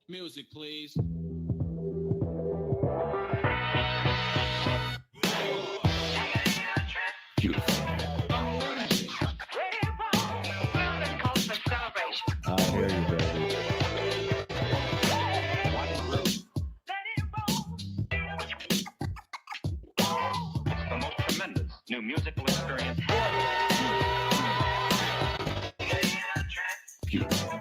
Music, please. Beautiful. I hear you, baby. The most tremendous new musical experience. Beautiful.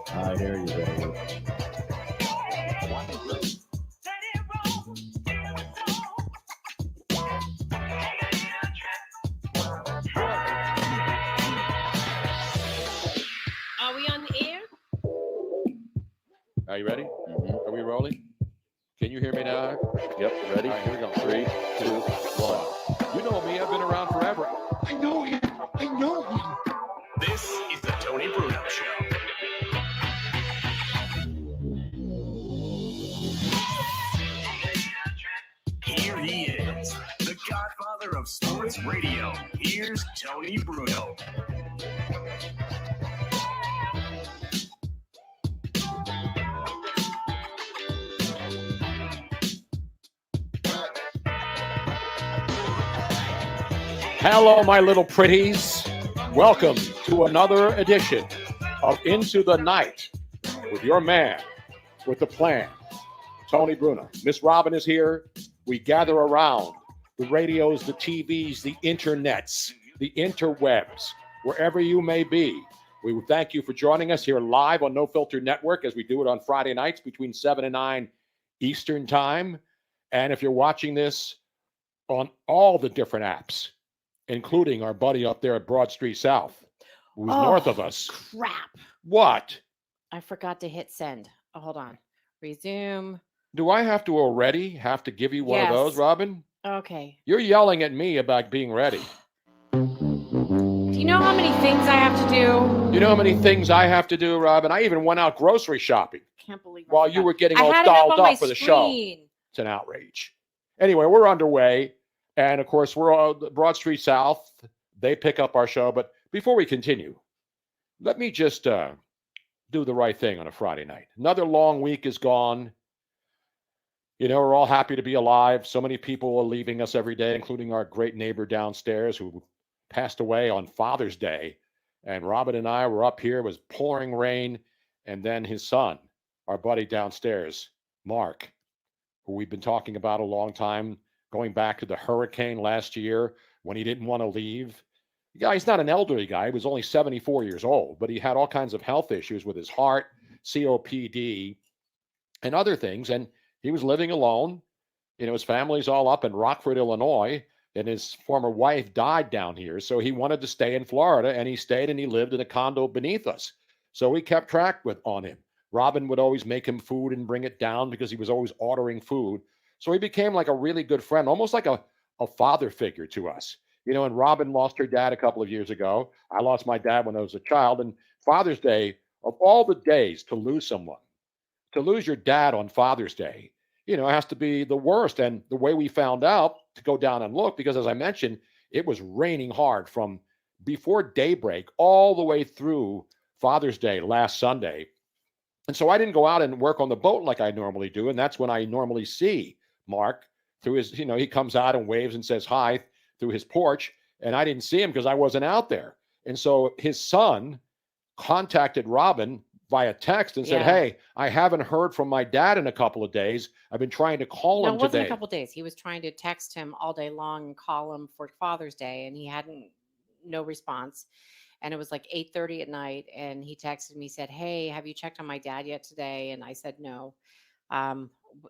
I hear you, baby. Are we on the air? Are you ready? Mm-hmm. Are we rolling? Can you hear me now? Yep, ready? All right, here we go. 3, 2, 1. You know me. I've been around forever. I know him. I know him. This is the Tony Bruno Show. Here he is, the godfather of sports radio. Here's Tony Bruno. Hello, my little pretties. Welcome to another edition of Into the Night with your man with the plan, Tony Bruno. Miss Robin is here. We gather around the radios, the TVs, the internets, the interwebs, wherever you may be. We thank you for joining us here live on No Filter Network as we do it on Friday nights between 7 and 9 Eastern Time. And if you're watching this on all the different apps, including our buddy up there at Broad Street South, who's north of us. Crap. What? I forgot to hit send. Oh, hold on. Resume. Do I have to already give you one of those, Robin? Okay. You're yelling at me about being ready. Do you know how many things I have to do? You know how many things I have to do, Robin? I even went out grocery shopping Can't believe while you were getting all dolled up for the show. It's an outrage. Anyway, we're underway. And, of course, we're on Broad Street South. They pick up our show. But before we continue, let me just do the right thing on a Friday night. Another long week is gone. You know, we're all happy to be alive. So many people are leaving us every day, including our great neighbor downstairs who passed away on Father's Day. And Robin and I were up here. It was pouring rain. And then his son, our buddy downstairs, Mark, who we've been talking about a long time, going back to the hurricane last year when he didn't want to leave. The guy, he's not an elderly guy. He was only 74 years old, but he had all kinds of health issues with his heart, COPD, and other things. And he was living alone. His family's all up in Rockford, Illinois, and his former wife died down here. So he wanted to stay in Florida, and he stayed and he lived in a condo beneath us. So we kept track on him. Robin would always make him food and bring it down because he was always ordering food. So he became like a really good friend, almost like a father figure to us. And Robin lost her dad a couple of years ago. I lost my dad when I was a child. And Father's Day, of all the days to lose someone, to lose your dad on Father's Day, it has to be the worst. And the way we found out, to go down and look, because as I mentioned, it was raining hard from before daybreak all the way through Father's Day last Sunday. And so I didn't go out and work on the boat like I normally do. And that's when I normally see Mark through his, he comes out and waves and says hi through his porch. And I didn't see him because I wasn't out there. And so his son contacted Robin via text and said, "Hey, I haven't heard from my dad in a couple of days. I've been trying to call him No, it wasn't today." a couple of days. He was trying to text him all day long and call him for Father's Day, and he hadn't no response. And it was like 8:30 at night, and he texted me, said, "Hey, have you checked on my dad yet today?" And I said, "No."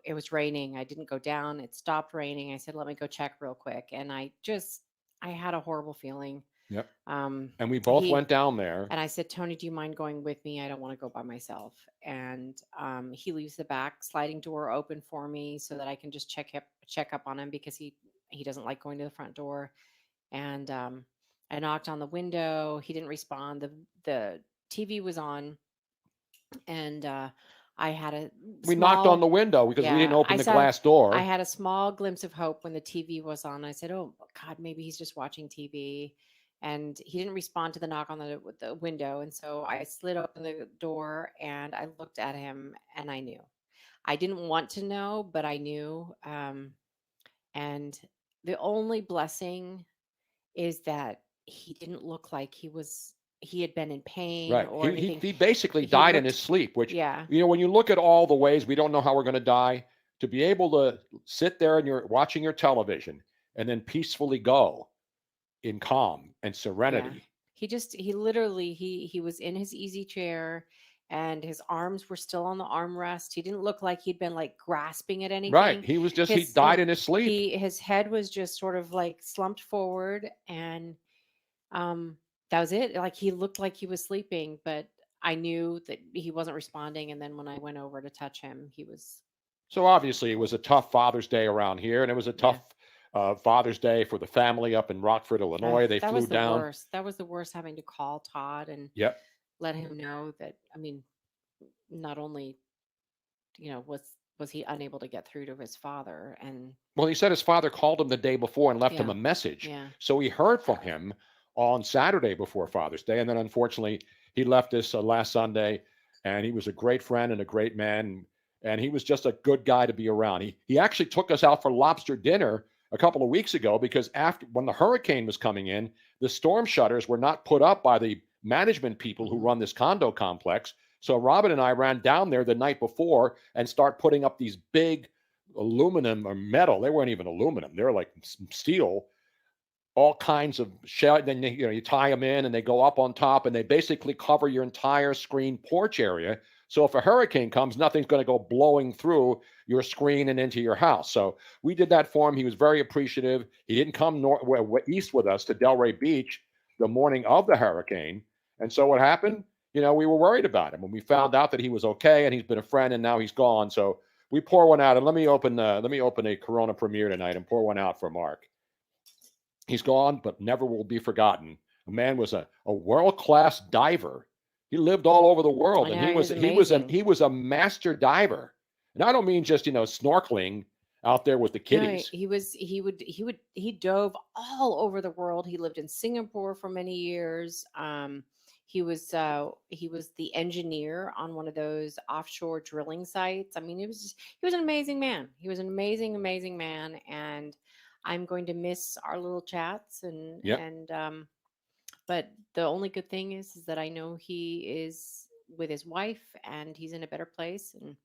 It was raining. I didn't go down. It stopped raining. I said, "Let me go check real quick." And I had a horrible feeling. Yep. Um, And we both went down there. and I said, "Tony, do you mind going with me? I don't want to go by myself." And he leaves the back sliding door open for me so that I can just check up on him because he doesn't like going to the front door. And I knocked on the window. He didn't respond. The TV was on, and I had a We knocked on the window because we didn't open the glass door. I had a small glimpse of hope when the TV was on. I said, "Oh God, maybe he's just watching TV." And he didn't respond to the knock on the window. And so I slid open the door and I looked at him and I knew. I didn't want to know, but I knew. And the only blessing is that he didn't look like he had been in pain Right. or anything. He basically died in his sleep, which, Yeah. when you look at all the ways we don't know how we're going to die, to be able to sit there and you're watching your television and then peacefully go in calm and serenity. Yeah. He literally, he was in his easy chair and his arms were still on the armrest. He didn't look like he'd been like grasping at anything. Right. He was just, he died in his sleep. His head was just sort of like slumped forward and that was it. Like he looked like he was sleeping, but I knew that he wasn't responding. And then when I went over to touch him, he was. So obviously it was a tough Father's Day around here, and it was a tough Father's Day for the family up in Rockford, Illinois. They flew down. Worst. That was the worst, having to call Todd and let him know that, I mean, not only, was he unable to get through to his father. And well, he said his father called him the day before and left him a message. Yeah. So he heard from him on Saturday before Father's Day. And then unfortunately, he left us last Sunday, and he was a great friend and a great man. And he was just a good guy to be around. He actually took us out for lobster dinner a couple of weeks ago because when the hurricane was coming in, the storm shutters were not put up by the management people who run this condo complex. So Robin and I ran down there the night before and start putting up these big aluminum or metal. They weren't even aluminum. They were like steel, all kinds of shell. Then you tie them in and they go up on top and they basically cover your entire screen porch area. So if a hurricane comes, nothing's going to go blowing through your screen and into your house. So we did that for him. He was very appreciative. He didn't come east with us to Delray Beach the morning of the hurricane. And so what happened? We were worried about him when we found out that he was okay and he's been a friend and now he's gone. So we pour one out, and let me open a Corona Premier tonight and pour one out for Mark. He's gone, but never will be forgotten. The man was a world-class diver. He lived all over the world, and he was a master diver. And I don't mean just snorkeling out there with the kiddies. No, he dove all over the world. He lived in Singapore for many years. He was the engineer on one of those offshore drilling sites. I mean, he was an amazing man. He was an amazing, amazing man, and I'm going to miss our little chats but the only good thing is that I know he is with his wife and he's in a better place. And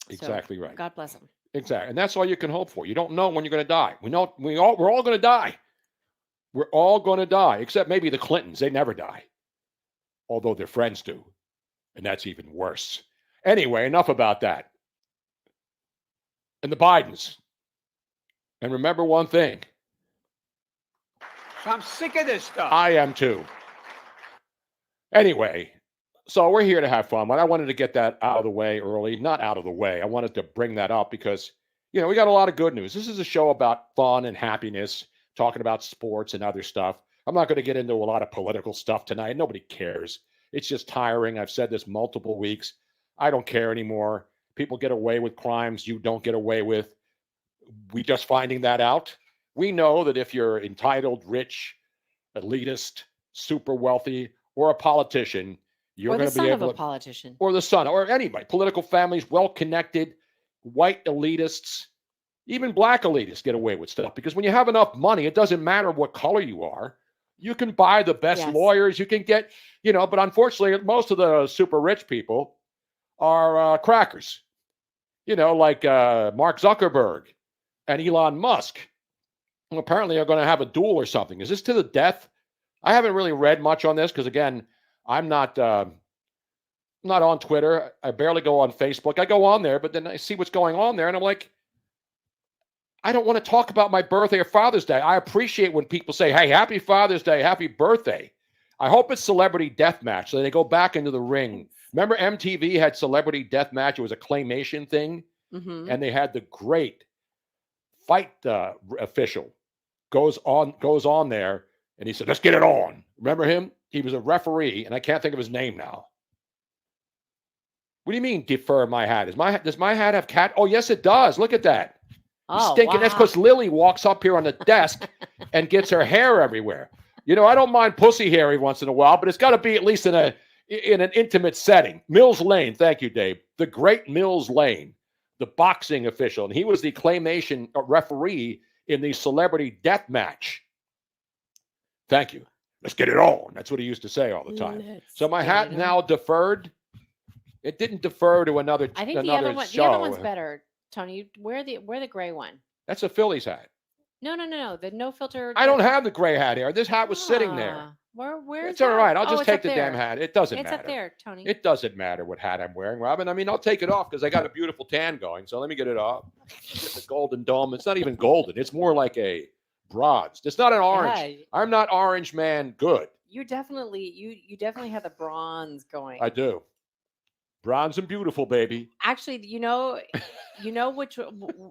exactly right. God bless him. Exactly. And that's all you can hope for. You don't know when you're going to die. We're all going to die. We're all going to die, except maybe the Clintons. They never die, although their friends do. And that's even worse. Anyway, enough about that. And the Bidens. And remember one thing. I'm sick of this stuff. I am too. Anyway, so we're here to have fun. But I wanted to get that out of the way early. Not out of the way. I wanted to bring that up because, we got a lot of good news. This is a show about fun and happiness, talking about sports and other stuff. I'm not going to get into a lot of political stuff tonight. Nobody cares. It's just tiring. I've said this multiple weeks. I don't care anymore. People get away with crimes you don't get away with. We just finding that out. We know that if you're entitled, rich, elitist, super wealthy, or a politician, you're going to be able to, politician, or the son, or anybody, political families, well-connected, white elitists, even black elitists get away with stuff because when you have enough money, it doesn't matter what color you are. You can buy the best lawyers. You can get, but unfortunately, most of the super rich people are crackers, like Mark Zuckerberg and Elon Musk. Well, apparently are going to have a duel or something. Is this to the death? I haven't really read much on this because, again, I'm not on Twitter. I barely go on Facebook. I go on there, but then I see what's going on there, and I'm like, I don't want to talk about my birthday or Father's Day. I appreciate when people say, hey, happy Father's Day, happy birthday. I hope it's Celebrity Deathmatch, so they go back into the ring. Remember MTV had Celebrity Deathmatch? It was a claymation thing, and they had the great fight official goes on there, and he said, let's get it on. Remember him? He was a referee, and I can't think of his name now. What do you mean defer my hat? Does my hat have cat? Oh, yes, it does. Look at that. Oh, stinking. wow. That's because Lily walks up here on the desk and gets her hair everywhere. I don't mind pussy hair every once in a while, but it's got to be at least in an intimate setting. Mills Lane, thank you, Dave. The great Mills Lane, the boxing official, and he was the claymation referee in the Celebrity Death Match. Thank you. Let's get it on. That's what he used to say all the time. So my hat now deferred. It didn't defer to another. I think another the show. other one's better, Tony. Wear the gray one. That's a Phillies hat. No. The no filter. I don't have the gray hat here. This hat was sitting there. Where's it's all right. I'll just it's take up the there. damn hat. It doesn't It's matter. up there, Tony. It doesn't matter what hat I'm wearing, Robin. I mean, I'll take it off because I got a beautiful tan going. So let me get it off. Get the golden dome. It's not even golden. It's more like a bronze. It's not an orange. Yeah. I'm not orange man good. You definitely have the bronze going. I do. Bronze and beautiful, baby. Actually, you know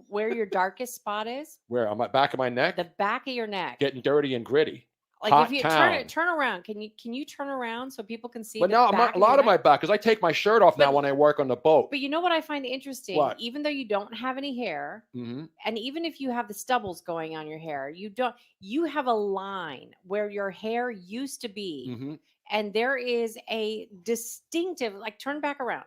where your darkest spot is? Where? On my back of my neck? The back of your neck. Getting dirty and gritty. Like Hot if you town. turn around, can you turn around so people can see? But the now back a lot of your my neck? back because I take my shirt off now when I work on the boat. But you know what I find interesting? What? Even though you don't have any hair, Mm-hmm. and even if you have the stubbles going on your hair, you have a line where your hair used to be, Mm-hmm. and there is a distinctive, like, turn back around.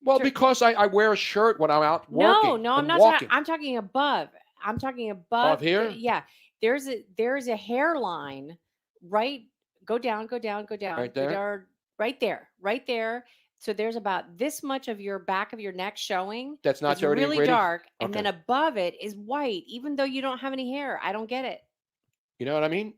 Well, because I wear a shirt when I'm out working. No, I'm and not. walking. I'm talking above. I'm talking above. Above here? Yeah, there's a hairline. Right, go down. Right there? Right there. So there's about this much of your back of your neck showing. That's not it's dirty and really gritty? dark, and then Okay. above it is white, even though you don't have any hair. I don't get it. You know what I mean?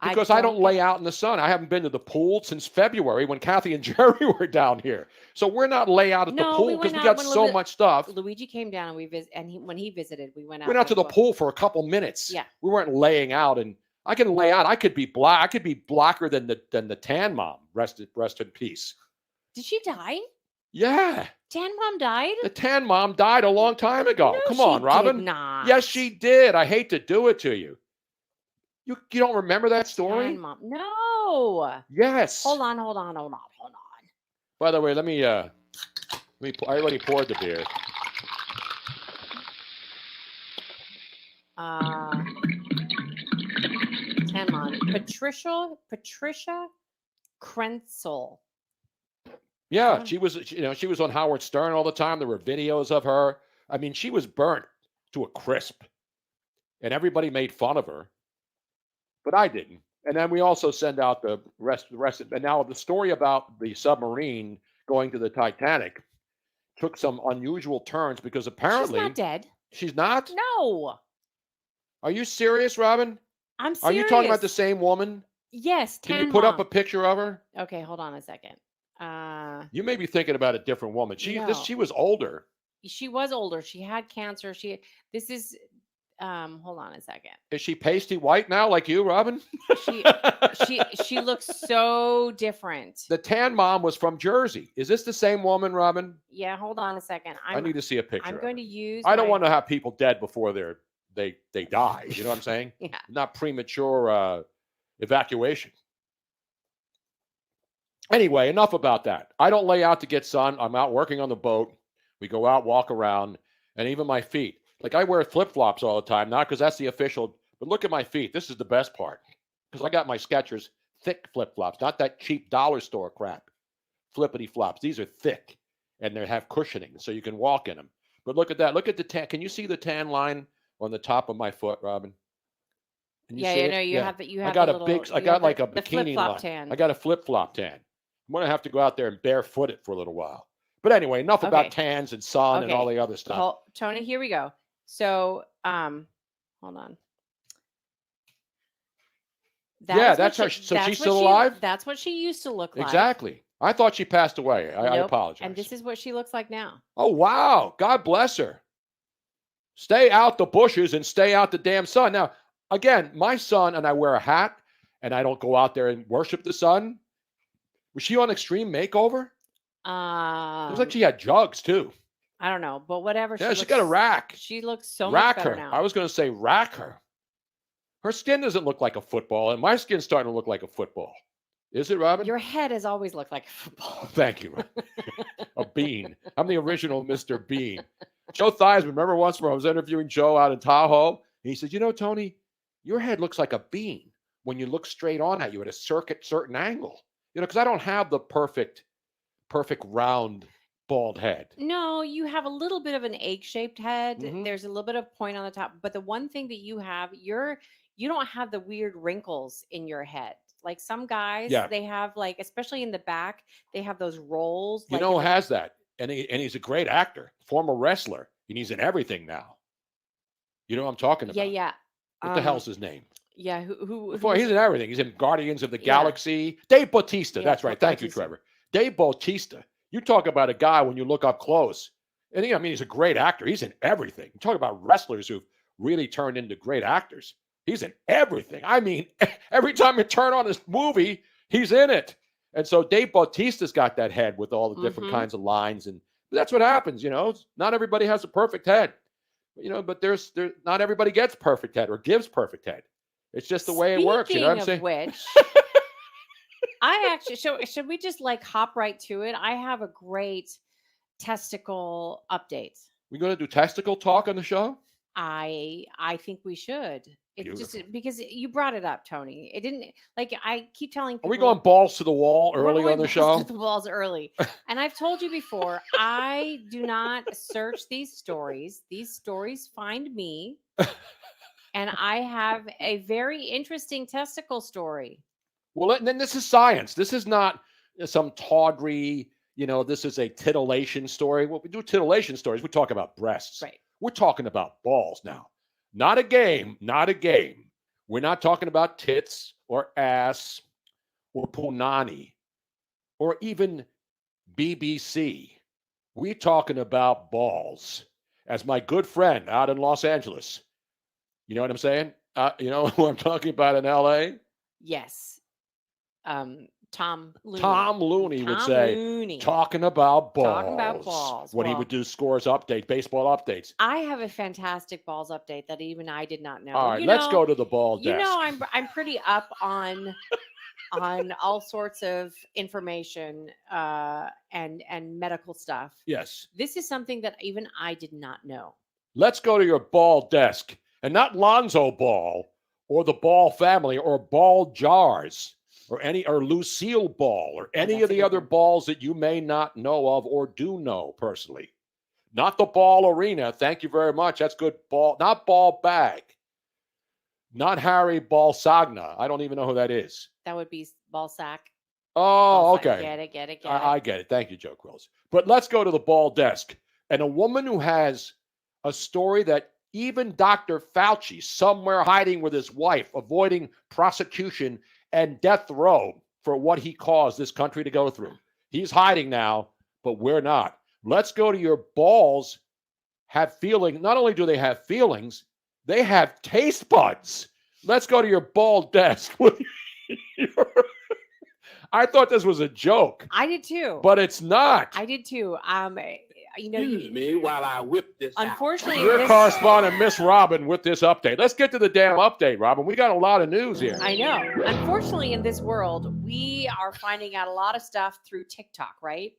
Because I don't lay out in the sun. I haven't been to the pool since February when Kathy and Jerry were down here. So we're not lay out at the No, pool we because went we out got when so much stuff. Luigi came down and when he visited, we went out. Went out to the for- pool for a couple minutes. Yeah. We weren't laying out, and I can lay out. I could be black. I could be blacker than the tan mom. Rest in peace. Did she die? Yeah. Tan Mom died? The tan mom died a long time ago. No, Come on, she Robin. did not. Yes, she did. I hate to do it to you. You don't remember that story? Tan Mom. No. Yes. Hold on. By the way, let me I already poured the beer. Tan Mom. Patricia Krenzel. Yeah, she was on Howard Stern all the time. There were videos of her. I mean, she was burnt to a crisp. And everybody made fun of her. But I didn't. And then we also send out the rest. And now the story about the submarine going to the Titanic took some unusual turns because She's apparently not dead. she's not. No, Are you serious, Robin? I'm Are serious. you talking about the same woman? Yes, Can Tan you put up Mom. a picture of her? Okay, hold on a second. You may be thinking about a different woman. No. She was older. She was older. She had cancer. This is hold on a second. Is she pasty white now, like you, Robin? She looks so different. The tan mom was from Jersey. Is this the same woman, Robin? Yeah, hold on a second. I need to see a picture. I'm of going her. to use I don't want to have people dead before they die. You know what I'm saying? Yeah. Not premature evacuation. Anyway, enough about that. I don't lay out to get sun. I'm out working on the boat. We go out, walk around, and even my feet. Like I wear flip-flops all the time, not because that's the official, but look at my feet. This is the best part. Because I got my Skechers thick flip-flops, not that cheap dollar store crap. Flippity flops. These are thick and they have cushioning so you can walk in them. But look at that. Look at the tan. Can you see the tan line on the top of my foot, Robin? Can you see it? No, you have the I got the a little, big, I you got have like a the bikini flip-flop line. tan. I got a flip-flop tan. I'm going to have to go out there and barefoot it for a little while. But anyway, enough about tans and sun and all the other stuff. Well, Tony, here we go. So, hold on. That's her. So she's still alive? That's what she used to look like. Exactly. I thought she passed away. I apologize. And this is what she looks like now. Oh, wow. God bless her. Stay out the bushes and stay out the damn sun. Now, again, my son and I wear a hat, and I don't go out there and worship the sun. Was she on Extreme Makeover? It looks like she had jugs, too. I don't know, but whatever. Yeah, she got a rack. She looks so much better her. now. I was going to say rack her. Her skin doesn't look like a football, and my skin's starting to look like a football. Is it, Robin? Your head has always looked like a football. Thank you. A bean. I'm the original Mr. Bean. Joe Theismann, remember once when I was interviewing Joe out in Tahoe? And he said, Tony, your head looks like a bean when you look straight on at you at a certain angle. Because I don't have the perfect round bald head. No, you have a little bit of an egg-shaped head. Mhm. There's a little bit of point on the top. But the one thing that you have, you don't have the weird wrinkles in your head. Like some guys, they have like, especially in the back, they have those rolls. Who has that? And he's a great actor, former wrestler, and he's in everything now. You know what I'm talking about? Yeah. What the hell's his name? Yeah, who He's in everything. He's in Guardians of the Galaxy. Dave Bautista. Yeah, That's right. Thank you, Trevor. Dave Bautista. You talk about a guy when you look up close. And he's a great actor. He's in everything. You talk about wrestlers who've really turned into great actors. He's in everything. I mean, every time you turn on this movie, he's in it. And so Dave Bautista's got that head with all the different kinds of lines. And that's what happens, Not everybody has a perfect head. But there's not everybody gets perfect head or gives perfect head. It's just the way it works. You know what I'm saying? Which, should we just hop right to it? I have a great testicle update. We going to do testicle talk on the show? I think we should. Beautiful. Just because you brought it up, Tony. It didn't I keep telling people. Are we going balls to the wall early on the show? The balls early. And I've told you before, I do not search these stories. These stories find me. And I have a very interesting testicle story. Well, then this is science. This is not some tawdry, this is a titillation story. Well, we do titillation stories. We talk about breasts. Right. We're talking about balls now. Not a game. We're not talking about tits or ass or punani or even BBC. We're talking about balls. As my good friend out in Los Angeles, you know what I'm saying? You know who I'm talking about in L.A.? Yes. Tom Looney. Tom Looney would say, talking about balls. When he would do scores updates, baseball updates. I have a fantastic balls update that even I did not know. All right, let's go to the ball desk. I'm pretty up on all sorts of information and medical stuff. Yes. This is something that even I did not know. Let's go to your ball desk, and not Lonzo Ball or the Ball family or ball jars. Or Lucille Ball, or any of the other balls that you may not know of or do know personally. Not the ball arena. Thank you very much. That's good ball. Not ball bag. Not Harry Balsagna. I don't even know who that is. That would be ball sack. Oh, Also, okay. Get it. I get it. Thank you, Joe Quills. But let's go to the ball desk. And a woman who has a story that even Dr. Fauci, somewhere hiding with his wife, avoiding prosecution and death row for what he caused this country to go through. He's hiding now, but we're not. Let's go to your balls have feeling. Not only do they have feelings, they have taste buds. Let's go to your ball desk. I thought this was a joke. I did too. But it's not. I did too. Excuse me while I whip this Unfortunately, Your this, correspondent, Miss Robin, with this update. Let's get to the damn update, Robin. We got a lot of news here. I know. Unfortunately, in this world, we are finding out a lot of stuff through TikTok, right?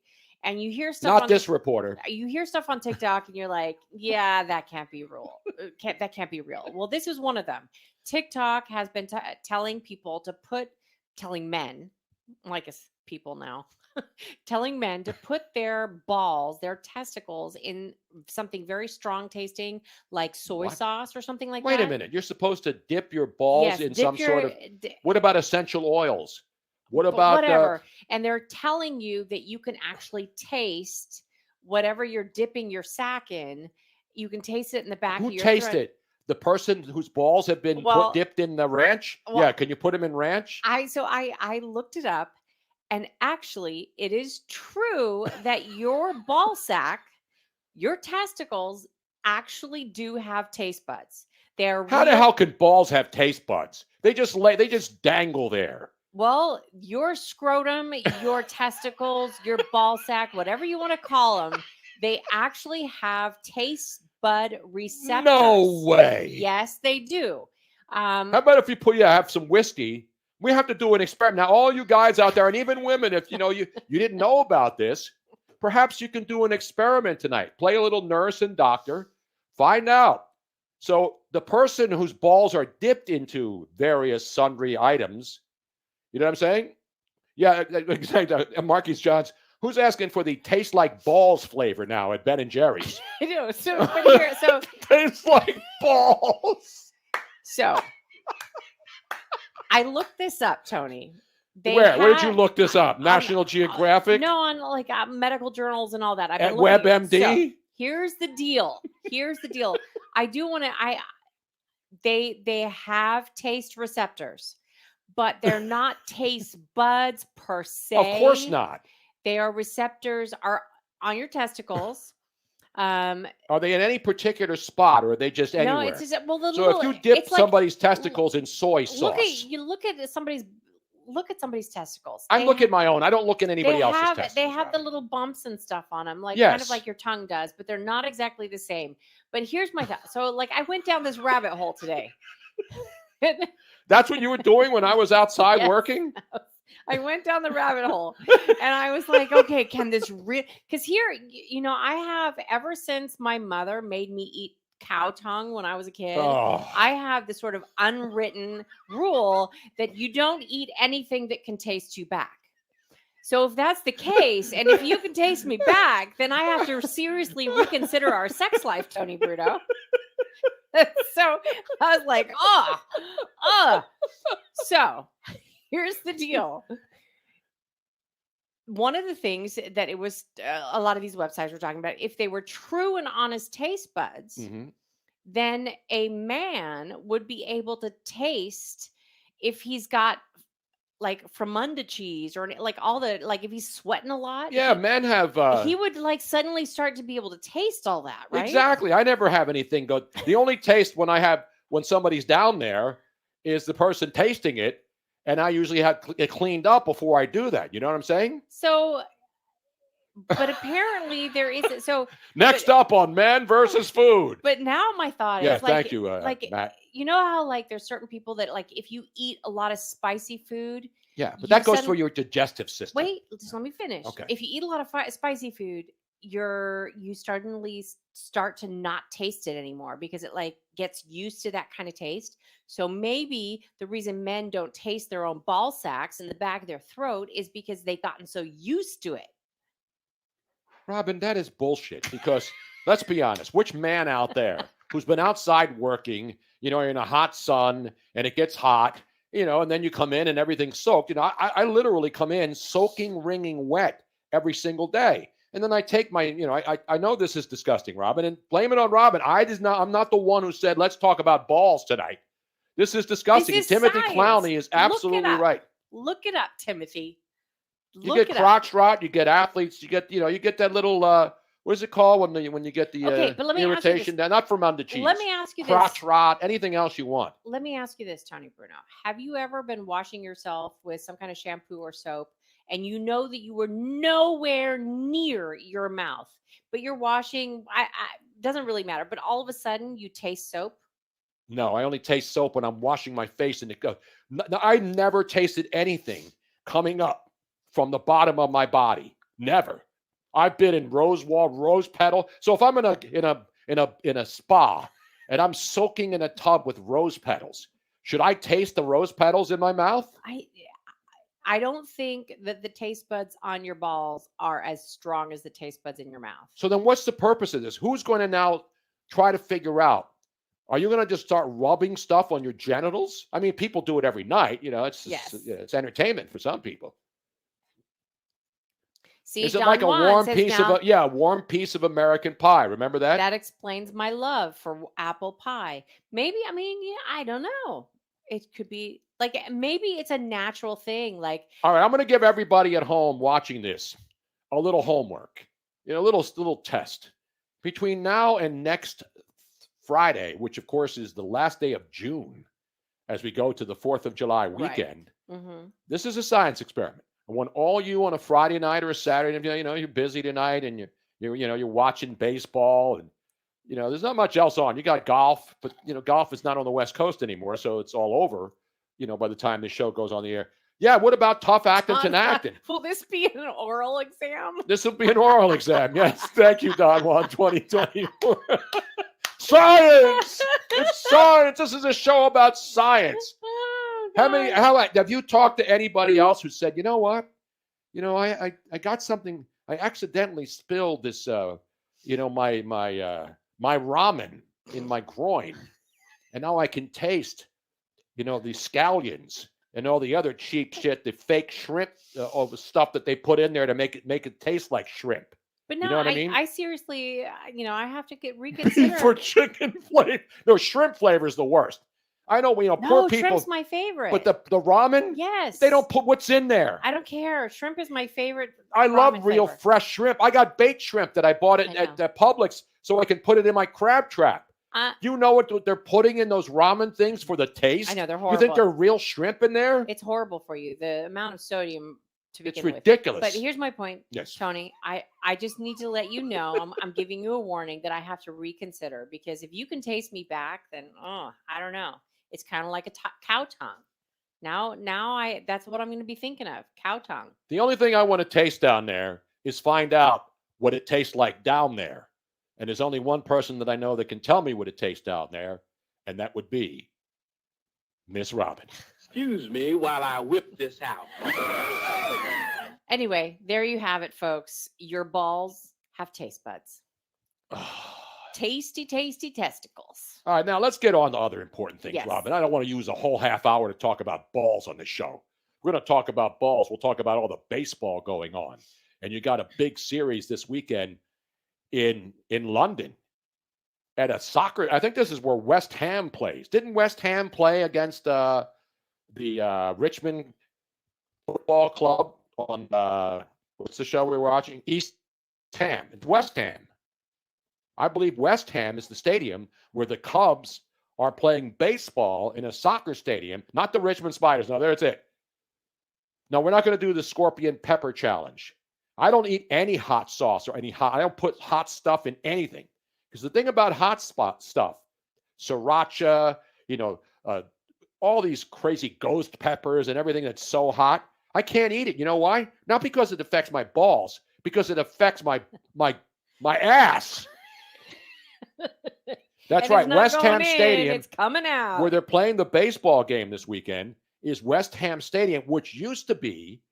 And you hear stuff. Not this reporter. You hear stuff on TikTok, and you're like, "Yeah, that can't be real. That can't be real." Well, this is one of them. TikTok has been telling men, like it's people now, telling men to put their balls, their testicles, in something very strong tasting, like soy sauce or something like that. Wait a minute. You're supposed to dip your balls in some sort of. What about essential oils? What about whatever? And they're telling you that you can actually taste whatever you're dipping your sack in. You can taste it in the back of your throat. Who tastes it? The person whose balls have been dipped in the ranch? Yeah, can you put them in ranch? I looked it up, and actually it is true that your ball sack, your testicles actually do have taste buds. How the hell can balls have taste buds? They just dangle there. Well, your scrotum, your testicles, your ball sack, whatever you want to call them, they actually have taste bud receptors. No way. Yes, they do. How about if you have some whiskey? We have to do an experiment. Now, all you guys out there, and even women, if you didn't know about this, perhaps you can do an experiment tonight. Play a little nurse and doctor. Find out. So the person whose balls are dipped into various sundry items, you know what I'm saying? Yeah, exactly. Marquise Johns, who's asking for the taste like balls flavor now at Ben and Jerry's? I know. So tastes like balls. So I looked this up, Tony. Where did you look this up? National Geographic? No, on like medical journals and all that. At WebMD? So, here's the deal. I do want to. They have taste receptors, but they're not taste buds per se. Of course not. They are receptors are on your testicles. Are they in any particular spot, or are they just anywhere? No, it's just so if you dip somebody's testicles in soy sauce, look at somebody's testicles. I look at my own. I don't look at anybody else's testicles. They have the little bumps and stuff on them, kind of like your tongue does, but they're not exactly the same. But here's my thought. So, I went down this rabbit hole today. That's what you were doing when I was outside working? I went down the rabbit hole and I was like, okay, can this because here, I have, ever since my mother made me eat cow tongue when I was a kid, I have this sort of unwritten rule that you don't eat anything that can taste you back. So if that's the case, and if you can taste me back, then I have to seriously reconsider our sex life, Tony Bruno. So I was like, So here's the deal. One of the things that it was a lot of these websites were talking about, if they were true and honest taste buds, then a man would be able to taste if he's got Fromunda cheese or if he's sweating a lot. Yeah, men have. He would suddenly start to be able to taste all that, right? Exactly. I never have anything go. The only taste when somebody's down there is the person tasting it. And I usually have it cleaned up before I do that. You know what I'm saying? So, but apparently there isn't. So next up on Men versus Food. But now my thought is thank you, Matt. You know how there's certain people that if you eat a lot of spicy food. Yeah, but that goes for your digestive system. Wait, just let me finish. Okay. If you eat a lot of spicy food, you suddenly start to not taste it anymore because it gets used to that kind of taste. So maybe the reason men don't taste their own ball sacks in the back of their throat is because they've gotten so used to it. Robin, that is bullshit, because let's be honest, which man out there who's been outside working, in a hot sun and it gets hot, and then you come in and everything's soaked. I literally come in soaking, wringing wet every single day. And then I take my, I know this is disgusting, Robin, and blame it on Robin. I'm not the one who said, let's talk about balls tonight. This is disgusting. This is Timothy science. Clowney is Look it absolutely up. right. Look it up, Timothy. You get crotch rot, you get athletes, you get that little, what is it called when you get the Okay, but let me ask you irritation? Not from under cheese. Let me ask you crotch this. rot, anything else you want. Let me ask you this, Tony Bruno. Have you ever been washing yourself with some kind of shampoo or soap, and you know that you were nowhere near your mouth, but you're washing? Doesn't really matter, but all of a sudden you taste soap. No, I only taste soap when I'm washing my face, and it goes. I never tasted anything coming up from the bottom of my body. Never. I've been in rose petal. So if I'm in a spa and I'm soaking in a tub with rose petals, should I taste the rose petals in my mouth? I don't think that the taste buds on your balls are as strong as the taste buds in your mouth. So then what's the purpose of this? Who's going to now try to figure out? Are you going to just start rubbing stuff on your genitals? I mean, people do it every night. It's entertainment for some people. See, is it Don like a Juan warm says piece now, of warm piece of American pie? Remember that? That explains my love for apple pie. Maybe, I don't know. It could be like maybe it's a natural thing. Like, all right, I'm going to give everybody at home watching this a little homework, a little test between now and next Friday, which of course is the last day of June, as we go to the 4th of July weekend. Right. Mm-hmm. This is a science experiment. I want all you on a Friday night or a Saturday, you're busy tonight and you're watching baseball and there's not much else on. You got golf, but golf is not on the West Coast anymore, so it's all over. By the time the show goes on the air. Yeah, what about tough acting to acting? Will this be an oral exam? This will be an oral exam. Yes, thank you, Don Juan 2024. Science! It's science. This is a show about science. Oh, How have you talked to anybody else who said, you know what? I got something. I accidentally spilled this, my ramen in my groin, and now I can taste, the scallions and all the other cheap shit, the fake shrimp, all the stuff that they put in there to make it taste like shrimp. But no, you know what I mean? I seriously, I have to get reconsidered. For chicken flavor. No, shrimp flavor is the worst. I know, poor people. Shrimp's my favorite. But the ramen? Yes. They don't put what's in there. I don't care. Shrimp is my favorite. I love real flavor. fresh shrimp. I got bait shrimp that I bought at Publix so I can put it in my crab trap. You know what they're putting in those ramen things for the taste? I know, they're horrible. You think they're real shrimp in there? It's horrible for you. The amount of sodium to begin with. It's ridiculous. But here's my point, yes, Tony. I just need to let you know, I'm giving you a warning that I have to reconsider, because if you can taste me back, then I don't know. It's kind of like a cow tongue. Now that's what I'm going to be thinking of, cow tongue. The only thing I want to taste down there is find out what it tastes like down there. And there's only one person that I know that can tell me what it tastes down there, and that would be Miss Robin. Excuse me while I whip this out. Anyway, there you have it, folks. Your balls have taste buds. Tasty, tasty testicles. All right, now let's get on to other important things, Yes. Robin. I don't want to use a whole half hour to talk about balls on this show. We're going to talk about balls. We'll talk about all the baseball going on. And you got a big series this weekend in London at a soccer. I think this is where West Ham plays. Didn't West Ham play against the Richmond Football Club on what's the show we were watching? East Ham. It's West Ham. I believe West Ham is the stadium where the Cubs are playing baseball in a soccer stadium, not the Richmond Spiders. No, there's it. No, we're not going to do the Scorpion Pepper Challenge. I don't eat any hot sauce or I don't put hot stuff in anything. Because the thing about hot stuff, sriracha, all these crazy ghost peppers and everything that's so hot, I can't eat it. You know why? Not because it affects my balls, because it affects my ass. That's right. West Ham Stadium, it's coming out. where they're playing the baseball game this weekend, is West Ham Stadium, which used to be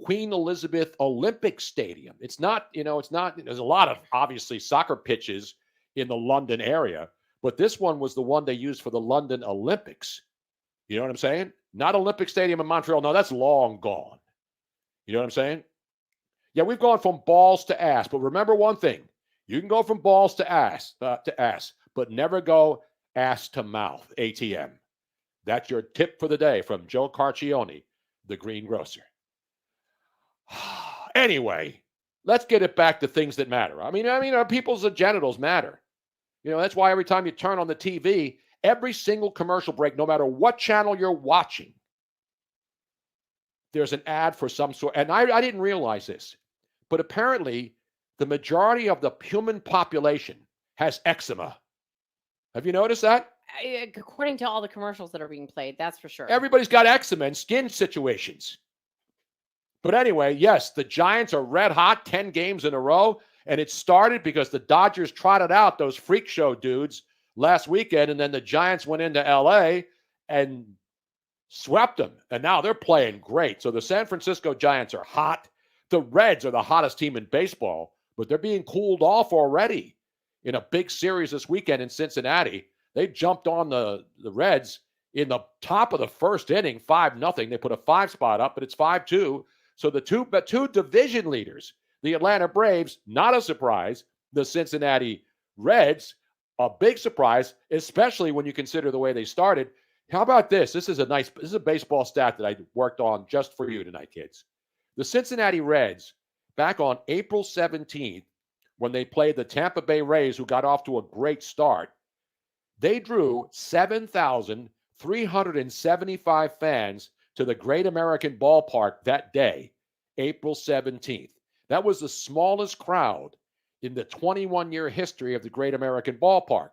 Queen Elizabeth Olympic Stadium. It's not, there's a lot of obviously soccer pitches in the London area, but this one was the one they used for the London Olympics. You know what I'm saying? Not Olympic Stadium in Montreal. No, that's long gone. You know what I'm saying? Yeah, we've gone from balls to ass. But remember one thing. You can go from balls to ass, but never go ass to mouth, ATM. That's your tip for the day from Joe Carcione, the greengrocer. Anyway, let's get it back to things that matter. I mean, people's genitals matter. That's why every time you turn on the TV, every single commercial break, no matter what channel you're watching, there's an ad for some sort. And I didn't realize this, but apparently the majority of the human population has eczema. Have you noticed that? According to all the commercials that are being played, that's for sure. Everybody's got eczema and skin situations. But anyway, yes, the Giants are red hot, 10 games in a row. And it started because the Dodgers trotted out those freak show dudes last weekend. And then the Giants went into L.A. and swept them. And now they're playing great. So the San Francisco Giants are hot. The Reds are the hottest team in baseball, but they're being cooled off already in a big series this weekend in Cincinnati. They jumped on the Reds in the top of the first inning, 5-0. They put a 5 spot up, but it's 5-2. So the two division leaders, the Atlanta Braves, not a surprise. The Cincinnati Reds, a big surprise, especially when you consider the way they started. How about this? This is a baseball stat that I worked on just for you tonight, kids. The Cincinnati Reds, back on April 17th, when they played the Tampa Bay Rays, who got off to a great start, they drew 7,375 fans to the Great American Ballpark that day, April 17th. That was the smallest crowd in the 21-year history of the Great American Ballpark.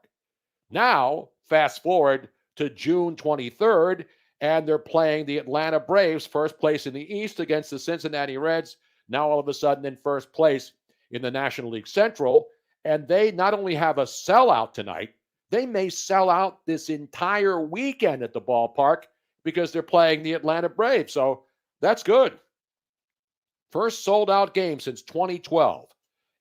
Now, fast forward to June 23rd, and they're playing the Atlanta Braves, first place in the East against the Cincinnati Reds, now all of a sudden in first place in the National League Central. And they not only have a sellout tonight, they may sell out this entire weekend at the ballpark because they're playing the Atlanta Braves. So that's good. First sold-out game since 2012.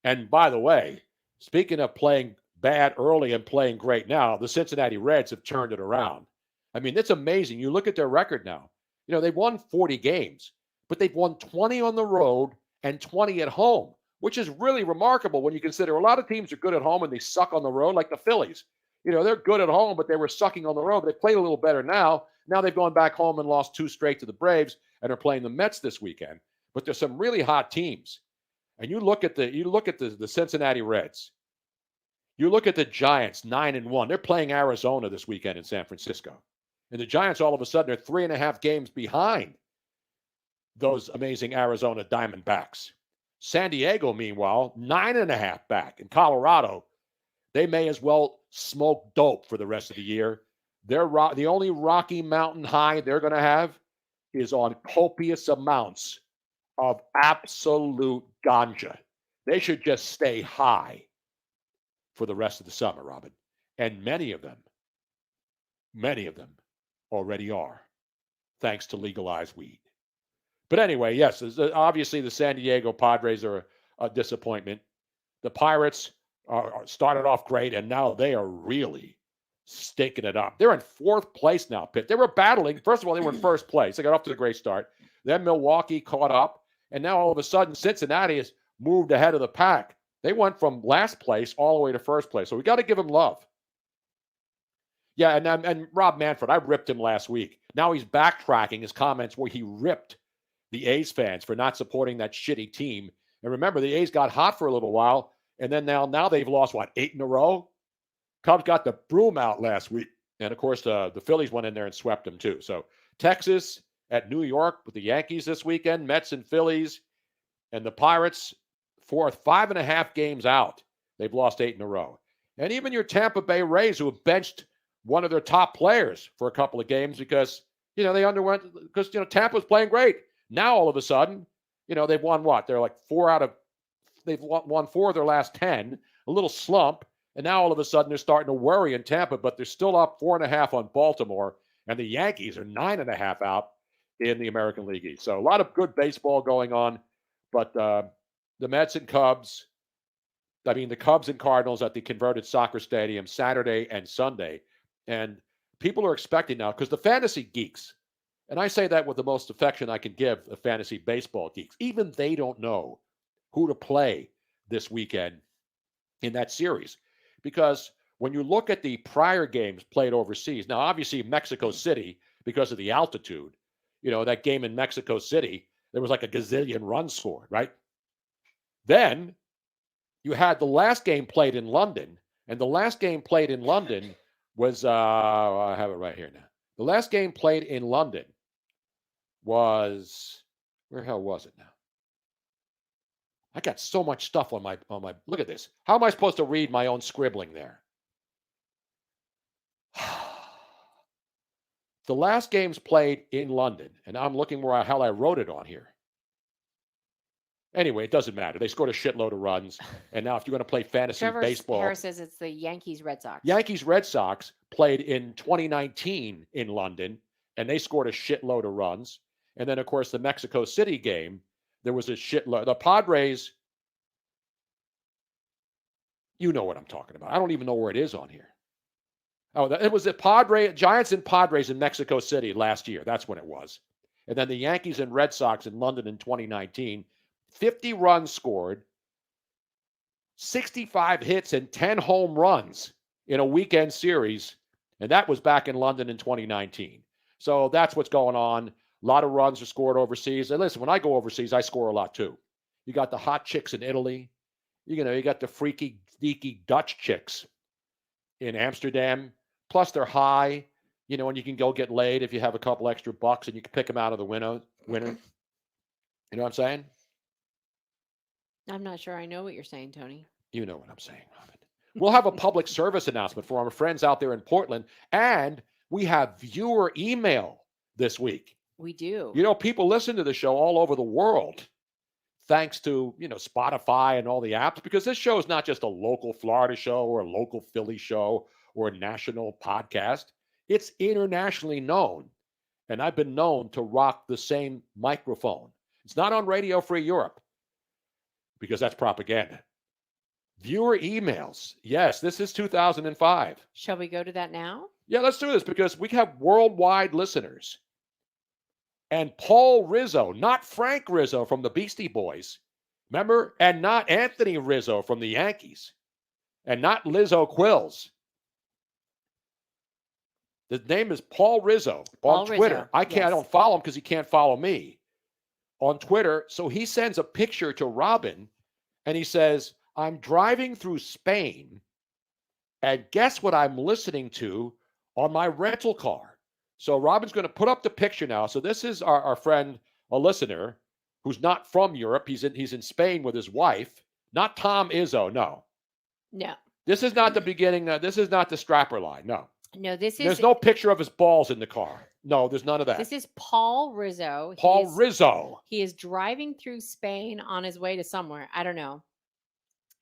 And by the way, speaking of playing bad early and playing great now, the Cincinnati Reds have turned it around. I mean, it's amazing. You look at their record now. They've won 40 games, but they've won 20 on the road and 20 at home, which is really remarkable when you consider a lot of teams are good at home and they suck on the road, like the Phillies. They're good at home, but they were sucking on the road. They played a little better now. Now they've gone back home and lost 2 straight to the Braves and are playing the Mets this weekend. But there's some really hot teams. And you look at the Cincinnati Reds. You look at the Giants, 9-1. They're playing Arizona this weekend in San Francisco. And the Giants all of a sudden are 3.5 games behind those amazing Arizona Diamondbacks. San Diego, meanwhile, 9.5 back. In Colorado, they may as well smoke dope for the rest of the year. The only Rocky Mountain high they're going to have is on copious amounts of absolute ganja. They should just stay high for the rest of the summer, Robin. And many of them already are, thanks to legalized weed. But anyway, yes, obviously the San Diego Padres are a disappointment. The Pirates are started off great, and now they are really stinking it up. They're in 4th place now, Pitt. They were battling. First of all, they were in first place. They got off to a great start. Then Milwaukee caught up, and now all of a sudden Cincinnati has moved ahead of the pack. They went from last place all the way to first place. So we got to give them love. Yeah, and Rob Manfred, I ripped him last week. Now he's backtracking his comments where he ripped the A's fans for not supporting that shitty team. And remember, the A's got hot for a little while, and then now they've lost, 8 in a row? Cubs got the broom out last week. And, of course, the Phillies went in there and swept them, too. So Texas at New York with the Yankees this weekend, Mets and Phillies, and the Pirates, 5.5 games out. They've lost 8 in a row. And even your Tampa Bay Rays, who have benched one of their top players for a couple of games because, they underwent, because, Tampa's playing great. Now, all of a sudden, they've won what? They're like they've won 4 of their last 10, a little slump. And now all of a sudden they're starting to worry in Tampa, but they're still up 4.5 on Baltimore. And the Yankees are 9.5 out in the American League East. So a lot of good baseball going on. But the Mets and Cubs, the Cubs and Cardinals at the converted soccer stadium Saturday and Sunday. And people are expecting now, because the fantasy geeks, And I say that with the most affection I can give the fantasy baseball geeks. Even they don't know who to play this weekend in that series. Because when you look at the prior games played overseas, now obviously Mexico City, because of the altitude, that game in Mexico City, there was like a gazillion runs scored, right? Then you had the last game played in London, and the last game played in London was, I have it right here now. The last game played in London was, where the hell was it now? I got so much stuff on my, look at this. How am I supposed to read my own scribbling there? The last game's played in London, and I'm looking where hell I wrote it on here. Anyway, it doesn't matter. They scored a shitload of runs, and now if you're going to play fantasy Trevor baseball, Harris says it's the Yankees-Red Sox. Yankees-Red Sox played in 2019 in London, and they scored a shitload of runs. And then, of course, the Mexico City game, there was a shitload. The Padres, you know what I'm talking about. I don't even know where it is on here. Oh, it was the Giants and Padres in Mexico City last year. That's when it was. And then the Yankees and Red Sox in London in 2019. 50 runs scored, 65 hits, and 10 home runs in a weekend series. And that was back in London in 2019. So that's what's going on. A lot of runs are scored overseas. And listen, when I go overseas, I score a lot too. You got the hot chicks in Italy. You got the freaky, sneaky Dutch chicks in Amsterdam. Plus, they're high, and you can go get laid if you have a couple extra bucks and you can pick them out of the winner. You know what I'm saying? I'm not sure I know what you're saying, Tony. You know what I'm saying, Robin. We'll have a public service announcement for our friends out there in Portland, and we have viewer email this week. We do. People listen to the show all over the world, thanks to, Spotify and all the apps, because this show is not just a local Florida show or a local Philly show or a national podcast. It's internationally known, and I've been known to rock the same microphone. It's not on Radio Free Europe, because that's propaganda. Viewer emails. Yes, this is 2005. Shall we go to that now? Yeah, let's do this because we have worldwide listeners. And Paul Rizzo, not Frank Rizzo from the Beastie Boys, remember? And not Anthony Rizzo from the Yankees. And not Lizzo Quills. The name is Paul Rizzo on Twitter. I don't follow him because he can't follow me on Twitter. So he sends a picture to Robin and he says, I'm driving through Spain and guess what I'm listening to on my rental car. So Robin's going to put up the picture now. So this is our friend, a listener who's not from Europe. He's in Spain with his wife. Not Tom Izzo, no. No. This is not the beginning. This is not the strapper line, no. No, There's no picture of his balls in the car. No, there's none of that. This is Paul Rizzo. Rizzo. He is driving through Spain on his way to somewhere. I don't know.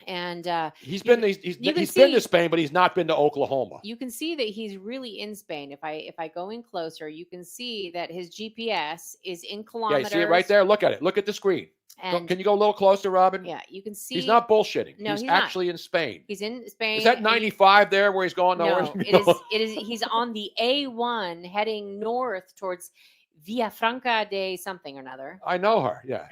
And he's been to Spain, but he's not been to Oklahoma. You can see that he's really in Spain. If I go in closer, you can see that his GPS is in kilometers. Yeah, you see it right there. Look at it. Look at the screen. Can you go a little closer, Robin? Yeah, you can see. He's not bullshitting. No, he's actually in Spain. He's in Spain. Is that 95 there where he's going? No, it is. He's on the A1 heading north towards Villafranca de something or another. I know her. Yeah,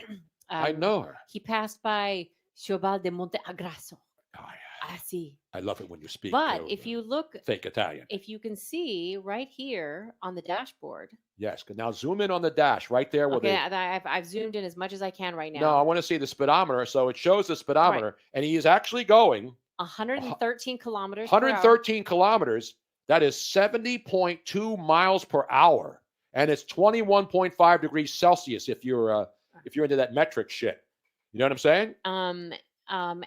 I know her. He passed by Chobal de Monte Agrasso. Oh, yeah. Así. I love it when you speak. But if you look, fake Italian. If you can see right here on the dashboard. Yes. Now zoom in on the dash right there. Okay, I've zoomed in as much as I can right now. No, I want to see the speedometer. So it shows the speedometer, and he is actually going 113 kilometers. 113 kilometers. That is 70.2 miles per hour, and it's 21.5 degrees Celsius if you're into that metric shit. You know what I'm saying?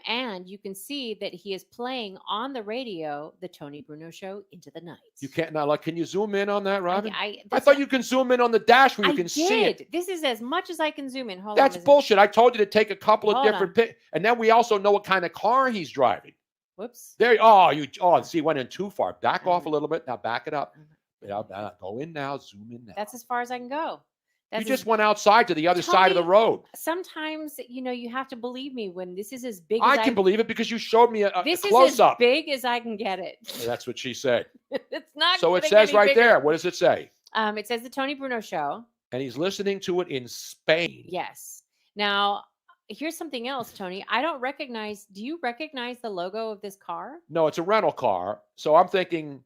And you can see that he is playing on the radio the Tony Bruno Show Into the Night. You can't now. Can you zoom in on that, Robin? I thought you can zoom in on the dash where you can see it. This is as much as I can zoom in. Hold That's on. bullshit. I told you to take a couple of different pics, and then we also know what kind of car he's driving. Whoops. There. See, went in too far. Back off a little bit. Now back it up. Go in now. Zoom in now. That's as far as I can go. You just went outside to the other side of the road. Sometimes, you have to believe me when this is as big as I can believe it because you showed me a close-up. This is as big as I can get it. That's what she said. It's not. So it says right there. What does it say? It says the Tony Bruno Show. And he's listening to it in Spain. Yes. Now, here's something else, Tony. I don't recognize. Do you recognize the logo of this car? No, it's a rental car. So I'm thinking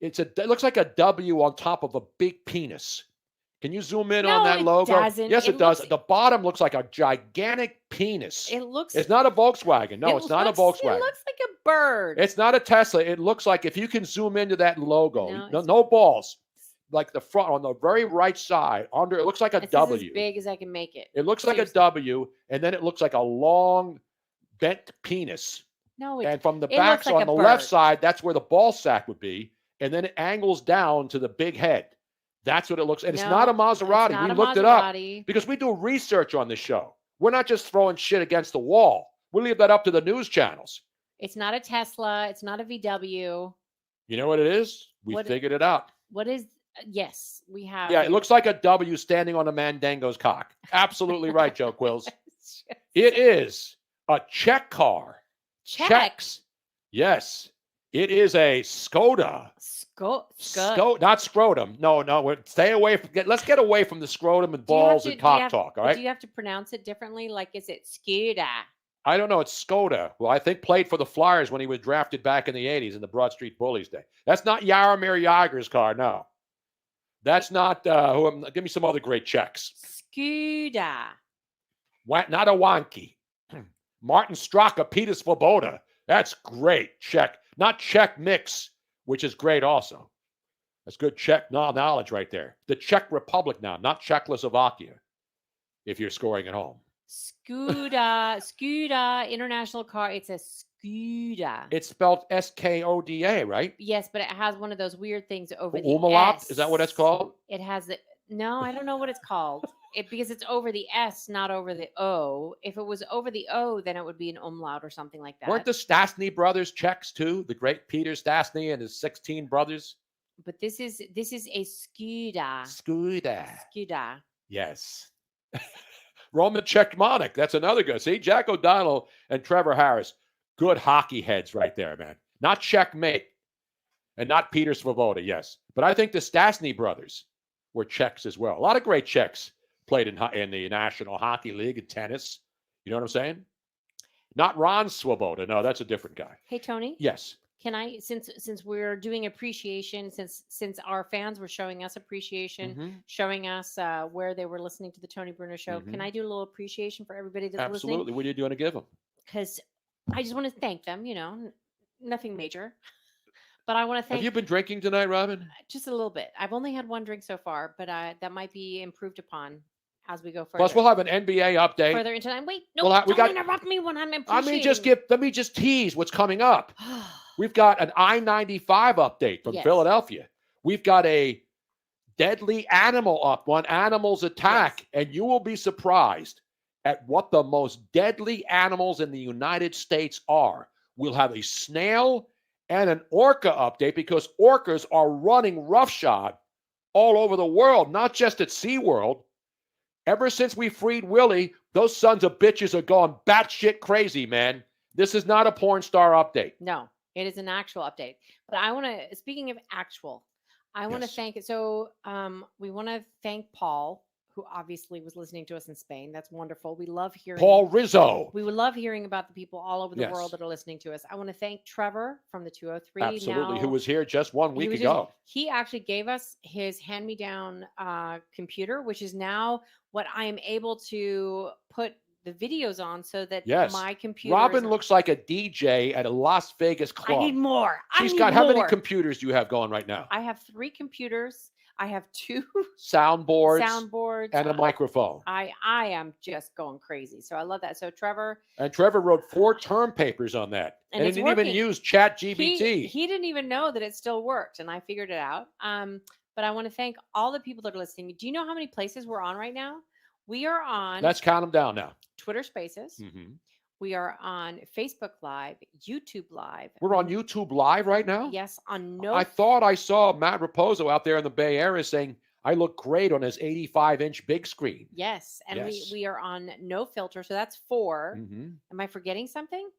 it looks like a W on top of a big penis. Can you zoom in on No, that it logo? doesn't. Yes, It it does. looks- The bottom looks like a gigantic penis. It looks. It's not a Volkswagen. No, it it's not a looks- Volkswagen. It looks like a bird. It's not a Tesla. It looks like if you can zoom into that logo, No, no, it's- no balls, like the front on the very right side, under it looks like a It's W. as big as I can make it. It looks like a Seriously. W, and then it looks like a long bent penis. No, And from the it back, looks so like on a the left bird. side, that's where the ball sack would be, and then it angles down to the big head. That's what it looks. And it's not a Maserati. It's not We a looked it up Maserati. because we do research on this show. We're not just throwing shit against the wall. We leave that up to the news channels. It's not a Tesla. It's not a VW. You know what it is? We What- figured it out. What is? Yes, we have. Yeah, it looks like a W standing on a Mandango's cock. Absolutely right, Joe Quills. It is a Czech car. Czech. Czechs. Yes. It is a Skoda. Not scrotum. No. Stay away from. Let's get away from the scrotum and balls and cock talk. All right. Do you have to pronounce it differently? Like, is it Skoda? I don't know. It's Skoda. Well, I think played for the Flyers when he was drafted back in the 80s in the Broad Street Bullies day. That's not Jaromir Jagr's car. No. That's not. Give me some other great Czechs. Skoda. Not a Wanky. Martin Straka, Peter Svoboda. That's great. Czech. Not Czech mix, which is great also. That's good Czech knowledge right there. The Czech Republic now, not Czechoslovakia, if you're scoring at home. Skoda International Car. It's a Skoda. It's spelled Skoda, right? Yes, but it has one of those weird things over the Umlaut? S. Is that what it's called? It has the. No, I don't know what it's called. Because it's over the S, not over the O. If it was over the O, then it would be an umlaut or something like that. Weren't the Stasny brothers Czechs too? The great Peter Stasny and his 16 brothers? But this is a Skoda. Skoda. Yes. Roman Czechmonic. That's another good. See, Jack O'Donnell and Trevor Harris. Good hockey heads right there, man. Not checkmate. And not Peter Svoboda, yes. But I think the Stasny brothers were Czechs as well. A lot of great Czechs played in the National Hockey League in tennis. You know what I'm saying? Not Ron Swoboda. No, that's a different guy. Hey, Tony. Yes. Can I, since we're doing appreciation, since our fans were showing us appreciation, showing us where they were listening to the Tony Bruno Show, can I do a little appreciation for everybody that's listening? Absolutely. What are you doing to give them? Because I just want to thank them. You know, nothing major, but I want to thank. Have you been drinking tonight, Robin? Just a little bit. I've only had one drink so far, but that might be improved upon as we go further. Plus, we'll have an NBA update. Further into time. Wait, no, we don't got- interrupt me when I'm appreciating. Let me just tease what's coming up. We've got an I-95 update from Yes. Philadelphia. We've got a deadly animal up on animals attack, and you will be surprised at what the most deadly animals in the United States are. We'll have a snail and an orca update because orcas are running roughshod all over the world, not just at SeaWorld. Ever since we freed Willie, those sons of bitches are going batshit crazy, man. This is not a porn star update. No, it is an actual update. But I want to, speaking of actual, I want to Yes. thank it. So we want to thank Paul, who obviously was listening to us in Spain. That's wonderful. We love hearing. Paul Rizzo. We would love hearing about the people all over the Yes. world that are listening to us. I want to thank Trevor from the 203. Absolutely. Now, Who was here just 1 he week was ago. he actually gave us his hand-me-down computer, which is now what I am able to put the videos on so that Yes. my computer. Robin looks like a DJ at a Las Vegas I club. need more. She's I need got how many more. computers do you have going right now? I have 3 computers. I have 2 Soundboards and a uh, microphone. I am just going crazy. So I love that. So Trevor, And Trevor wrote 4 term papers on that. And And he it's didn't even working. use Chat GBT. he didn't even know that it still worked, and I figured it out. But I want to thank all the people that are listening. Do you know how many places we're on right now? We are on Let's count them down now. Twitter Spaces. We are on Facebook Live, YouTube Live. We're on YouTube Live right now? Yes, on no. I thought I saw Matt Raposo out there in the Bay Area saying, I look great on his 85-inch big screen. Yes, and Yes. we are on No Filter, so that's 4. Mhm. Am I forgetting something?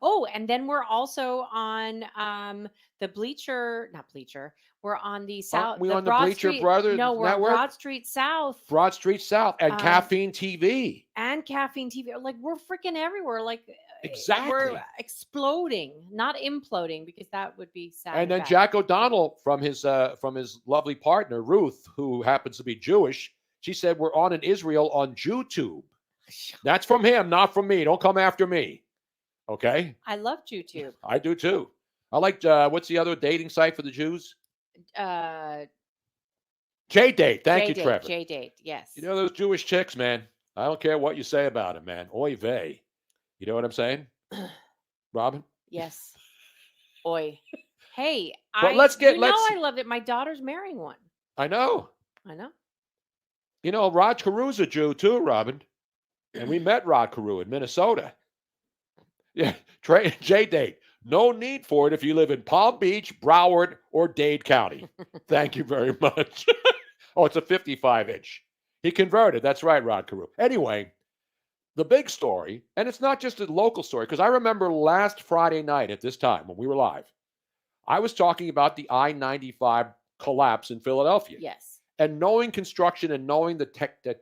Oh, and then we're also on the not bleacher. We're on the Aren't south, we the on the Broad Bleacher Street. Brothers No, we're on network? Broad Street South. Broad Street South and Um, Caffeine TV. and Caffeine TV. Like we're freaking everywhere. Like Exactly. we're exploding, not imploding, because that would be sad. And then Jack O'Donnell from his lovely partner Ruth, who happens to be Jewish, she said we're on in Israel on YouTube. That's from him, not from me. Don't come after me. Okay? I love YouTube. I do too. I like what's the other dating site for the Jews? J-Date. Thank you, Trevor. J-Date, yes. You know those Jewish chicks, man. I don't care what you say about them, man. Oy vey. You know what I'm saying, Robin? Yes. Oi. Hey, But let's get- I loved it. My daughter's marrying one. I know. I know. You know, Rod Caru's a Jew too, Robin. And we met Rod Carew in Minnesota. Yeah, J-Date. No need for it if you live in Palm Beach, Broward, or Dade County. Thank you very much. Oh, it's a 55-inch. He converted. That's right, Rod Carew. Anyway, the big story, and it's not just a local story, because I remember last Friday night at this time when we were live, I was talking about the I-95 collapse in Philadelphia. Yes. And knowing construction and knowing the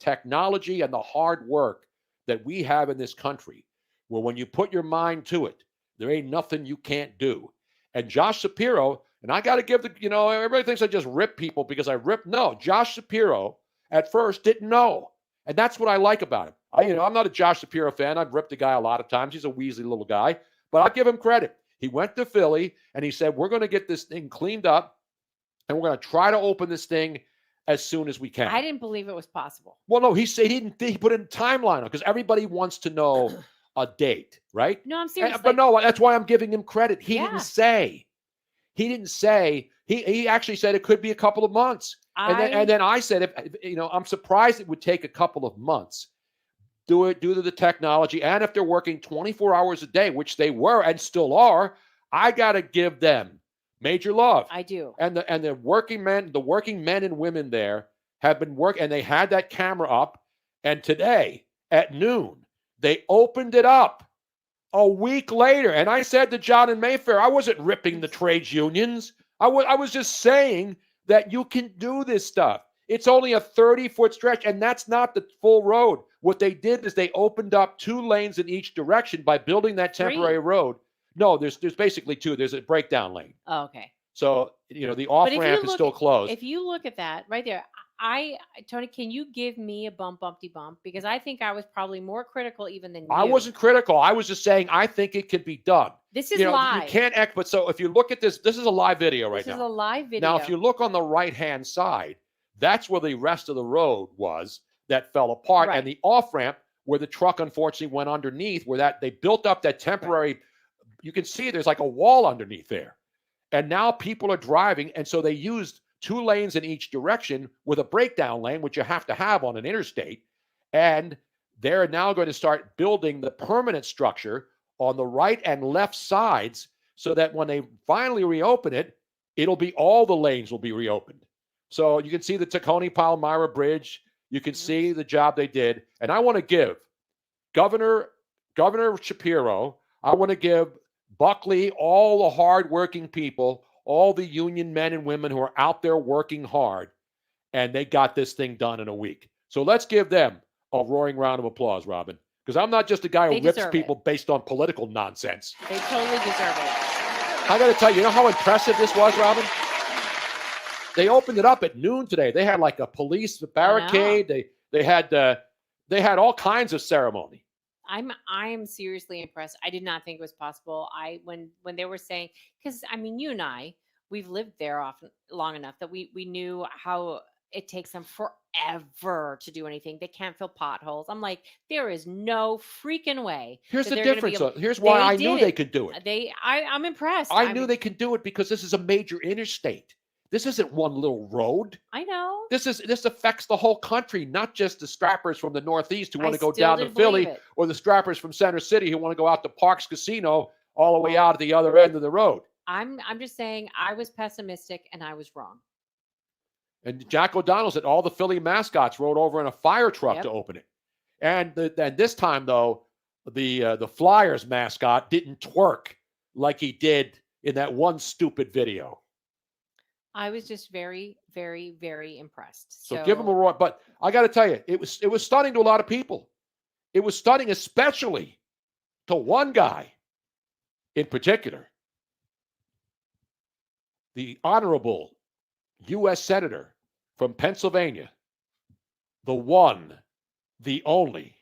technology and the hard work that we have in this country, where when you put your mind to it, there ain't nothing you can't do. And Josh Shapiro, and I got to give everybody thinks I just rip people because I rip. No, Josh Shapiro at first didn't know. And that's what I like about him. I'm not a Josh Shapiro fan. I've ripped the guy a lot of times. He's a Weasley little guy, but I'll give him credit. He went to Philly and he said, we're going to get this thing cleaned up and we're going to try to open this thing as soon as we can. I didn't believe it was possible. Well, no, he said he put in a timeline on because everybody wants to know a date, right? No, I'm serious. But no, that's why I'm giving him credit. He Yeah. didn't say. He actually said it could be a couple of months. And then I said, I'm surprised it would take a couple of months due to the technology. And if they're working 24 hours a day, which they were and still are, I got to give them major love. I do. And the working men and women there have been working, and they had that camera up. And today at noon, they opened it up a week later. And I said to John and Mayfair, I wasn't ripping the trades unions. I was just saying that you can do this stuff. It's only a 30-foot stretch, and that's not the full road. What they did is they opened up 2 lanes in each direction by building that temporary road. No, there's basically 2. There's a breakdown lane. Oh, okay. So, the off-ramp is still closed. If you look at that right there, Tony, can you give me a bumpty bump? Because I think I was probably more critical even than you. I wasn't critical. I was just saying I think it can be done. This is live. You can't act, but so if you look at this is a live video right now. This is a live video. Now, if you look on the right-hand side, that's where the rest of the road was that fell apart. Right. And the off-ramp where the truck unfortunately went underneath, where they built up that temporary, you can see there's like a wall underneath there. And now people are driving, and so they used 2 lanes in each direction with a breakdown lane, which you have to have on an interstate. And they're now going to start building the permanent structure on the right and left sides so that when they finally reopen it, all the lanes will be reopened. So you can see the Tacony Palmyra Bridge. You can see the job they did. And I want to give Governor Shapiro, I want to give Buckley, all the hardworking people, all the union men and women who are out there working hard, and they got this thing done in a week. So let's give them a roaring round of applause, Robin, because I'm not just a guy who rips people based on political nonsense. They totally deserve it. I got to tell you, how impressive this was, Robin? They opened it up at noon today. They had like a police barricade. They had all kinds of ceremony. I am seriously impressed. I did not think it was possible. When they were saying, because you and I, we've lived there long enough that we knew how it takes them forever to do anything. They can't fill potholes. I'm like, there is no freaking way. Here's the difference. Here's why I knew they could do it. I'm impressed. I knew they could do it because this is a major interstate. This isn't one little road. I know. This affects the whole country, not just the strappers from the Northeast who want to go down to Philly, or the strappers from Center City who want to go out to Parks Casino all the way out at the other end of the road. I'm just saying I was pessimistic and I was wrong. And Jack O'Donnell said all the Philly mascots rode over in a fire truck to open it. And this time, though, the Flyers mascot didn't twerk like he did in that one stupid video. I was just very, very, very impressed. So give him a roar. But I got to tell you, it was stunning to a lot of people. It was stunning, especially to one guy in particular, the honorable U.S. Senator from Pennsylvania, the one, the only,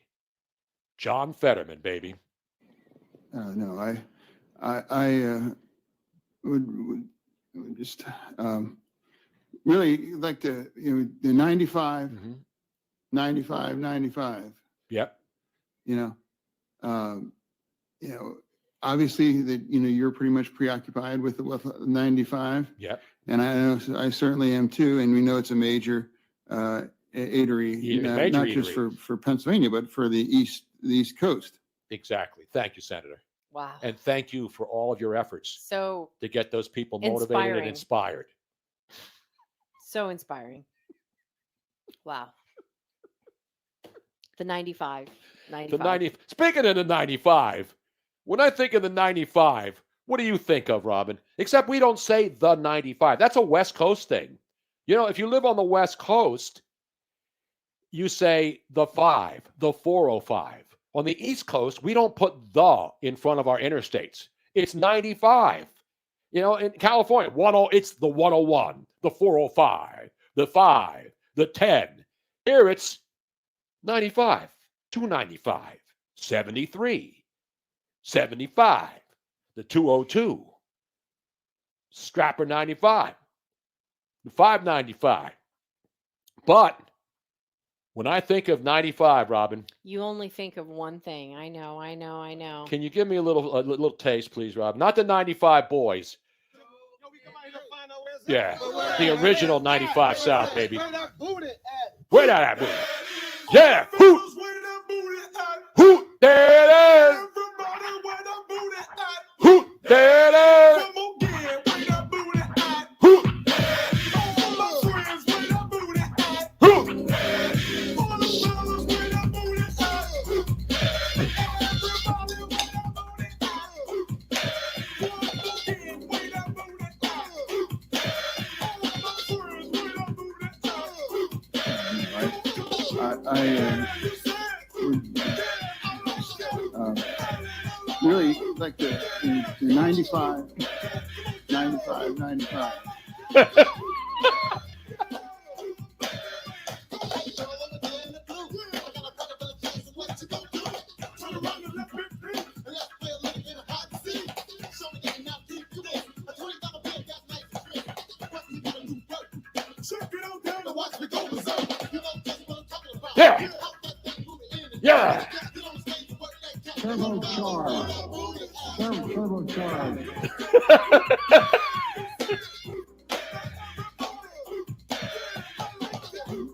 John Fetterman, baby. No, I would just really like to, the 95, 95. Yep. Obviously that, you're pretty much preoccupied with 95. Yep. And I know I certainly am too. And we know it's a major eatery, not just for Pennsylvania, but for the East Coast. Exactly. Thank you, Senator. Wow. And thank you for all of your efforts So to get those people motivated and inspired. So inspiring. Wow. The 95. Speaking of the 95, when I think of the 95, what do you think of, Robin? Except we don't say the 95. That's a West Coast thing. If you live on the West Coast, you say the 5, the 405. On the East Coast, we don't put the in front of our interstates. It's 95. In California, it's the 101, the 405, the 5, the 10. Here it's 95, 295, 73, 75, the 202, Scrapper 95, the 595. But when I think of 95, Robin, you only think of one thing. I know. Can you give me a little taste, please, Robin? Not the 95 boys. Yeah, the original 95 South, baby. Where that booty? Yeah, hoot, there it is. Hoot, there it is. Really like the 95. Yeah. Turbocharged.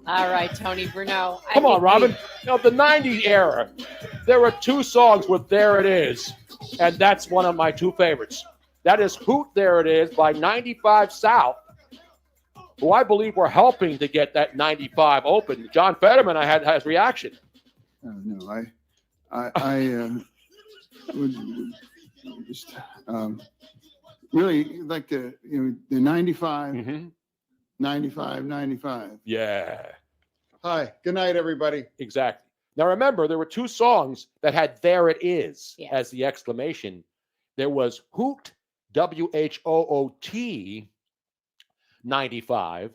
All right, Tony Bruno. Come on, Robin. The 90s era, there were two songs with There It Is, and that's one of my two favorites. That is Hoot, There It Is by 95 South, who I believe were helping to get that 95 open. John Fetterman, I had his reaction. No, I would just really like the 95, 95. Yeah. Hi, good night, everybody. Exactly. Now remember, there were two songs that had "There It Is" as the exclamation. There was Hoot, WHOOT, 95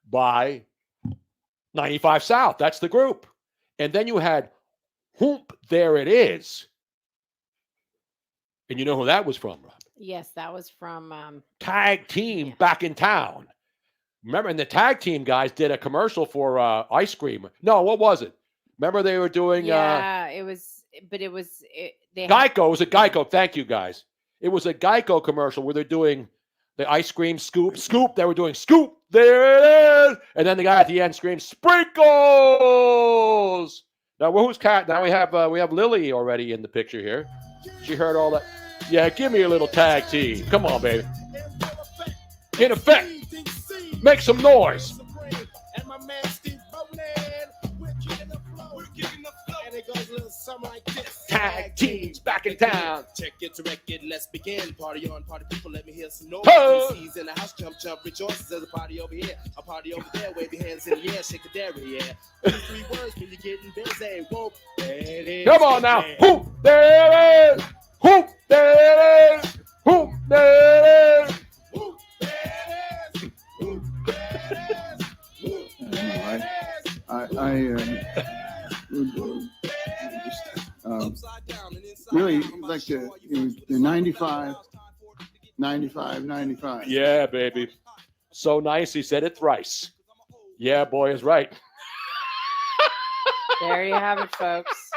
by 95 South. That's the group. And then you had Hoop, There It Is. And you know who that was from, Rob? Yes, that was from Tag Team Back in Town. Remember, and the tag team guys did a commercial for ice cream. No, what was it? Remember they were doing it was Geico. It was a Geico. Thank you, guys. It was a Geico commercial where they're doing the ice cream scoop. They were doing scoop. There it is. And then the guy at the end screams, sprinkles. Now, who's cat? Now we have Lily already in the picture here. She heard all that. Yeah, give me a little tag team. Come on, baby. In effect. Make some noise. Tag teams back in town. Check it to record, let's begin. Party on, party people, let me hear some noise. Ho! He's in the house, jump, rejoices. There's a party over here, a party over there. Wave your hands in the air, shake the dairy, yeah. 3 words when you're getting busy. Whoop, there it is. Come on now. Whoop, there it is. Whoop, there it is. Whoop, there it is. Whoop, there it is. Whoop, there it is. Whoop, Really like the 95. Yeah, baby. So nice. He said it thrice. Yeah, boy is right. There you have it, folks.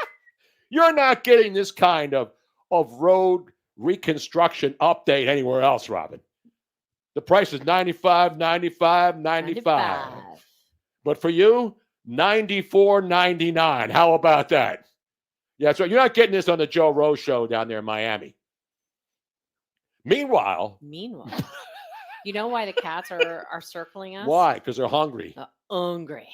You're not getting this kind of road reconstruction update anywhere else, Robin. The price is 95. But for you, $94.99. How about that? Yeah, that's right. You're not getting this on the Joe Rose show down there in Miami. Meanwhile, you know why the cats are circling us? why? Because they're hungry. Hungry.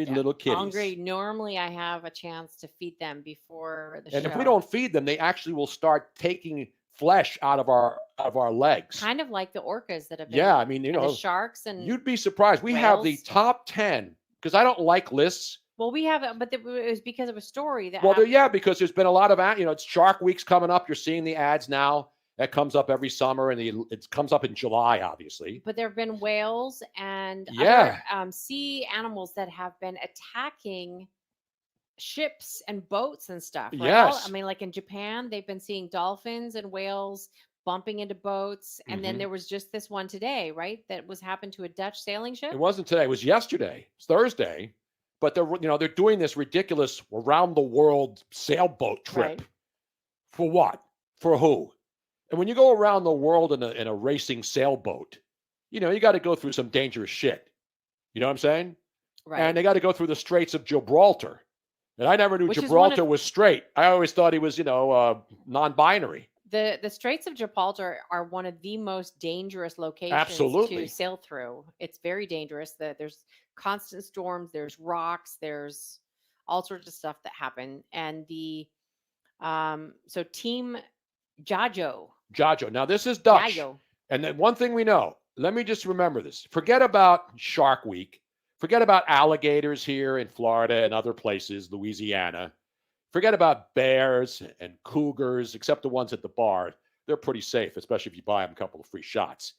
Little kitties. Hungry. Normally, I have a chance to feed them before the show. And if we don't feed them, they actually will start taking flesh out of our legs. Kind of like the orcas that have been. Yeah, I mean, you know, the sharks and you'd be surprised. We have the whales. top 10 because I don't like lists. Well, we have it, but it was because of a story that. Well, happened. because there's been a lot of, it's Shark Week's coming up. You're seeing the ads now. That comes up every summer, and it comes up in July, obviously. But there have been whales and Yeah. other sea animals that have been attacking ships and boats and stuff. Right? Yes. I mean, like in Japan, they've been seeing dolphins and whales bumping into boats. And then Mhm. there was just this one today, right? That happened to a Dutch sailing ship. It wasn't today. It was yesterday. It's Thursday. But they're doing this ridiculous around the world sailboat trip. Right. For what? For who? And when you go around the world in a racing sailboat, you got to go through some dangerous shit. You know what I'm saying? Right. And they got to go through the Straits of Gibraltar. And I never knew Which is Gibraltar was straight. I always thought he was, non-binary. The Straits of Gibraltar are one of the most dangerous locations Absolutely. to sail through. It's very dangerous. There's constant storms, there's rocks, there's all sorts of stuff that happen. And so Team Jajo. Now, this is Dutch. Jajo. And then one thing we know, let me just remember this. Forget about Shark Week. Forget about alligators here in Florida and other places, Louisiana. Forget about bears and cougars, except the ones at the bar. They're pretty safe, especially if you buy them a couple of free shots.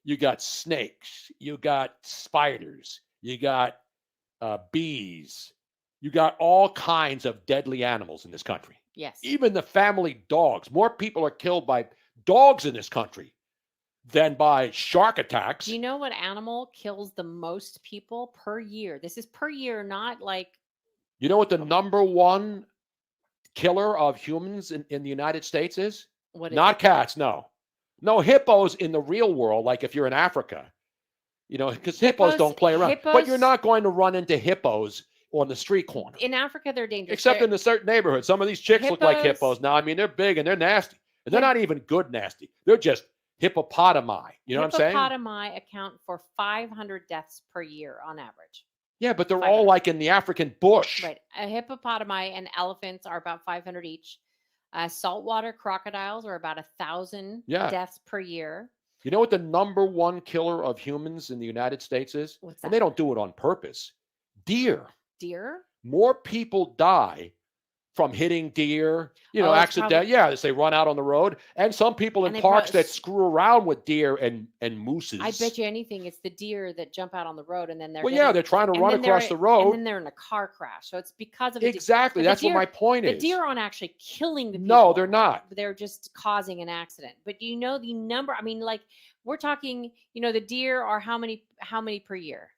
You got snakes. You got spiders. You got bees. You got all kinds of deadly animals in this country. Yes. Even the family dogs. More people are killed by dogs in this country than by shark attacks. Do you know what animal kills the most people per year? This is per year, not like. You know what the number one killer of humans in the United States is? What is Not it? cats, no. No, hippos in the real world, like if you're in Africa. Because hippos don't play around. But you're not going to run into hippos on the street corner. In Africa, they're dangerous. Except in a certain neighborhood. Some of these chicks look like hippos now. I mean, they're big and they're nasty. And they're not even good nasty. They're just hippopotami. You know what I'm saying? Hippopotami account for 500 deaths per year on average. Yeah, but they're all like in the African bush. Right. A hippopotami and elephants are about 500 each. Saltwater crocodiles are about 1,000 deaths per year. You know what the number one killer of humans in the United States is? What's that? And they don't do it on purpose. Deer. Deer? More people die from hitting deer, accident. Probably. Yeah, as they run out on the road. And some people in parks that screw around with deer and mooses. I bet you anything it's the deer that jump out on the road and then they're they're trying to run across the road. And then they're in a car crash. So it's because of exactly. That's what my point is. The deer aren't actually killing the people. No, they're not. They're just causing an accident. But the number, I mean, like we're talking, the deer are how many per year?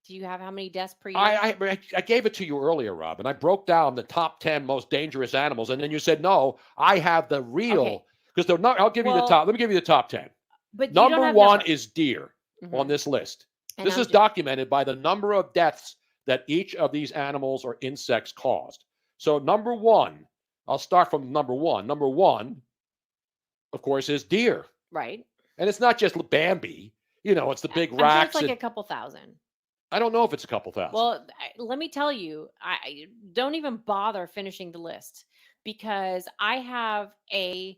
Do you have how many deaths per year? I gave it to you earlier, Rob, and I broke down the top 10 most dangerous animals, and then you said, no, I have the real, because they're not, I'll give you the top. Let me give you the top 10. But number one is deer on this list. And this is documented by the number of deaths that each of these animals or insects caused. So number one, I'll start from number one. Number one, of course, is deer. Right. And it's not just Bambi. It's the big I'm sure racks. it's like a couple thousand. I don't know if it's a couple thousand. Well, let me tell you, I don't even bother finishing the list because I have an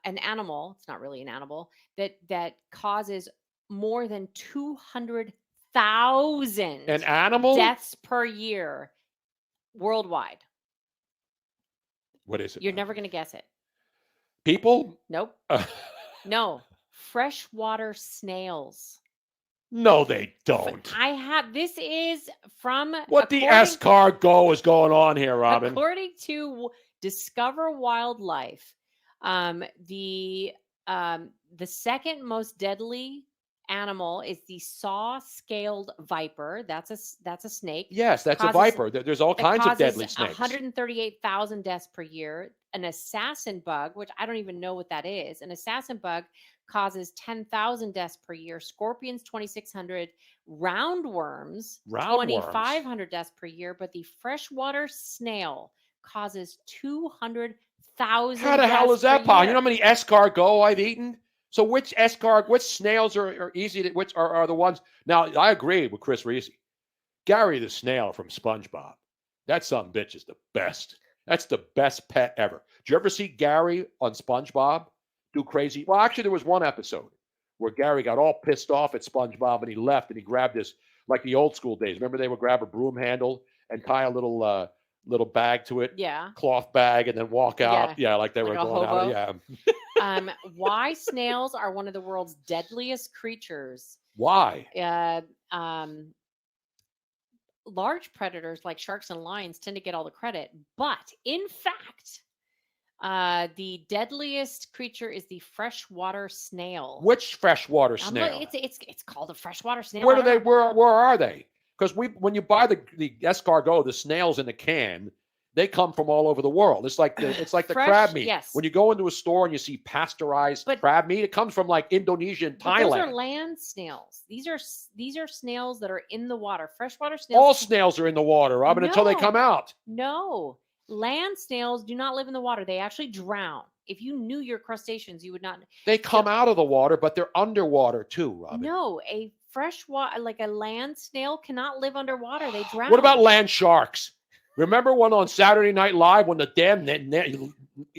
animal. It's not really an animal that causes more than 200,000 An animal? deaths per year worldwide. What is it? You're never going to guess it. People? Nope. No. Freshwater snails. No, they don't. This is from What the escargot is going on here, Robin? According to Discover Wildlife, the second most deadly animal is the saw-scaled viper. That's a snake. Yes, that's a viper. There's all kinds of deadly snakes. 138,000 deaths per year. An assassin bug, which I don't even know what that is. An assassin bug causes 10,000 deaths per year. Scorpions, 2,600. Roundworms, 2,500 deaths per year. But the freshwater snail causes 200,000. How the hell is that possible? You know how many escargot I've eaten? So which snails are easy to, which are the ones? Now, I agree with Chris Reese. Gary the snail from SpongeBob. That son bitch is the best. That's the best pet ever. Did you ever see Gary on SpongeBob do crazy? Well, actually, there was one episode where Gary got all pissed off at SpongeBob and he left and he grabbed this, like the old school days. Remember they would grab a broom handle and tie a little bag to it? Yeah. Cloth bag and then walk out. Yeah, like they were going out. Yeah. Why snails are one of the world's deadliest creatures? Why? Large predators like sharks and lions tend to get all the credit, but in fact, the deadliest creature is the freshwater snail. Which freshwater snail? It's called a freshwater snail. Where are they? Because when you buy the escargot, the snails in the can, they come from all over the world. It's like the crab meat. Yes. When you go into a store and you see pasteurized crab meat, it comes from like Indonesia and Thailand. Those are land snails. These are snails that are in the water. Freshwater snails. All snails are in the water, Robin, until they come out. No. Land snails do not live in the water. They actually drown. If you knew your crustaceans, you would not. They come out of the water, but they're underwater too, Robin. No, a freshwater, like a land snail, cannot live underwater. They drown. What about land sharks? Remember when on Saturday Night Live when the damn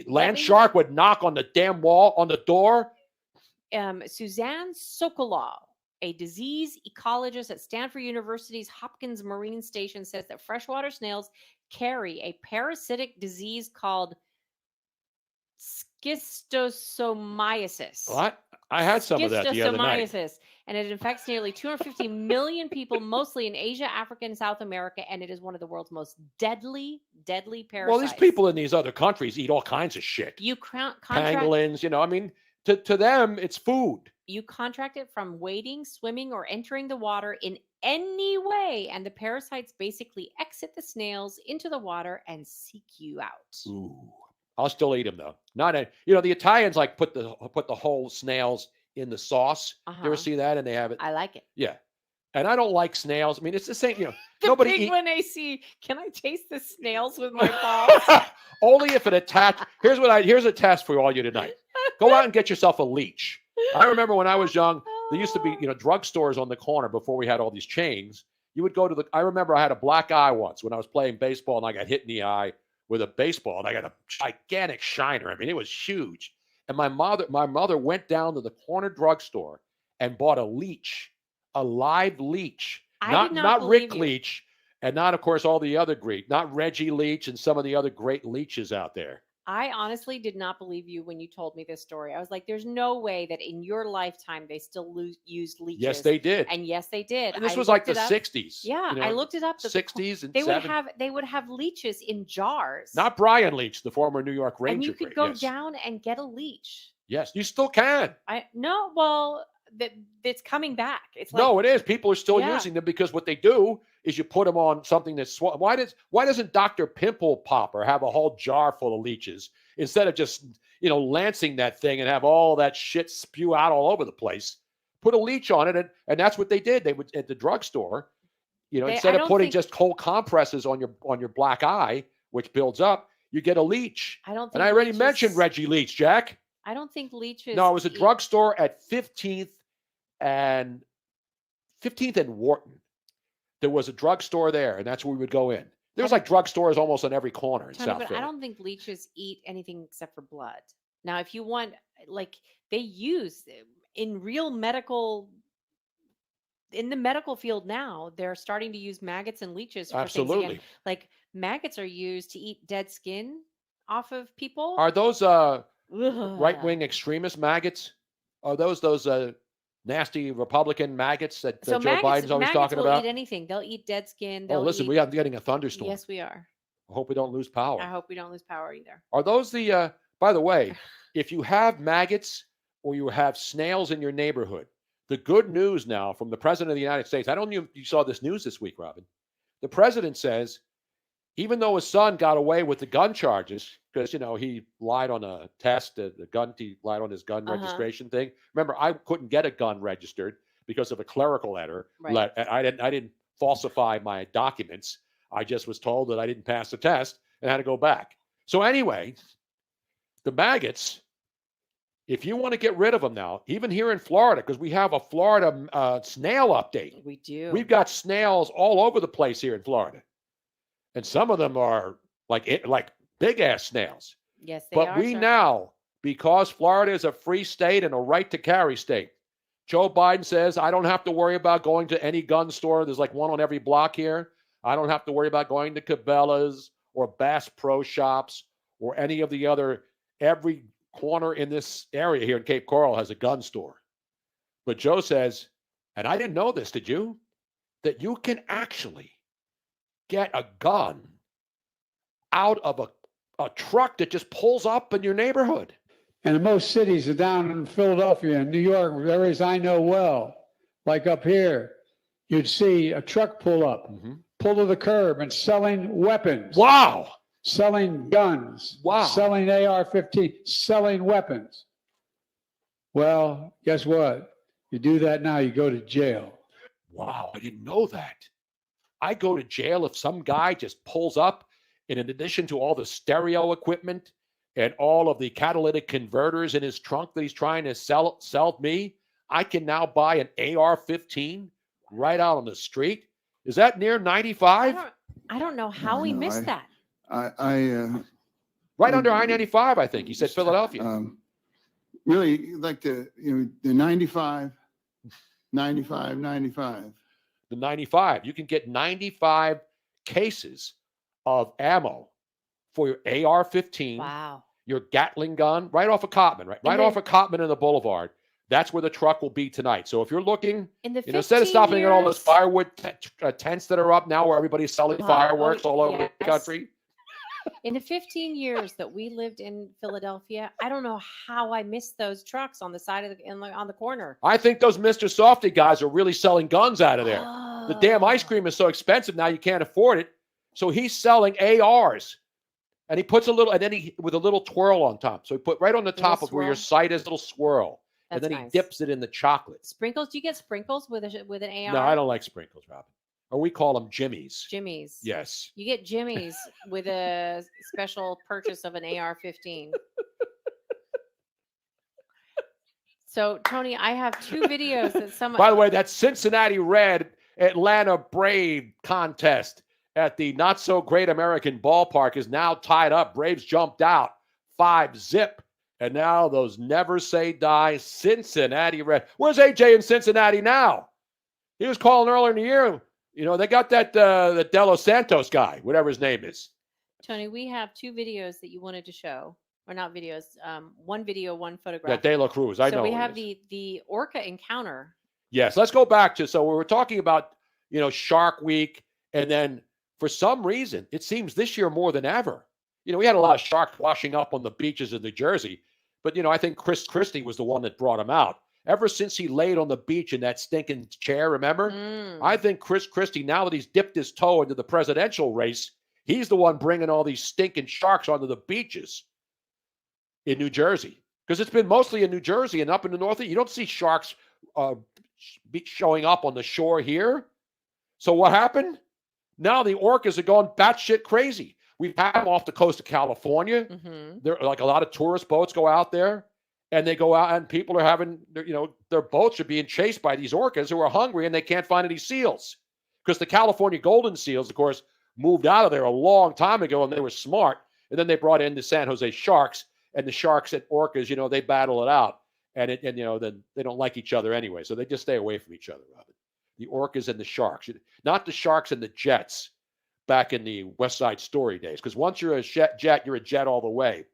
land shark would knock on the damn wall on the door? Suzanne Sokolow, a disease ecologist at Stanford University's Hopkins Marine Station, says that freshwater snails carry a parasitic disease called schistosomiasis. What? I had some of that the other night. And it infects nearly 250 million people, mostly in Asia, Africa, and South America, and it is one of the world's most deadly parasites. Well, these people in these other countries eat all kinds of shit. Pangolins, I mean, to them, it's food. You contract it from wading, swimming, or entering the water in any way, and the parasites basically exit the snails into the water and seek you out. Ooh. I'll still eat them though. The Italians like put the whole snails in the sauce. You ever see that? And they have it. I like it. Yeah. And I don't like snails. I mean, it's the same, nobody big when I see, can I taste the snails with my balls? Only if it attached. Here's a test for all you tonight. Go out and get yourself a leech. I remember when I was young, there used to be, drugstores on the corner before we had all these chains. You would go to I remember I had a black eye once when I was playing baseball and I got hit in the eye with a baseball and I got a gigantic shiner. I mean, it was huge. And my mother went down to the corner drugstore and bought a leech, a live leech, not Rick Leach, and not, of course, all the other great, not Reggie Leach and some of the other great leeches out there. I honestly did not believe you when you told me this story. I was like, there's no way that in your lifetime they still used leeches. Yes, they did. And yes, they did. And this was like the 60s. Yeah, I looked it up. 60s and they would have leeches in jars. Not Brian Leach, the former New York Ranger. And you could go down and get a leech. Yes, you still can. It's coming back. It's no, it is. People are still using them because what they do is you put them on something that's why doesn't Dr. Pimple Popper have a whole jar full of leeches instead of just lancing that thing and have all that shit spew out all over the place? Put a leech on it, and that's what they did. They would at the drugstore, instead of putting just cold compresses on your black eye, which builds up, you get a leach. I don't think. And I already mentioned Reggie Leach, Jack. I don't think leeches. No, it was a drugstore at 15th and Wharton. there was a drugstore there, and that's where we would go in. There was like drugstores almost on every corner in Tony, South but Philly. I don't think leeches eat anything except for blood. Now, if you want, like, they use in real medical, in the medical field now, they're starting to use maggots and leeches for things again. Absolutely. Like maggots are used to eat dead skin off of people. Are those Ugh. right-wing extremist maggots? Are those nasty Republican maggots that Joe Biden's always talking will about? eat anything. They'll eat dead skin. Oh, They'll listen, eat... we are getting a thunderstorm. Yes, we are. I hope we don't lose power. I hope we don't lose power either. Are those the, by the way, if you have maggots or you have snails in your neighborhood, the good news now from the President of the United States, I don't know if you saw this news this week, Robin. The President says, even though his son got away with the gun charges, because, he lied on a test, he lied on his gun registration thing. Remember, I couldn't get a gun registered because of a clerical error. Right. I didn't falsify my documents. I just was told that I didn't pass the test and had to go back. So anyway, the maggots, if you want to get rid of them now, even here in Florida, because we have a Florida snail update. We do. We've got snails all over the place here in Florida. And some of them are like big-ass snails. Yes, they but are. we now, because Florida is a free state and a right-to-carry state, Joe Biden says, I don't have to worry about going to any gun store. There's like one on every block here. I don't have to worry about going to Cabela's or Bass Pro Shops or any of the other, every corner in this area here in Cape Coral has a gun store. But Joe says, and I didn't know this, did you? That you can actually get a gun out of a truck that just pulls up in your neighborhood. And most cities are down in Philadelphia and New York, areas I know well, like up here, you'd see a truck pull up, pull to the curb and selling weapons. Wow. Selling guns. Wow. Selling AR-15, selling weapons. Well, guess what? You do that now, you go to jail. Wow, I didn't know that. I go to jail if some guy just pulls up, and in addition to all the stereo equipment and all of the catalytic converters in his trunk that he's trying to sell me, I can now buy an AR-15 right out on the street. Is that near 95? I don't know how we missed that. Right under I-95, I think. He said Philadelphia. Really like the 95. The 95. You can get 95 cases of ammo for your AR-15. Wow. Your Gatling gun, right off of Cotman, right off of Cotman and the Boulevard. That's where the truck will be tonight. So if you're looking, instead of stopping at all those firewood tents that are up now where everybody's selling fireworks all over the country. In the 15 years that we lived in Philadelphia, I don't know how I missed those trucks on the side of on the corner. I think those Mr. Softy guys are really selling guns out of there. Oh. The damn ice cream is so expensive now you can't afford it. So he's selling ARs. And he puts a little, and then with a little twirl on top. So he put right on the top of where your sight is, a little swirl. That's and then nice. He dips it in the chocolate. Sprinkles? Do you get sprinkles with an AR? No, I don't like sprinkles, Robin. Or we call them jimmies. Jimmies. Yes. You get jimmies with a special purchase of an AR-15. So, Tony, I have two videos that someone... By the way, that Cincinnati Red Atlanta Brave contest at the not-so-great American ballpark is now tied up. Braves jumped out 5-0. And now those never-say-die Cincinnati Red. Where's AJ in Cincinnati now? He was calling earlier in the year. They got that the De Los Santos guy, whatever his name is. Tony, we have two videos that you wanted to show. Or not videos. One video, one photograph. That De La Cruz. I know. So we have the orca encounter. Yes, let's go back to, so we were talking about, Shark Week. And then for some reason, it seems this year more than ever. We had a lot of sharks washing up on the beaches of New Jersey. But, I think Chris Christie was the one that brought him out. Ever since he laid on the beach in that stinking chair, remember? I think Chris Christie, now that he's dipped his toe into the presidential race, he's the one bringing all these stinking sharks onto the beaches in New Jersey. Because it's been mostly in New Jersey and up in the Northeast. You don't see sharks showing up on the shore here. So what happened? Now the orcas are going batshit crazy. We've had them off the coast of California. There like a lot of tourist boats go out there. And they go out and people are having, their boats are being chased by these orcas who are hungry and they can't find any seals Because the California Golden Seals, of course, moved out of there a long time ago, and they were smart. And then they brought in the San Jose Sharks, and the Sharks and Orcas, they battle it out. And then they don't like each other anyway, so they just stay away from each other, Robin. The Orcas and the Sharks. Not the Sharks and the Jets back in the West Side Story days. Because once you're a Jet, you're a Jet all the way.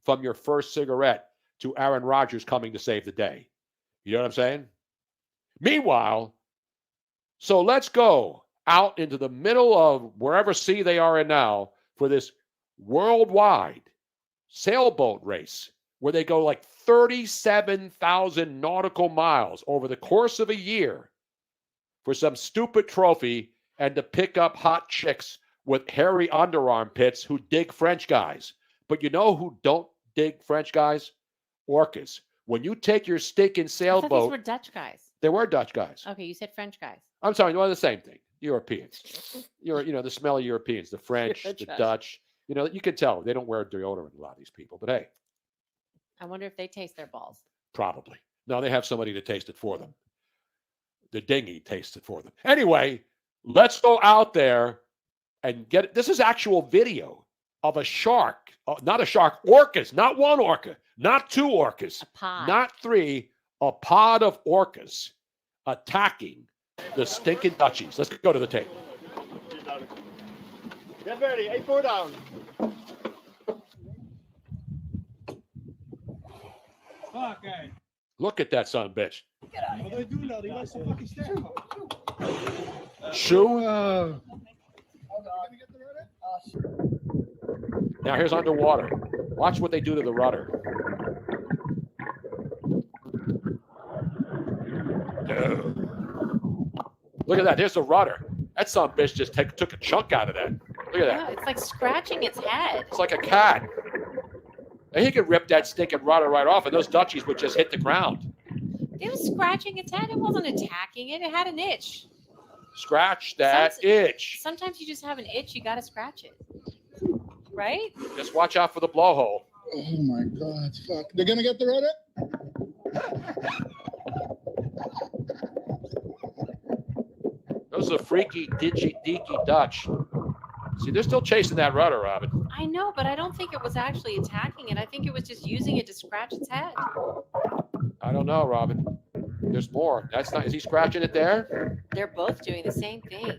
From your first cigarette to Aaron Rodgers coming to save the day. You know what I'm saying? Meanwhile, so let's go out into the middle of wherever sea they are in now for this worldwide sailboat race where they go like 37,000 nautical miles over the course of a year for some stupid trophy and to pick up hot chicks with hairy underarm pits who dig French guys. But you know who don't dig French guys? Orcas. When you take your stinking I thought sailboat. these were Dutch guys. They were Dutch guys. Okay, you said French guys. I'm sorry, no, the same thing. Europeans. The smelly Europeans, the French, the Dutch. You can tell they don't wear deodorant, a lot of these people. But hey. I wonder if they taste their balls. Probably. No, they have somebody to taste it for them. The dinghy tastes it for them. Anyway, let's go out there and get it. This is actual video of a shark. Not a shark, orcas. Not one orca. Not two orcas. A pod. Not three. A pod of orcas attacking the stinking Dutchies. Let's go to the tape. Get ready. 8-4 down. Okay. Look at that son of a bitch. What do they do now? They got some fucking stairs. Shoe. Now here's underwater. Watch what they do to the rudder. Look at that. There's the rudder. That son of a bitch just took a chunk out of that. Look at that. Yeah, it's like scratching its head. It's like a cat. And he could rip that stinking rudder right off, and those Dutchies would just hit the ground. It was scratching its head. It wasn't attacking it. It had an itch. Scratch that itch. Sometimes you just have an itch. You got to scratch it. Right? Just watch out for the blowhole. Oh, my God. Fuck. They're going to get the rudder? Those are freaky, deaky Dutch. See, they're still chasing that rudder, Robin. I know, but I don't think it was actually attacking it. I think it was just using it to scratch its head. I don't know, Robin. There's more. That's not. Is he scratching it there? They're both doing the same thing.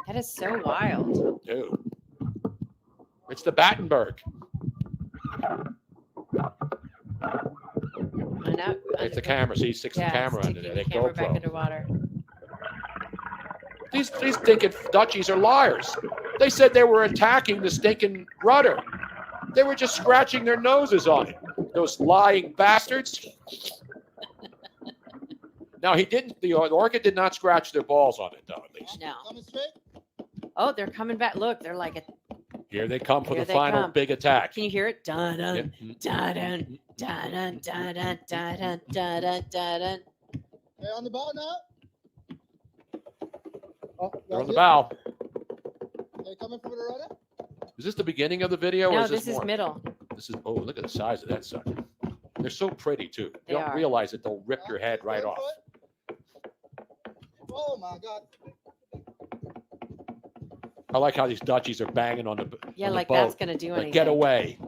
That is so wild. Dude. It's the Battenberg. I know. It's the camera. See, he sticks the camera under there. They camera back GoPro. underwater. These stinking Dutchies are liars. They said they were attacking the stinking rudder. They were just scratching their noses on it. Those lying bastards. Now, the orca did not scratch their balls on it, though, at least. No. Oh, they're coming back. Look, they're like Here they come for Here the they final come. big attack. Can you hear it? Dun dun Yeah. dun dun dun dun dun dun dun dun dun dun. They on the ball now? Oh, They're on the bow. They coming for the rudder? Is this the beginning of the video? Or No, is this this is more? middle. This is, oh, look at the size of that sucker. They're so pretty, too. They You don't are. realize that they'll rip your head right off. Oh, my God. I like how these Dutchies are banging on the Yeah, on the like boat. that's gonna do Like, anything. get away.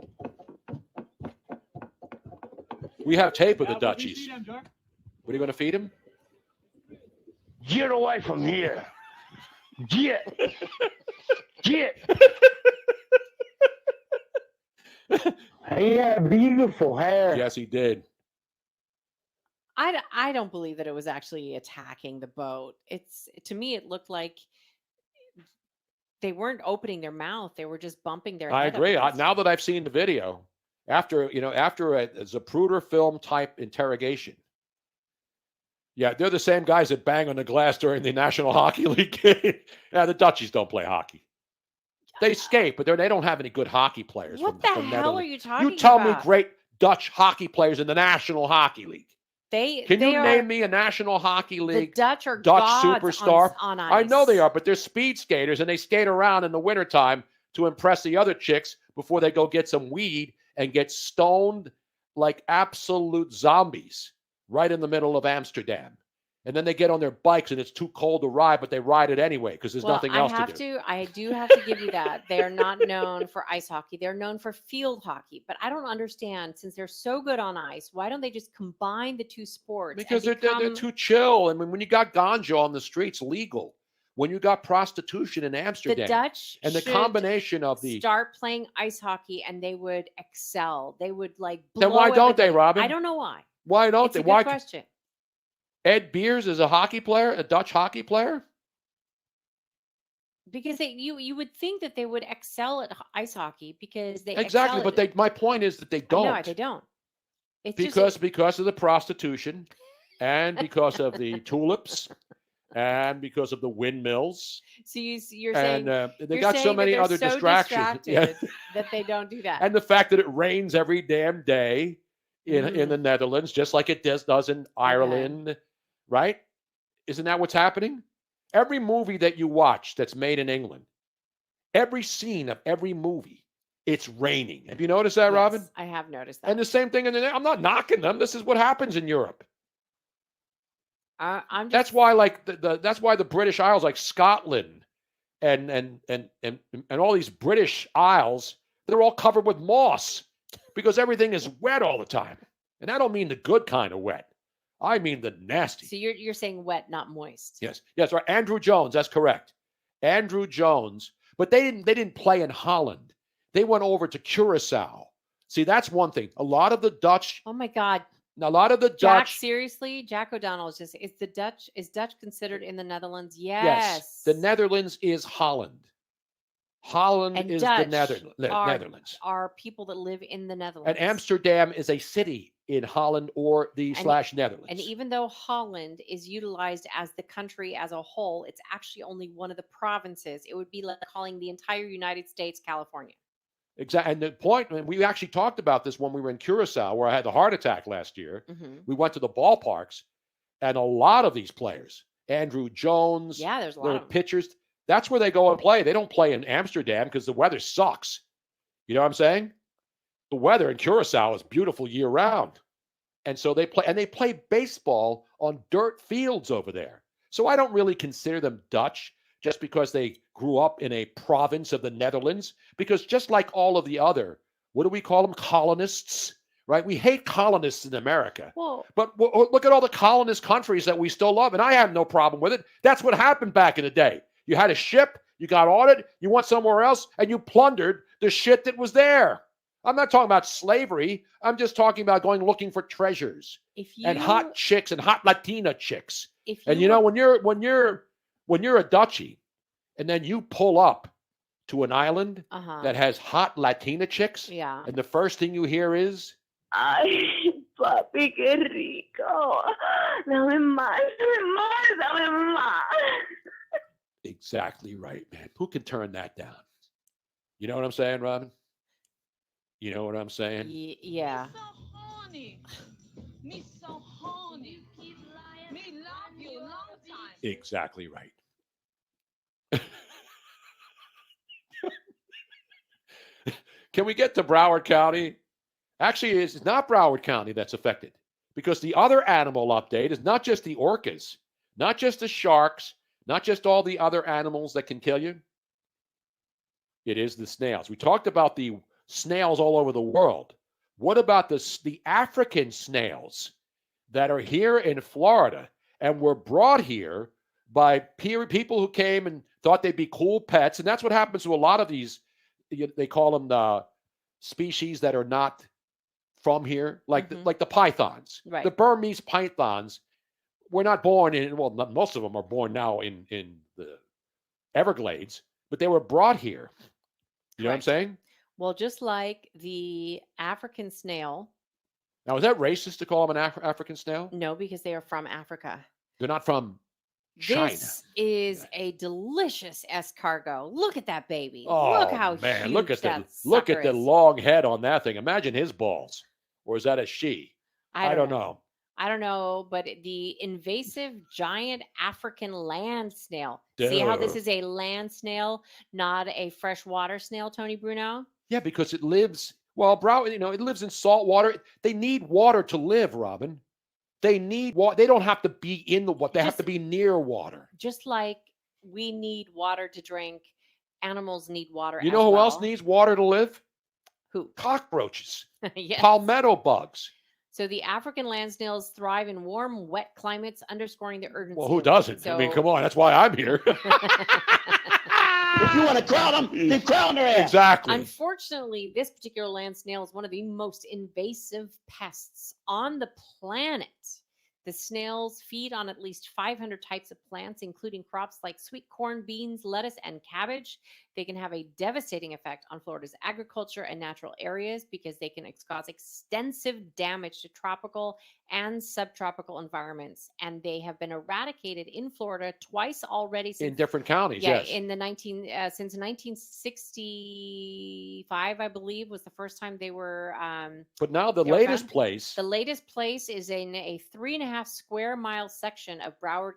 We have tape of the Dutchies. What are you going to feed him? Get away from here. Get. Get. He had beautiful hair. Yes, he did. I don't believe that it was actually attacking the boat. To me, it looked like they weren't opening their mouth. They were just bumping their I head agree. against- Now that I've seen the video, after a Zapruder film type interrogation. Yeah, they're the same guys that bang on the glass during the National Hockey League game. Yeah, the Dutchies don't play hockey. They skate, but they don't have any good hockey players. What from the from hell Netherlands. are you talking You tell me about? great Dutch hockey players in the National Hockey League. Can you name me a National Hockey The League Dutch are Dutch gods superstar? on I ice. know they are, but they're speed skaters, and they skate around in the wintertime to impress the other chicks before they go get some weed and get stoned like absolute zombies right in the middle of Amsterdam. And then they get on their bikes and it's too cold to ride, but they ride it anyway because there's nothing else to do. I do have to give you that. They are not known for ice hockey. They're known for field hockey. But I don't understand, since they're so good on ice, why don't they just combine the two sports? Because they're too chill. I mean, when you got ganja on the streets, legal. When you got prostitution in Amsterdam. The Dutch and the combination of the start playing ice hockey and they would excel. They would like blow. Then why don't they, Robin? I don't know why. Why don't they? It's a good question. Ed Beers is a hockey player, a Dutch hockey player? Because you would think that they would excel at ice hockey because they exactly, but my point is that they don't. No, they don't. It's because of the prostitution, and because of the tulips, and because of the windmills. So you're saying they got so many other distractions that they don't do that, and the fact that it rains every damn day in the Netherlands, just like it does in Ireland. Okay. Right? Isn't that what's happening? Every movie that you watch that's made in England, every scene of every movie, it's raining. Have you noticed that, Robin? I have noticed that. And the same thing I'm not knocking them. This is what happens in Europe. That's why, like that's why the British Isles, like Scotland, and all these British Isles, they're all covered with moss because everything is wet all the time. And I don't mean the good kind of wet. I mean the nasty. So you're saying wet, not moist. Yes, right. Andrew Jones, that's correct. Andrew Jones, but they didn't play in Holland. They went over to Curacao. See, that's one thing. A lot of the Dutch. Oh my God. A lot of the Dutch. Seriously, Jack O'Donnell is Dutch considered in the Netherlands? Yes. The Netherlands is Holland. Holland and is Dutch the Netherlands. Are people that live in the Netherlands. And Amsterdam is a city in Holland or Netherlands. And even though Holland is utilized as the country as a whole, it's actually only one of the provinces. It would be like calling the entire United States California. Exactly. And the point, and we actually talked about this when we were in Curacao, where I had the heart attack last year. Mm-hmm. We went to the ballparks, and a lot of these players, Andrew Jones, there's a lot of pitchers. That's where they go and play. They don't play in Amsterdam because the weather sucks. You know what I'm saying? The weather in Curacao is beautiful year round. And so they play baseball on dirt fields over there. So I don't really consider them Dutch just because they grew up in a province of the Netherlands, because just like all of the other, what do we call them? Colonists, right? We hate colonists in America. Well, but look at all the colonist countries that we still love. And I have no problem with it. That's what happened back in the day. You had a ship, you got on it, you went somewhere else, and you plundered the shit that was there. I'm not talking about slavery. I'm just talking about going looking for treasures and hot chicks and hot Latina chicks. And when you're a Dutchie, and then you pull up to an island that has hot Latina chicks, and the first thing you hear is, "Ay, papi, qué rico! Dame más, dame más." Exactly right, man. Who can turn that down? You know what I'm saying, Robin? You know what I'm saying? Yeah. Me so horny. Me so horny. Me love you long time. Exactly right. Can we get to Broward County? Actually, it's not Broward County that's affected, because the other animal update is not just the orcas, not just the sharks, not just all the other animals that can kill you. It is the snails. We talked about the snails all over the world. What about the African snails that are here in Florida and were brought here by people who came and thought they'd be cool pets? And that's what happens to a lot of these. They call them the species that are not from here, like the pythons. Right. The Burmese pythons were not born in, well, most of them are born now in the Everglades, but they were brought here. You know what I'm saying? Well, just like the African snail. Now, is that racist to call them an African snail? No, because they are from Africa. They're not from China. This is a delicious escargot. Look at that baby. Oh, look how man, huge look at the is. long head on that thing. Imagine his balls. Or is that a she? I don't know. I don't know, but the invasive giant African land snail. Dude. See how this is a land snail, not a freshwater snail, Tony Bruno? Yeah, because it lives, it lives in salt water. They need water to live, Robin. they need water. They don't have to be in the water. They have to be near water. Just like we need water to drink, animals need water. You know who else needs water to live? Who? Cockroaches. Yes. Palmetto bugs. So the African land snails thrive in warm, wet climates, underscoring the urgency. Well, who of doesn't? So, I mean, come on. That's why I'm here. If you want to crown them, then crown their ass. Exactly. Unfortunately, this particular land snail is one of the most invasive pests on the planet. The snails feed on at least 500 types of plants, including crops like sweet corn, beans, lettuce, and cabbage. They can have a devastating effect on Florida's agriculture and natural areas because they can cause extensive damage to tropical and subtropical environments. And they have been eradicated in Florida twice already. In different counties, yes. In the since 1965, I believe, was the first time they were. But now the latest place. The latest place is in a 3.5 square mile section of Broward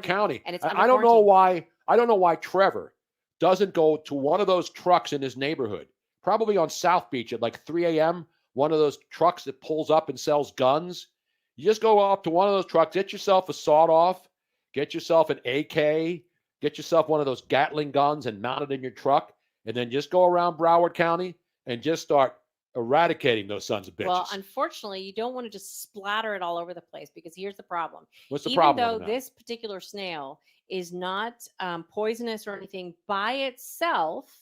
County. And it's I don't know why. I don't know why Trevor doesn't go to one of those trucks in his neighborhood, probably on South Beach at like 3 a.m. One of those trucks that pulls up and sells guns. You just go up to one of those trucks, get yourself a sawed-off, get yourself an AK, get yourself one of those Gatling guns and mount it in your truck, and then just go around Broward County and just start eradicating those sons of bitches. Well, unfortunately, you don't want to just splatter it all over the place because here's the problem. What's the problem? Even though this particular snail is not poisonous or anything by itself,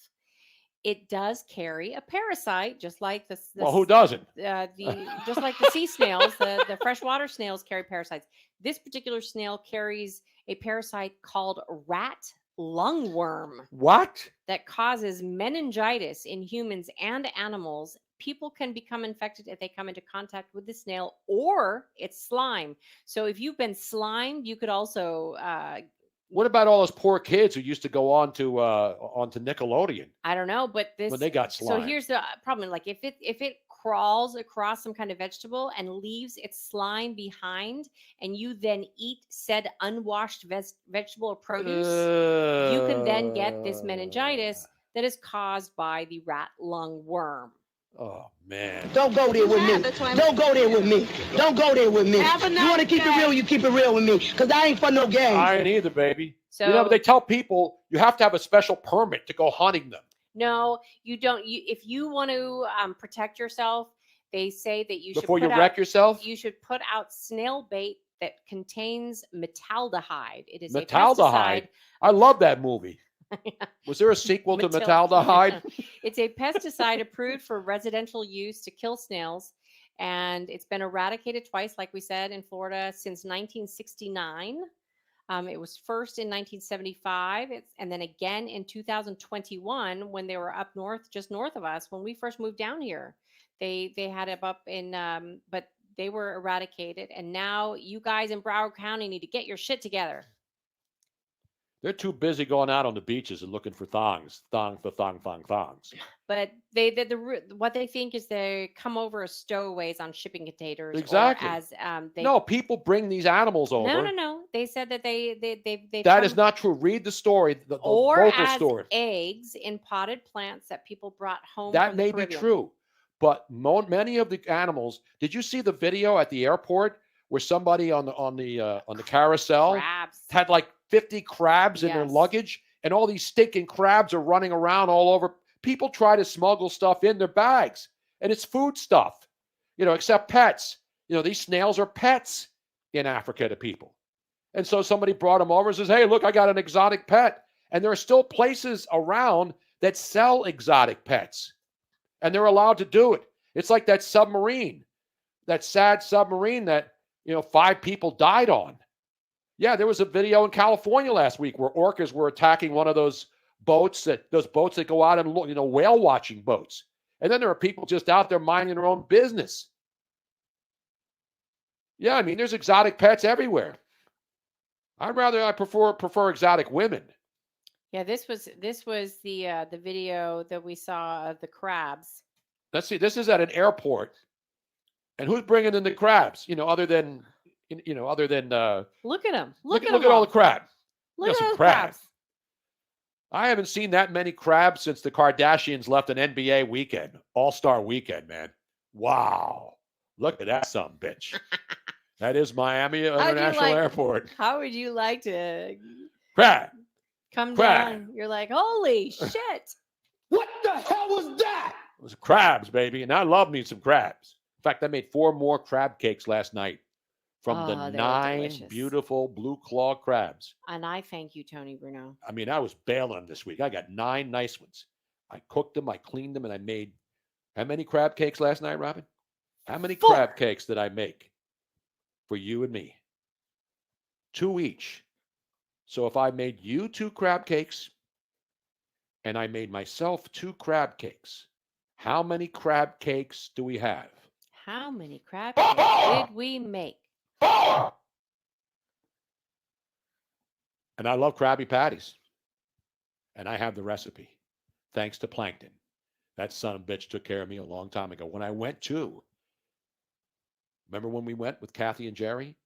it does carry a parasite, just like the well, who doesn't? Just like the sea snails, the freshwater snails carry parasites. This particular snail carries a parasite called rat lungworm. What? That causes meningitis in humans and animals. People can become infected if they come into contact with the snail or its slime. So if you've been slimed, you could also. What about all those poor kids who used to go onto Nickelodeon? I don't know, but this. When they got slimed. So here's the problem: like if it crawls across some kind of vegetable and leaves its slime behind, and you then eat said unwashed vegetable or produce, you can then get this meningitis that is caused by the rat lungworm. Oh man! Don't go there with me. Don't go there with me. Don't go there with me. You want to keep it real? You keep it real with me, because I ain't for no games. I ain't either, baby. So but they tell people you have to have a special permit to go hunting them. No, you don't. If you want to protect yourself, they say that you before should you wreck yourself. You should put out snail bait that contains metaldehyde. It is metaldehyde. I love that movie. Was there a sequel to metaldehyde? It's a pesticide approved for residential use to kill snails, and it's been eradicated twice, like we said, in Florida since 1969. It was first in 1975, and then again in 2021 when they were up north, just north of us, when we first moved down here. They had it up in, but they were eradicated, and now you guys in Broward County need to get your shit together. They're too busy going out on the beaches and looking for thongs. Thongs. But what they think is they come over as stowaways on shipping containers. Exactly. Or as no, people bring these animals over. No. They said that they That is not true. Read the story. The or local as story. Eggs in potted plants that people brought home. That from may the be Caribbean. true, but many of the animals. Did you see the video at the airport where somebody on the carousel had like 50 crabs in their luggage, and all these stinking crabs are running around all over? People try to smuggle stuff in their bags, and it's food stuff, except pets. These snails are pets in Africa to people. And so somebody brought them over and says, hey, look, I got an exotic pet. And there are still places around that sell exotic pets, and they're allowed to do it. It's like that submarine, that sad submarine that 5 people died on. Yeah, there was a video in California last week where orcas were attacking one of those boats that go out and whale watching boats. And then there are people just out there minding their own business. Yeah, I mean, there's exotic pets everywhere. I prefer exotic women. Yeah, this was the video that we saw of the crabs. Let's see. This is at an airport, and who's bringing in the crabs? Other than look at them. Look at all the crab. Look at some those crabs. I haven't seen that many crabs since the Kardashians left an NBA weekend, All-Star weekend, man. Wow. Look at that son of a bitch. That is Miami How'd you International like- Airport. How would you like to Crab. come Crab. down? You're like, holy shit. What the hell was that? It was crabs, baby. And I love me some crabs. In fact, I made 4 more crab cakes last night from the Oh, they were 9 delicious. beautiful blue claw crabs. And I thank you, Tony Bruno. I mean, I was bailing this week. I got 9 nice ones. I cooked them, I cleaned them, and I made how many crab cakes last night, Robin? How many 4. crab cakes did I make for you and me? 2 each. So if I made you 2 crab cakes and I made myself 2 crab cakes, how many crab cakes do we have? How many crab cakes did we make? 4! And I love Krabby Patties. And I have the recipe. Thanks to Plankton. That son of a bitch took care of me a long time ago. When I went to, remember when we went with Kathy and Jerry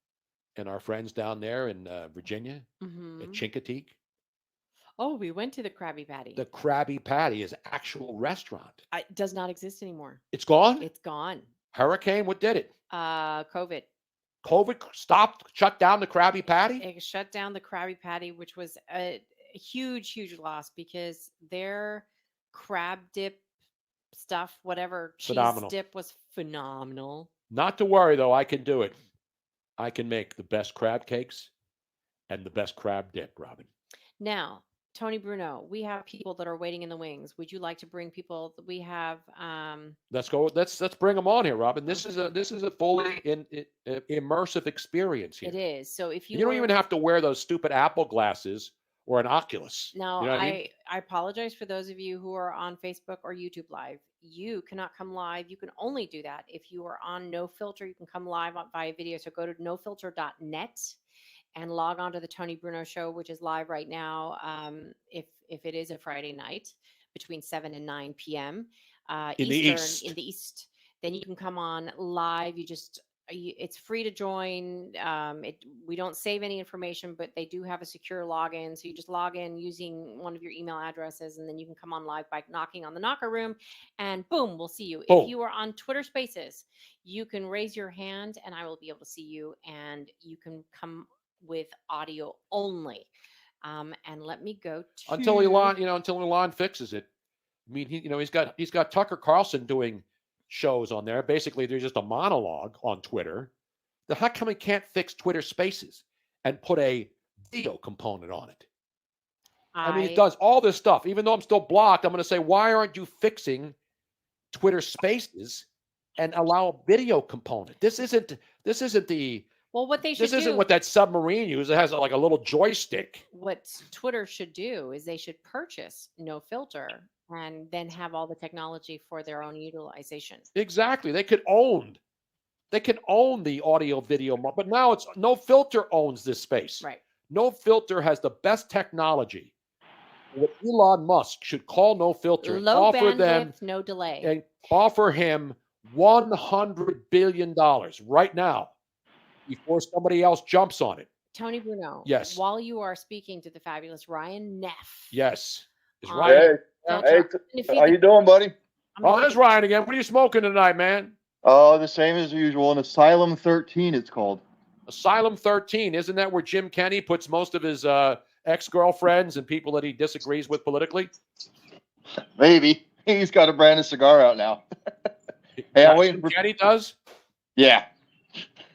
and our friends down there in Virginia at Chincoteague? Oh, we went to the Krabby Patty. The Krabby Patty is an actual restaurant. It does not exist anymore. It's gone? It's gone. Hurricane, what did it? COVID. COVID shut down the Krabby Patty? It shut down the Krabby Patty, which was a huge, huge loss because their crab dip stuff, whatever cheese Phenomenal. dip was phenomenal. Not to worry, though. I can do it. I can make the best crab cakes and the best crab dip, Robin. Now, Tony Bruno, we have people that are waiting in the wings. Would you like to bring people? We have. Let's go. Let's bring them on here, Robin. This is a fully immersive experience here. It is. So if you don't were- even have to wear those stupid Apple glasses or an Oculus. Now, you know what I mean? I apologize for those of you who are on Facebook or YouTube Live. You cannot come live. You can only do that if you are on No Filter. You can come live via video. So go to nofilter.net and log on to the Tony Bruno Show, which is live right now. If it is a Friday night between 7 and 9 p.m. In the East. In the East, then you can come on live. It's free to join. We don't save any information, but they do have a secure login. So you just log in using one of your email addresses, and then you can come on live by knocking on the knocker room, and boom, we'll see you. Boom. If you are on Twitter Spaces, you can raise your hand, and I will be able to see you, and you can come with audio only. And let me go to Until Elon fixes it. I mean, he's got Tucker Carlson doing shows on there. Basically, they're just a monologue on Twitter. How come he can't fix Twitter Spaces and put a video component on it? I mean, it does all this stuff. Even though I'm still blocked, I'm going to say, why aren't you fixing Twitter Spaces and allow a video component? This isn't the. Well, what they should This isn't what that submarine uses. It has like a little joystick. What Twitter should do is they should purchase No Filter and then have all the technology for their own utilization. Exactly. They could own the audio video, but now it's No Filter owns this space. Right. No Filter has the best technology. What Elon Musk should call No Filter and Low offer bandwidth, them no delay. and offer him $100 billion right now before somebody else jumps on it. Tony Bruno. Yes. While you are speaking to the fabulous Ryan Neff. Yes. Is on Ryan? Filter- How you doing, buddy? Oh, there's Ryan again. What are you smoking tonight, man? Oh, the same as usual. An Asylum 13, it's called. Asylum 13. Isn't that where Jim Kenney puts most of his ex-girlfriends and people that he disagrees with politically? Maybe. He's got a brand new cigar out now. Hey, I'm waiting Jim for... Kenney does? Yeah.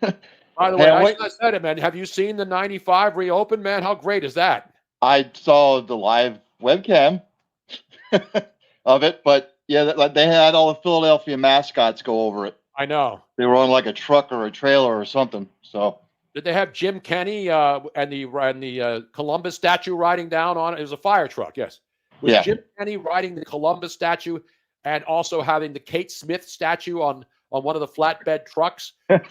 By the way, I said it, man. Have you seen the 95 reopen, man? How great is that? I saw the live webcam of it, but yeah, they had all the Philadelphia mascots go over it. I know. They were on like a truck or a trailer or something. So did they have Jim Kenney and the Columbus statue riding down on it? It was a fire truck, yes. Was Jim Kenney riding the Columbus statue and also having the Kate Smith statue on one of the flatbed trucks as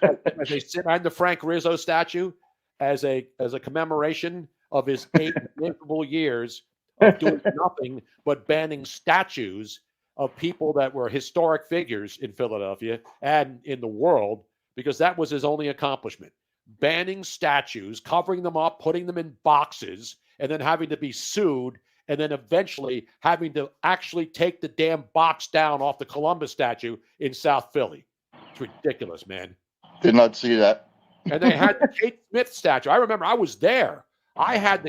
they sit behind the Frank Rizzo statue as a commemoration of his 8 miserable years of doing nothing but banning statues of people that were historic figures in Philadelphia and in the world, because that was his only accomplishment. Banning statues, covering them up, putting them in boxes, and then having to be sued, and then eventually having to actually take the damn box down off the Columbus statue in South Philly. It's ridiculous, man. Did not see that. and they had the Kate Smith statue. I remember I was there. I had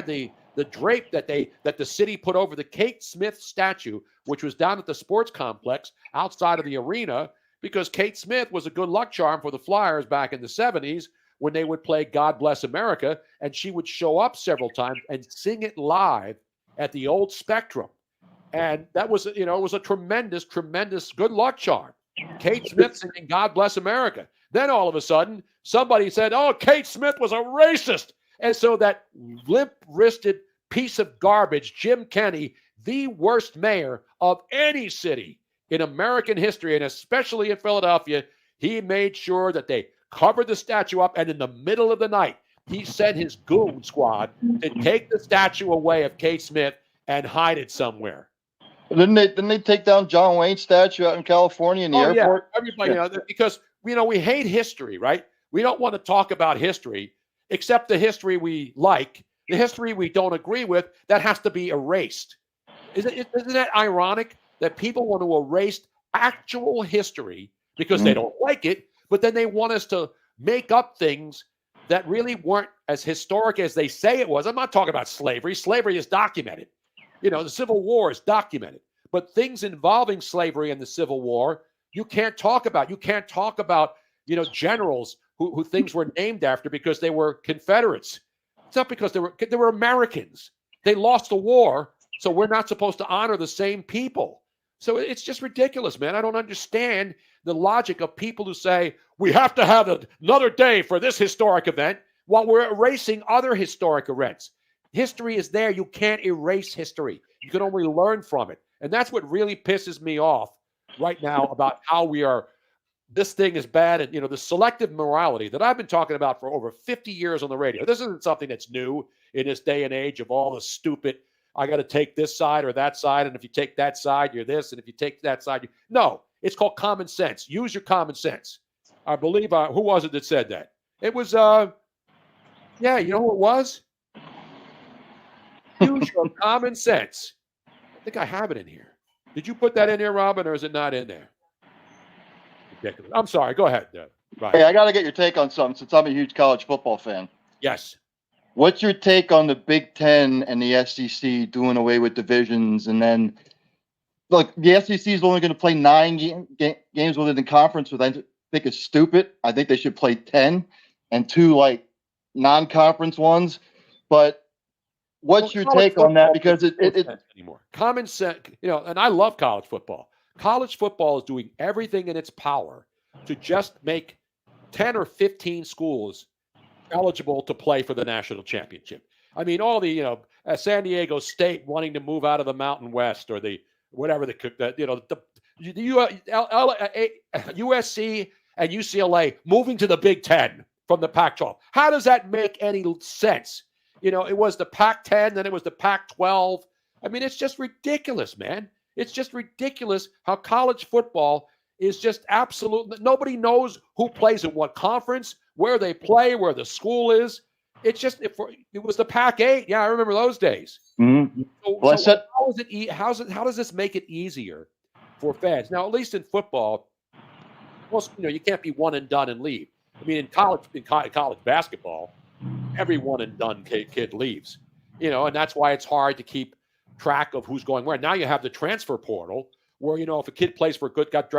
the drape that the city put over the Kate Smith statue, which was down at the sports complex outside of the arena, because Kate Smith was a good luck charm for the Flyers back in the 70s when they would play God Bless America, and she would show up several times and sing it live at the old Spectrum. And that was, it was a tremendous, tremendous good luck charm. Kate Smith singing God Bless America. Then all of a sudden, somebody said, oh, Kate Smith was a racist. And so that limp-wristed piece of garbage, Jim Kenney, the worst mayor of any city in American history, and especially in Philadelphia, he made sure that they covered the statue up, and in the middle of the night, he sent his goon squad to take the statue away of Kate Smith and hide it somewhere. Didn't they take down John Wayne's statue out in California in the airport? Yeah. Everybody, because we hate history, right? We don't want to talk about history, except the history we like. The history we don't agree with, that has to be erased. Isn't that ironic that people want to erase actual history because they don't like it, but then they want us to make up things that really weren't as historic as they say it was? I'm not talking about slavery. Slavery is documented. The Civil War is documented. But things involving slavery and the Civil War, you can't talk about. You can't talk about, generals who things were named after because they were Confederates. It's not because they were Americans. They lost the war, so we're not supposed to honor the same people. So it's just ridiculous, man. I don't understand the logic of people who say we have to have another day for this historic event while we're erasing other historic events. History is there. You can't erase history. You can only learn from it. And that's what really pisses me off right now about how this thing is bad. And, the selective morality that I've been talking about for over 50 years on the radio. This isn't something that's new in this day and age of all the stupid, I got to take this side or that side. And if you take that side, you're this. And if you take that side, no, it's called common sense. Use your common sense. I believe, who was it that said that? It was, you know who it was? Use your common sense. I think I have it in here. Did you put that in here, Robin, or is it not in there? Ridiculous. I'm sorry. Go ahead. Hey, I got to get your take on something since I'm a huge college football fan. Yes. What's your take on the Big Ten and the SEC doing away with divisions? And then, look, the SEC is only going to play 9 games within the conference, which I think is stupid. I think they should play 10 and 2 non-conference ones. But what's your take on that? Because it anymore. Common sense, and I love college football. College football is doing everything in its power to just make 10 or 15 schools eligible to play for the national championship. I mean, all the, San Diego State wanting to move out of the Mountain West, or the USC and UCLA moving to the Big Ten from the Pac-12. How does that make any sense? It was the Pac-10, then it was the Pac-12. I mean, it's just ridiculous, man. It's just ridiculous how college football is just absolute. Nobody knows who plays in what conference, where they play, where the school is. It's just, it was the Pac-8. Yeah, I remember those days. Mm-hmm. How does this make it easier for fans? Now, at least in football, most, you can't be one and done and leave. I mean, in college basketball, every one and done kid leaves, and that's why it's hard to keep track of who's going where. Now you have the transfer portal where, if a kid plays for got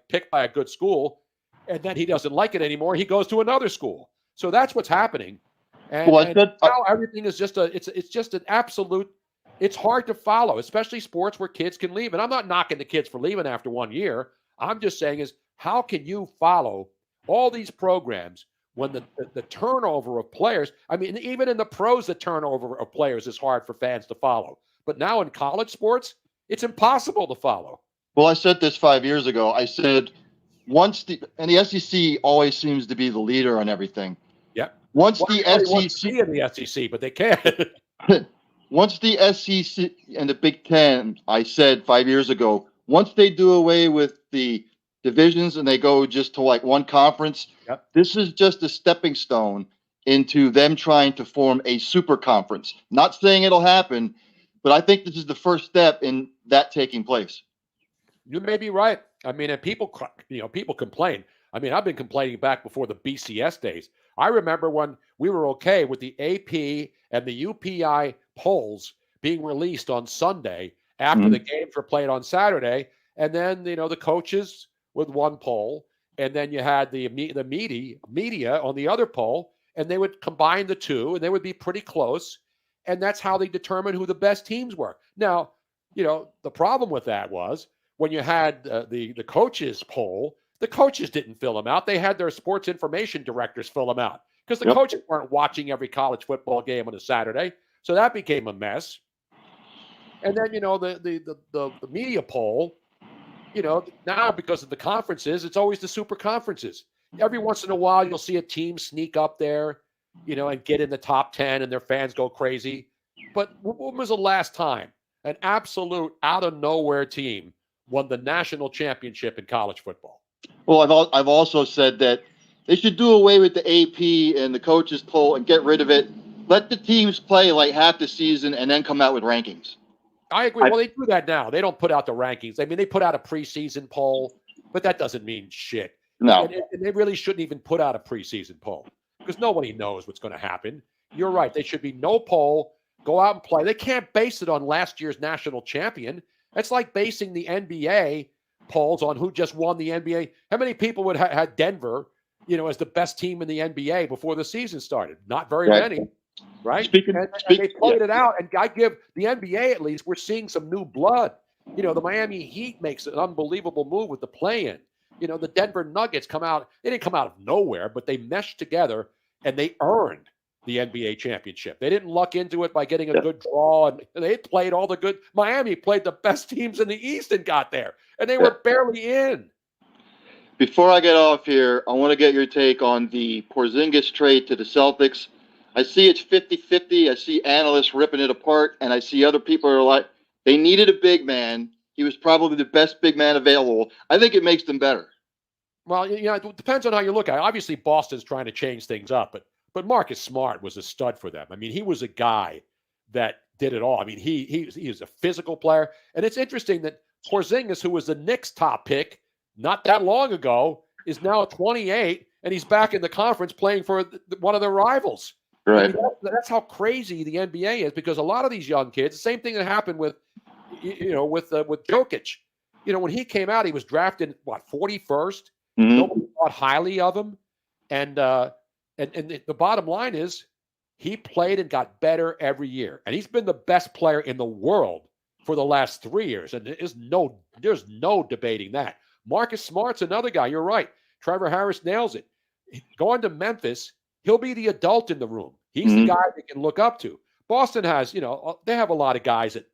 picked by a good school, and then he doesn't like it anymore, he goes to another school. So that's what's happening. And now everything is just it's just an absolute, it's hard to follow, especially sports where kids can leave. And I'm not knocking the kids for leaving after 1 year. I'm just saying is, how can you follow all these programs when the turnover of players, I mean, even in the pros, the turnover of players is hard for fans to follow. But now in college sports, it's impossible to follow. Well, I said this 5 years ago. I said and the SEC always seems to be the leader on everything. Yeah. Once the SEC in the SEC, but they can't. Once the SEC and the Big Ten, I said 5 years ago, once they do away with the divisions and they go just to one conference, This is just a stepping stone into them trying to form a super conference. Not saying it'll happen, but I think this is the first step in that taking place. You may be right. I mean, and people complain. I mean, I've been complaining back before the BCS days. I remember when we were okay with the AP and the UPI polls being released on Sunday after the games were played on Saturday. And then, the coaches with one poll, and then you had the media on the other poll, and they would combine the two, and they would be pretty close. And that's how they determined who the best teams were. Now, the problem with that was when you had the coaches poll, the coaches didn't fill them out. They had their sports information directors fill them out because the coaches weren't watching every college football game on a Saturday. So that became a mess. And then, the media poll, now because of the conferences, it's always the super conferences. Every once in a while, you'll see a team sneak up there, and get in the top 10 and their fans go crazy. But when was the last time an absolute out of nowhere team won the national championship in college football? Well, I've also said that they should do away with the AP and the coaches poll and get rid of it. Let the teams play like half the season and then come out with rankings. I agree. Well, they do that now. They don't put out the rankings. I mean, they put out a preseason poll, but that doesn't mean shit. No. And they really shouldn't even put out a preseason poll because nobody knows what's going to happen. You're right. There should be no poll. Go out and play. They can't base it on last year's national champion. It's like basing the NBA polls on who just won the NBA. How many people would have Denver, as the best team in the NBA before the season started? Not very many. Right? And they played it out. And I give the NBA, at least, we're seeing some new blood. The Miami Heat makes an unbelievable move with the play-in. The Denver Nuggets come out. They didn't come out of nowhere, but they meshed together and they earned the NBA championship. They didn't luck into it by getting a good draw. And they played all the good. Miami played the best teams in the East and got there. And they were barely in. Before I get off here, I want to get your take on the Porzingis trade to the Celtics. I see it's 50-50. I see analysts ripping it apart, and I see other people are like, they needed a big man. He was probably the best big man available. I think it makes them better. Well, it depends on how you look at it. Obviously, Boston's trying to change things up, but Marcus Smart was a stud for them. I mean, he was a guy that did it all. I mean, he is a physical player, and it's interesting that Porzingis, who was the Knicks' top pick not that long ago, is now 28, and he's back in the conference playing for one of their rivals. Right. I mean, that's how crazy the NBA is because a lot of these young kids, the same thing that happened with Jokic. When he came out, he was drafted, 41st? Mm-hmm. Nobody thought highly of him. And the bottom line is he played and got better every year. And he's been the best player in the world for the last 3 years. And there's no debating that. Marcus Smart's another guy. You're right. Trevor Harris nails it. Going to Memphis, he'll be the adult in the room. He's the guy they can look up to. Boston has, they have a lot of guys that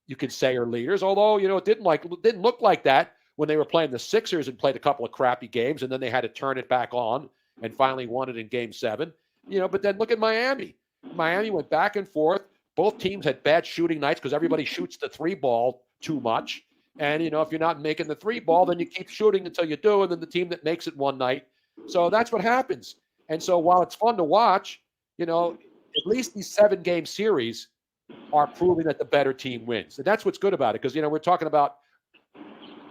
you could say are leaders, although, it didn't look like that when they were playing the Sixers and played a couple of crappy games, and then they had to turn it back on and finally won it in Game 7. But then look at Miami. Miami went back and forth. Both teams had bad shooting nights because everybody shoots the three ball too much. And, if you're not making the three ball, then you keep shooting until you do, and then the team that makes it one night. So that's what happens. And so while it's fun to watch, at least these 7-game series are proving that the better team wins. And that's what's good about it because, we're talking about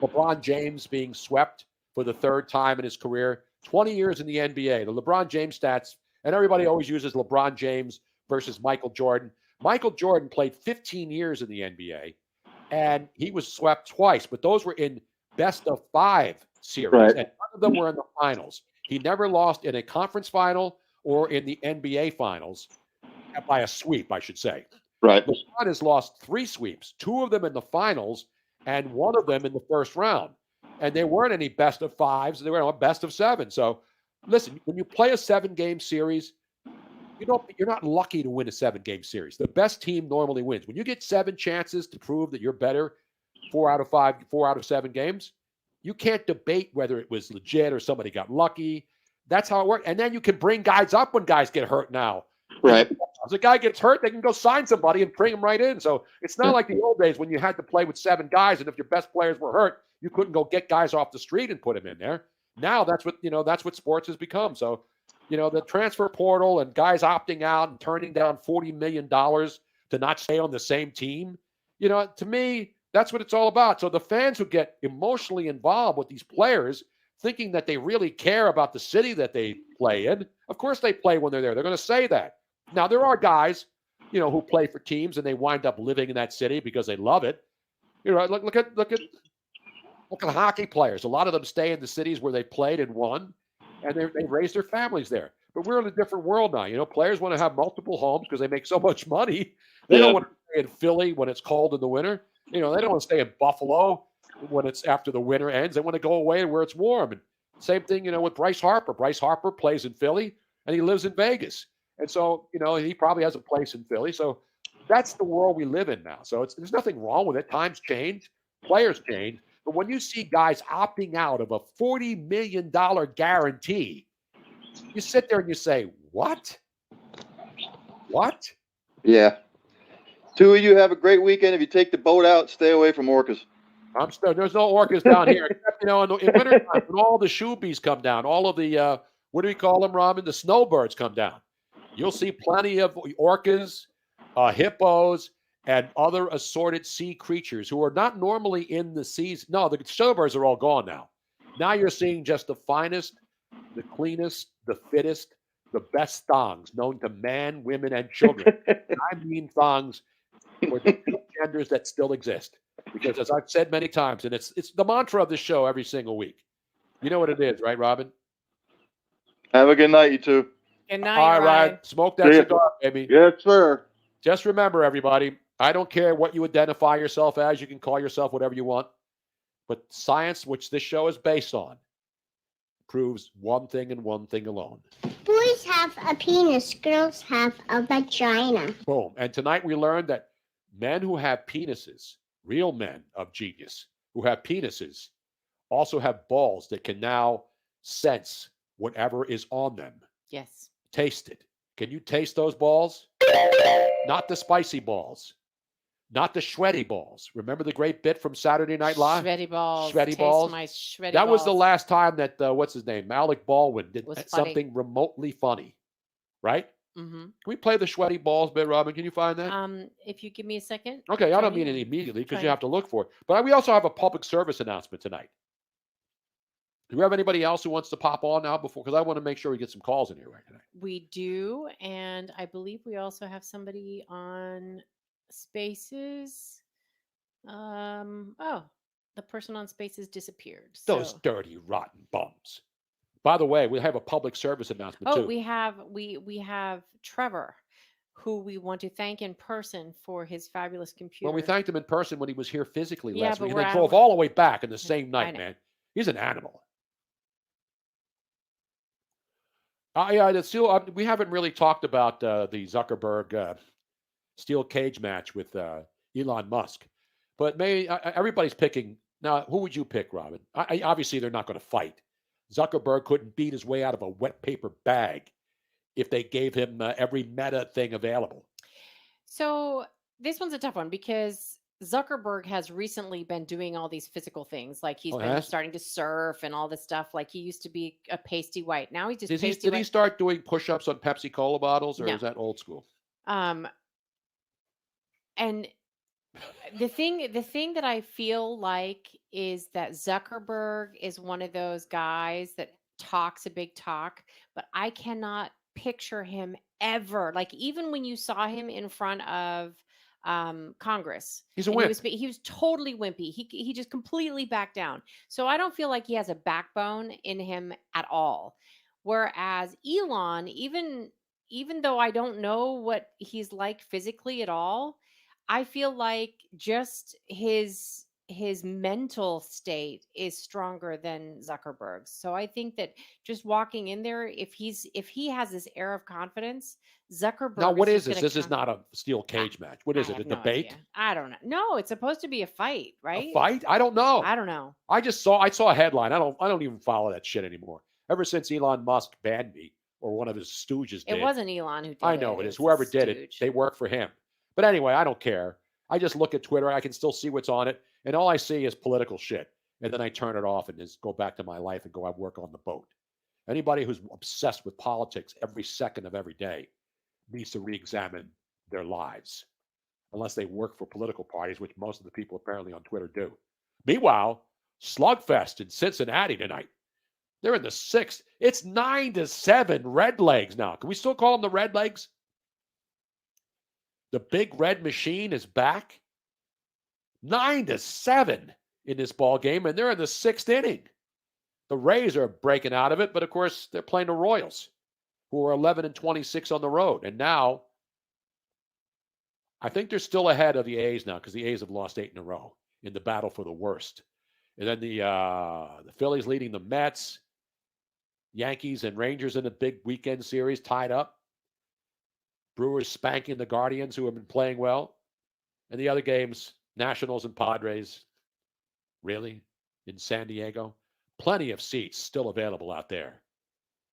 LeBron James being swept for the third time in his career, 20 years in the NBA. The LeBron James stats, and everybody always uses LeBron James versus Michael Jordan. Michael Jordan played 15 years in the NBA, and he was swept twice, but those were in best-of-5 series, right. And none of them were in the finals. He never lost in a conference final or in the NBA finals by a sweep, I should say. Right. LeBron has lost 3 sweeps, 2 of them in the finals and 1 of them in the first round. And they weren't any best of 5s. They were best of 7. So listen, when you play a 7-game series, you're not lucky to win a 7-game series. The best team normally wins. When you get 7 chances to prove that you're better 4 out of 5, 4 out of 7 games, you can't debate whether it was legit or somebody got lucky. That's how it works. And then you can bring guys up when guys get hurt now. Right. If a guy gets hurt, they can go sign somebody and bring him right in. So it's not like the old days when you had to play with 7 guys, and if your best players were hurt, you couldn't go get guys off the street and put them in there. Now that's what sports has become. So, the transfer portal and guys opting out and turning down $40 million to not stay on the same team, to me, that's what it's all about. So the fans who get emotionally involved with these players, thinking that they really care about the city that they play in. Of course they play when they're there. They're going to say that. Now, there are guys, who play for teams and they wind up living in that city because they love it. Look at hockey players. A lot of them stay in the cities where they played and won, and they raise their families there. But we're in a different world now. Players want to have multiple homes because they make so much money. They don't want to stay in Philly when it's cold in the winter. They don't want to stay in Buffalo when it's after the winter ends. They want to go away where it's warm. And same thing, with Bryce Harper. Bryce Harper plays in Philly, and he lives in Vegas. And so, he probably has a place in Philly. So that's the world we live in now. So there's nothing wrong with it. Times change. Players change. But when you see guys opting out of a $40 million guarantee, you sit there and you say, what? What? Yeah. Two of you have a great weekend. If you take the boat out, stay away from orcas. There's no orcas down here, except, in wintertime, when all the shoebies come down, all of the, what do we call them, Robin? The snowbirds come down. You'll see plenty of orcas, hippos, and other assorted sea creatures who are not normally in the seas. No, the snowbirds are all gone now. Now you're seeing just the finest, the cleanest, the fittest, the best thongs known to men, women, and children. And I mean thongs for the two genders that still exist. Because as I've said many times, and it's the mantra of the show every single week. You know what it is, right, Robin? Have a good night, you two. Good night, all right, Ryan. Smoke that cigar, baby. Yes, sir. Just remember, everybody, I don't care what you identify yourself as. You can call yourself whatever you want. But science, which this show is based on, proves one thing and one thing alone. Boys have a penis, girls have a vagina. Boom. And tonight we learned that men who have penises, real men of genius, who have penises, also have balls that can now sense whatever is on them. Yes. Taste it. Can you taste those balls? Not the spicy balls. Not the sweaty balls. Remember the great bit from Saturday Night Live? Sweaty balls. Sweaty Taste balls. My sweaty that balls. was the last time that, what's his name? Alec Baldwin did something remotely funny. Right? Mm-hmm. Can we play the sweaty balls bit, Robin? Can you find that? If you give me a second. Okay, I don't mean it immediately because you have to look for it. But we also have a public service announcement tonight. Do we have anybody else who wants to pop on now before? Because I want to make sure we get some calls in here right tonight. We do, and I believe we also have somebody on Spaces. The person on Spaces disappeared. Those dirty, rotten bums. By the way, we have a public service announcement too. we have Trevor, who we want to thank in person for his fabulous computer. Well, we thanked him in person when he was here physically last week. But And they drove all the way back in the same night, man. He's an animal. We haven't really talked about the Zuckerberg steel cage match with Elon Musk, but maybe everybody's picking. Now, who would you pick, Robin? Obviously, they're not going to fight. Zuckerberg couldn't beat his way out of a wet paper bag if they gave him every meta thing available. So this one's a tough one because Zuckerberg has recently been doing all these physical things. Like he's been starting to surf and all this stuff. Like he used to be a pasty white. Now he's just Did he start doing push-ups on Pepsi Cola bottles, or is that old school? And the thing that I feel like is that Zuckerberg is one of those guys that talks a big talk, but I cannot picture him ever. Like even when you saw him in front of Congress, he's a wimp. He was totally wimpy. He just completely backed down. So I don't feel like he has a backbone in him at all. Whereas Elon, even though I don't know what he's like physically at all, I feel like just his mental state is stronger than Zuckerberg's. So I think that just walking in there, if he has this air of confidence, Zuckerberg. Now, what is this? This is not a steel cage match. What is it? A debate? Idea. I don't know. No, it's supposed to be a fight, right? A fight? I don't know. I don't know. I saw a headline. I don't even follow that shit anymore. Ever since Elon Musk banned me, or one of his stooges did. It wasn't Elon who did it. I know it is. Whoever did it, they work for him. But anyway, I don't care. I just look at Twitter. I can still see what's on it. And all I see is political shit. And then I turn it off and just go back to my life and go, I work on the boat. Anybody who's obsessed with politics every second of every day needs to re-examine their lives. Unless they work for political parties, which most of the people apparently on Twitter do. Meanwhile, slugfest in Cincinnati tonight. They're in the 6th. It's 9-7 Red Legs now. Can we still call them the Red Legs? The big red machine is back. 9-7 in this ball game, and they're in the 6th inning. The Rays are breaking out of it, but of course they're playing the Royals, who are 11-26 on the road. And now, I think they're still ahead of the A's now because the A's have lost 8 in a row in the battle for the worst. And then the Phillies leading the Mets, Yankees and Rangers in a big weekend series tied up. Brewers spanking the Guardians, who have been playing well. And the other games, Nationals and Padres, really, in San Diego. Plenty of seats still available out there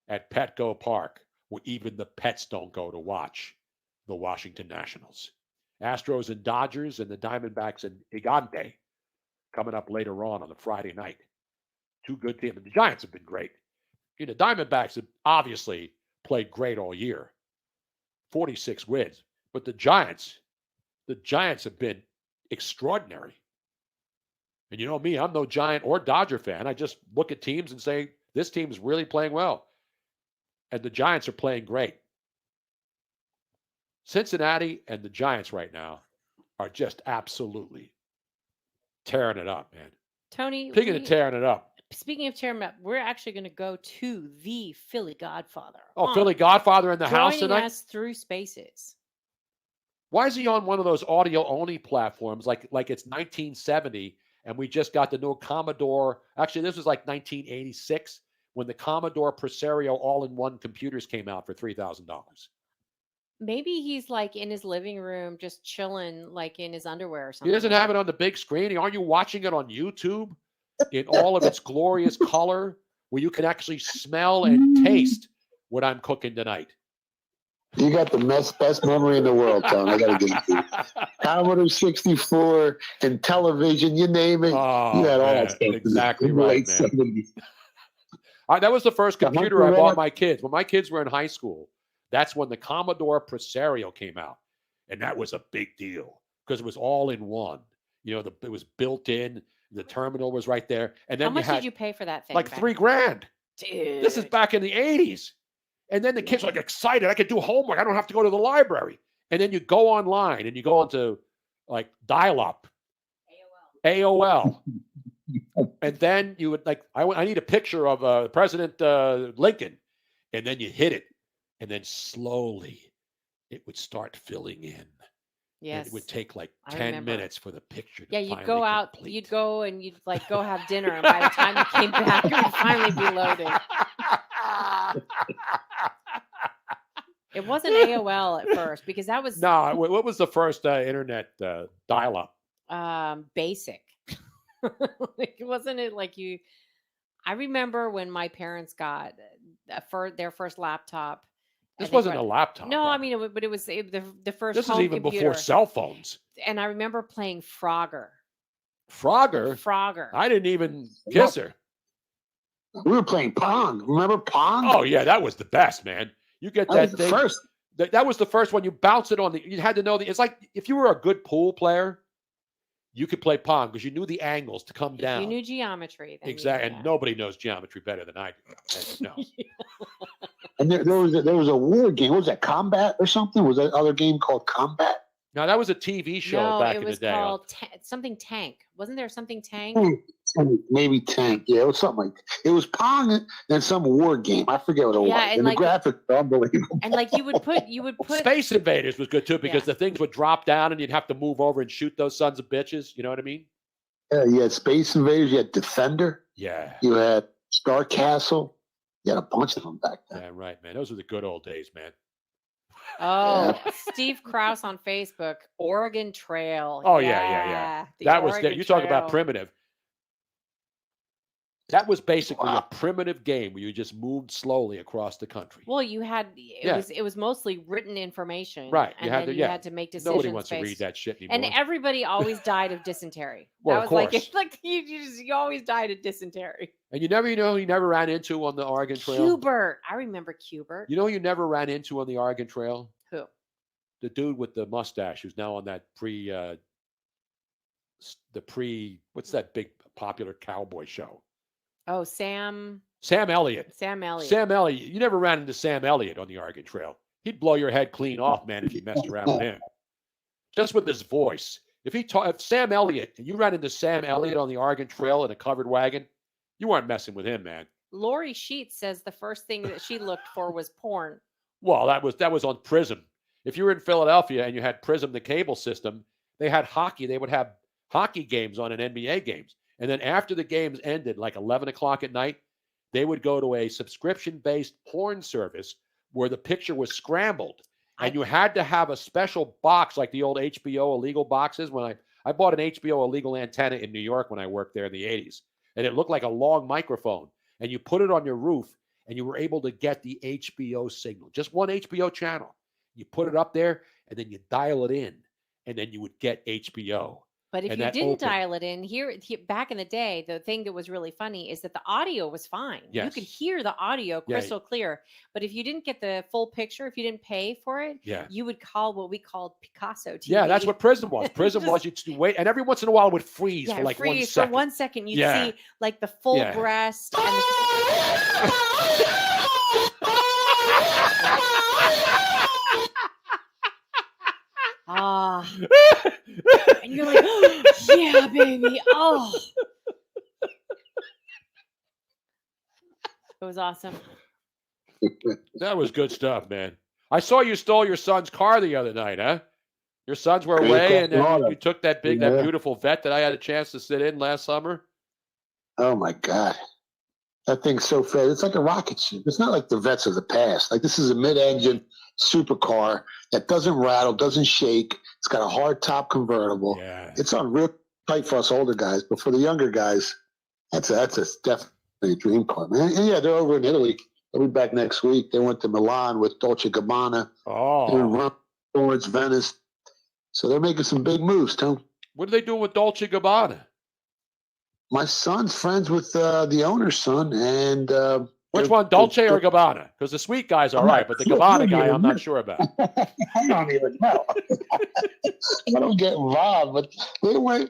at Petco Park, where even the pets don't go to watch the Washington Nationals. Astros and Dodgers and the Diamondbacks and Gigante coming up later on the Friday night. Two good teams. The Giants have been great. The Diamondbacks have obviously played great all year. 46 wins. But the Giants have been extraordinary. And you know me, I'm no Giant or Dodger fan. I just look at teams and say, this team is really playing well. And the Giants are playing great. Cincinnati and the Giants right now are just absolutely tearing it up, man. Tony, Speaking of tearing it up. Speaking of tearing it up, we're actually going to go to the Philly Godfather. Oh, Philly Godfather in the house tonight? Joining us through Spaces. Why is he on one of those audio-only platforms like it's 1970 and we just got the new Commodore? Actually, this was like 1986 when the Commodore Presario all-in-one computers came out for $3,000. Maybe he's like in his living room just chilling like in his underwear or something. He doesn't have it on the big screen. Aren't you watching it on YouTube in all of its glorious color where you can actually smell and taste what I'm cooking tonight? You got the best memory in the world, Tom. I got to give it to you. Commodore 64 and television, you name it. Oh, you had all man, that stuff. exactly right, man. That was the first computer I bought my kids. When my kids were in high school, that's when the Commodore Presario came out. And that was a big deal because it was all in one. It was built in. The terminal was right there. And then how much did you pay for that thing? Like $3,000. Dude. This is back in the 80s. And then the kids are like excited. I could do homework. I don't have to go to the library. And then you go online and you go onto like dial-up. AOL. And then you would I need a picture of President Lincoln. And then you hit it. And then slowly it would start filling in. Yes. And it would take like 10 minutes for the picture to Yeah, you'd finally go out, complete. you'd go and you'd like go have dinner. And by the time you came back, it would finally be loaded. It wasn't AOL at first because that was No, what was the first internet dial-up? Basic. Wasn't it like you? I remember when my parents got their first laptop. This wasn't a laptop. No, I mean, but it was the first. This is home even computer. before cell phones. And I remember playing Frogger. Frogger. I didn't even kiss her. We were playing Pong. Remember Pong? Oh yeah, that was the best, man. You get that was thing. the first. That was the first one. You bounce it on you had to know it's like if you were a good pool player, you could play Pong because you knew the angles to come down. You knew geometry. Exactly. And nobody knows geometry better than I do. No. And there was a war game. What was that, Combat or something? Was that other game called Combat? No, that was a TV show back in the day. No, it was called something Tank. Wasn't there something Tank? Maybe Tank. Yeah, it was something like it was Pong and some war game. I forget what it was. And the graphics are unbelievable. And like you would put Space Invaders was good too because the things would drop down and you'd have to move over and shoot those sons of bitches. You know what I mean? Yeah, you had Space Invaders. You had Defender. Yeah. You had Star Castle. You had a bunch of them back then. Yeah, right, man. Those were the good old days, man. Oh, Steve Krause on Facebook, Oregon Trail. Oh yeah. That was there. You talk about primitive. That was basically a primitive game where you just moved slowly across the country. Well, you had it was mostly written information, right? And you had to make decisions. Nobody wants to read that shit anymore. And everybody always died of dysentery. Well, that of was course. like you always died of dysentery. And you never ran into on the Oregon Trail. Cubert, I remember Cubert. You know who you never ran into on the Oregon Trail? Who? The dude with the mustache who's now on that what's that big popular cowboy show? Oh, Sam Sam Elliott. Sam Elliott. Sam Elliott. You never ran into Sam Elliott on the Oregon Trail. He'd blow your head clean off, man, if you messed around with him. Just with his voice. If Sam Elliott, you ran into Sam Elliott on the Oregon Trail in a covered wagon, you weren't messing with him, man. Lori Sheets says the first thing that she looked for was porn. Well, that was on Prism. If you were in Philadelphia and you had Prism, the cable system, they had hockey. They would have hockey games on an NBA games. And then after the games ended, like 11 o'clock at night, they would go to a subscription-based porn service where the picture was scrambled. And you had to have a special box like the old HBO illegal boxes. When I bought an HBO illegal antenna in New York when I worked there in the 80s. And it looked like a long microphone. And you put it on your roof, and you were able to get the HBO signal. Just one HBO channel. You put it up there, and then you dial it in, and then you would get HBO. But if you didn't dial it in, here back in the day, the thing that was really funny is that the audio was fine. Yes. You could hear the audio crystal clear. But if you didn't get the full picture, if you didn't pay for it, you would call what we called Picasso TV. Yeah, that's what Prism was. Prism was you'd wait, and every once in a while it would freeze for like 1 second. For 1 second, you'd see like the full breast. And and you're like, oh, yeah, baby. Oh, it was awesome. That was good stuff, man. I saw you stole your son's car the other night, huh? Your sons were away, and then you took that beautiful vet that I had a chance to sit in last summer. Oh my God. That thing's so fast. It's like a rocket ship. It's not like the vets of the past. Like this is a mid-engine supercar that doesn't rattle, doesn't shake. It's got a hard top convertible. Yeah. It's on real tight for us older guys, but for the younger guys, that's definitely a dream car, man. And yeah, they're over in Italy. They'll be back next week. They went to Milan with Dolce Gabbana. Oh. They're in Rome, Florence, Venice. So they're making some big moves, Tom. What are they doing with Dolce Gabbana? My son's friends with the owner's son, and which one, Dolce or Gabbana? Because the sweet guy's all right, but the Gabbana guy, I'm not sure about. I don't even know. I don't get involved, but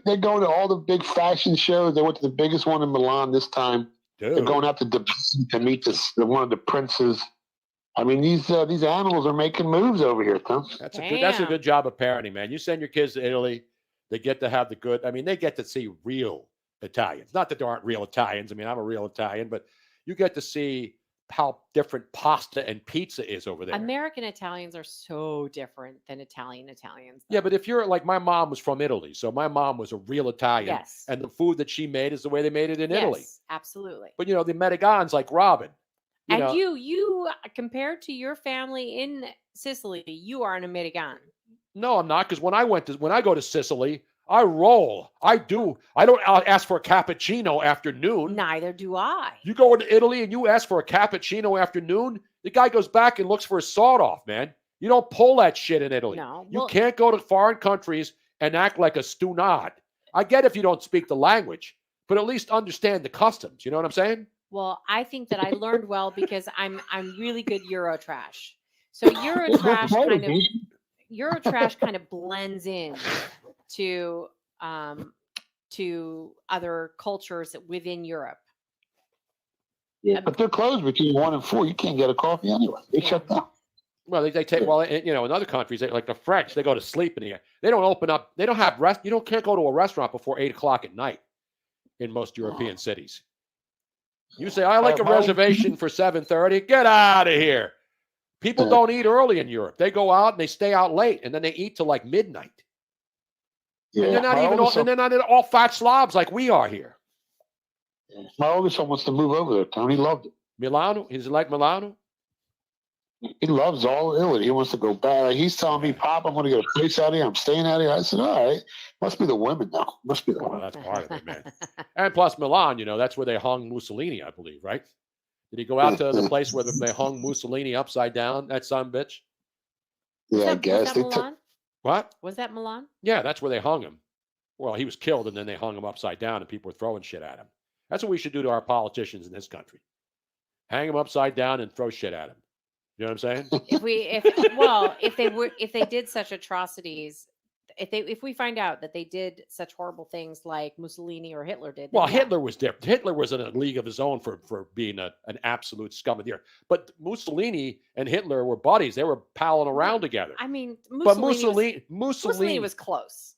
they're going to all the big fashion shows. They went to the biggest one in Milan this time. Dude. They're going out to meet one of the princes. I mean, these animals are making moves over here, Tom. That's a good job of parenting, man. You send your kids to Italy, they get to have the good. I mean, they get to see real Italians. Not that there aren't real Italians. I mean, I'm a real Italian, but you get to see how different pasta and pizza is over there. American Italians are so different than Italians. Yeah, but if you're like, my mom was from Italy, so my mom was a real Italian. Yes. And the food that she made is the way they made it in Italy. Yes, absolutely. But, the Medigans like Robin. You compared to your family in Sicily, you are an American. No, I'm not, because when I go to Sicily, I roll. I do. I don't ask for a cappuccino after noon. Neither do I. You go into Italy and you ask for a cappuccino after noon, the guy goes back and looks for a sawed-off, man. You don't pull that shit in Italy. No. You can't go to foreign countries and act like a stunad. I get if you don't speak the language, but at least understand the customs. You know what I'm saying? Well, I think that I learned well because I'm really good Eurotrash. So Eurotrash kind of blends in to other cultures within Europe. Yeah, but they're closed between 1 and 4. You can't get a coffee anyway. They shut down. Well, they take in other countries like the French, they go to sleep in here. They don't open up. They don't have rest. Can't go to a restaurant before 8 o'clock at night in most European cities. You say, I like a reservation for 7:30. Get out of here. People don't eat early in Europe. They go out and they stay out late, and then they eat till like midnight. Yeah, and they're not all fat slobs like we are here. My oldest son wants to move over there, Tony. He loved it. Milano? Is it like Milano? He loves all Italy. He wants to go back. He's telling me, Pop, I'm going to get a place out here. I'm staying out here. I said, all right. Must be the women now. Must be the women. That's part of it, man. And plus Milan, that's where they hung Mussolini, I believe, right? Did he go out to the place where they hung Mussolini upside down, that son of a bitch? Yeah, I guess. Was that Milan? What? Was that Milan? Yeah, that's where they hung him. Well, he was killed, and then they hung him upside down, and people were throwing shit at him. That's what we should do to our politicians in this country. Hang them upside down and throw shit at them. You know what I'm saying? If they did such atrocities, if we find out that they did such horrible things like Mussolini or Hitler did, Well, then yeah. Hitler was different. Hitler was in a league of his own for being an absolute scum of the earth. But Mussolini and Hitler were buddies. They were palling around together. I mean, Mussolini was close.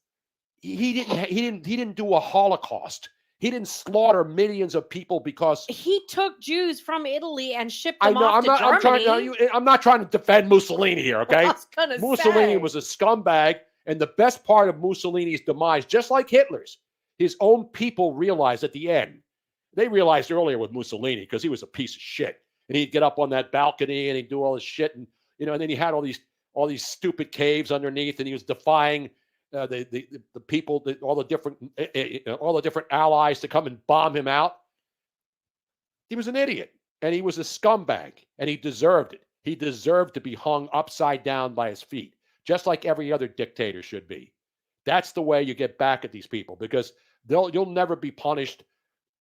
He didn't do a Holocaust. He didn't slaughter millions of people because he took Jews from Italy and shipped them off to Germany. I'm not trying to defend Mussolini here, okay? I was gonna Mussolini say. was a scumbag, and the best part of Mussolini's demise, just like Hitler's, his own people realized at the end. They realized earlier with Mussolini because he was a piece of shit, and he'd get up on that balcony and he'd do all this shit, and and then he had all these stupid caves underneath, and he was defying the people, all the different allies to come and bomb him out. He was an idiot, and he was a scumbag, and he deserved it. He deserved to be hung upside down by his feet, just like every other dictator should be. That's the way you get back at these people, because you'll never be punished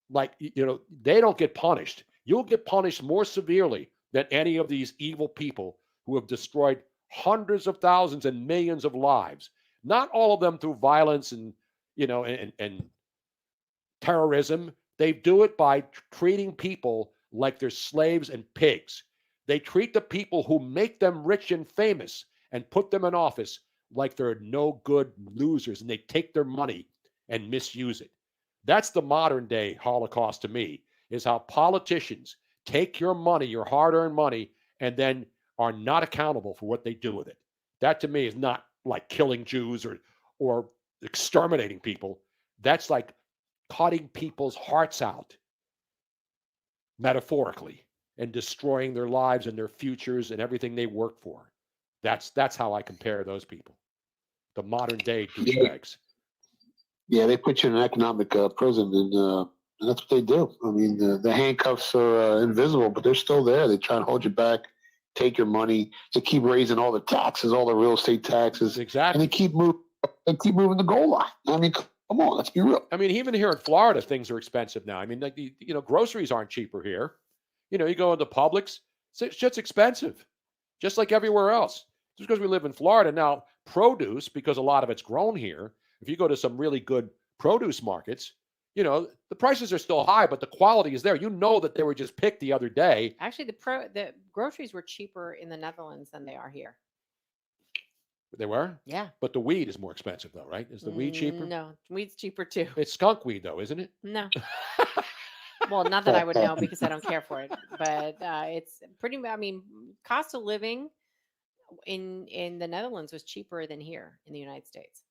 like they don't get punished. You'll get punished more severely than any of these evil people who have destroyed hundreds of thousands and millions of lives. Not all of them through violence and terrorism. They do it by treating people like they're slaves and pigs. They treat the people who make them rich and famous and put them in office like they're no good losers, and they take their money and misuse it. That's the modern day Holocaust to me, is how politicians take your money, your hard-earned money, and then are not accountable for what they do with it. That to me is not like killing Jews or exterminating people. That's like cutting people's hearts out, metaphorically, and destroying their lives and their futures and everything they work for. That's how I compare those people. The modern day douchebags. Yeah, they put you in an economic prison, and that's what they do. I mean, the handcuffs are invisible, but they're still there. They try and hold you back, take your money. They keep raising all the taxes, all the real estate taxes. Exactly. And they keep moving the goal line. I mean, come on, let's be real. I mean, even here in Florida, things are expensive now. I mean, like groceries aren't cheaper here. You go into Publix, shit's expensive, just like everywhere else. Just because we live in Florida now, produce, because a lot of it's grown here. If you go to some really good produce markets, the prices are still high, but the quality is there. You know that they were just picked the other day. Actually, the groceries were cheaper in the Netherlands than they are here. They were? Yeah. But the weed is more expensive, though, right? Is the weed cheaper? No, weed's cheaper too. It's skunk weed, though, isn't it? No. Well, not that I would know because I don't care for it, but it's pretty. I mean, cost of living in the Netherlands was cheaper than here in the United States.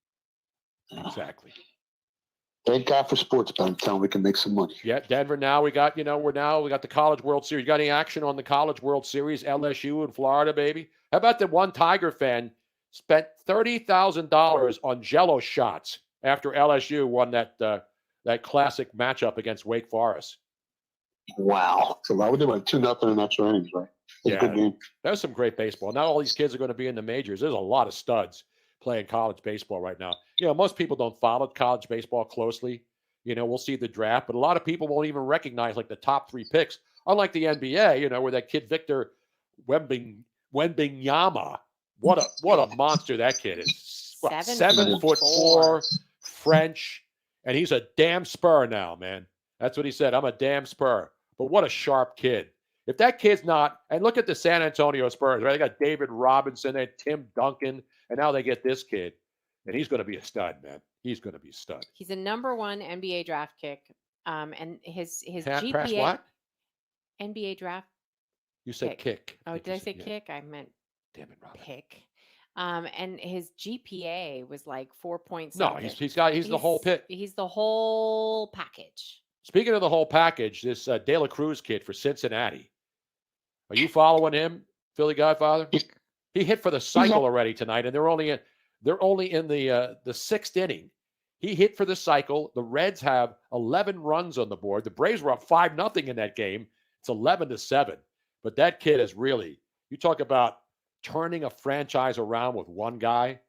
Exactly. Thank God for sports, but I'm telling we can make some money. Yeah, Denver. Now we got we got the College World Series. You got any action on the College World Series? LSU in Florida, baby. How about the one Tiger fan spent $30,000 on Jell-O shots after LSU won that classic matchup against Wake Forest? Wow. So why would they win 2-0 in extra innings, right? That's a good game. That was some great baseball. Now all these kids are going to be in the majors. There's a lot of studs playing college baseball right now. Most people don't follow college baseball closely. We'll see the draft, but a lot of people won't even recognize like the top 3 picks. Unlike the NBA, where that kid Victor Wembanyama, what a monster that kid is. 7'4", French, and he's a damn Spur now, man. That's what he said. I'm a damn Spur. But what a sharp kid. If that kid's not, and look at the San Antonio Spurs, right? They got David Robinson, they had Tim Duncan, and now they get this kid. And he's going to be a stud, man. He's going to be a stud. He's a #1 NBA draft pick. And his GPA. Press what? NBA draft. You said kick. Oh, did I say kick? I meant damn it, Robin. Pick. And his GPA was like 4.7. No, he's the whole pick. He's the whole package. Speaking of the whole package, this De La Cruz kid for Cincinnati. Are you following him, Philly Godfather? He hit for the cycle already tonight, and they're only in the 6th inning. He hit for the cycle. The Reds have 11 runs on the board. The Braves were up 5-0 in that game. It's 11-7. But that kid is really, you talk about turning a franchise around with one guy.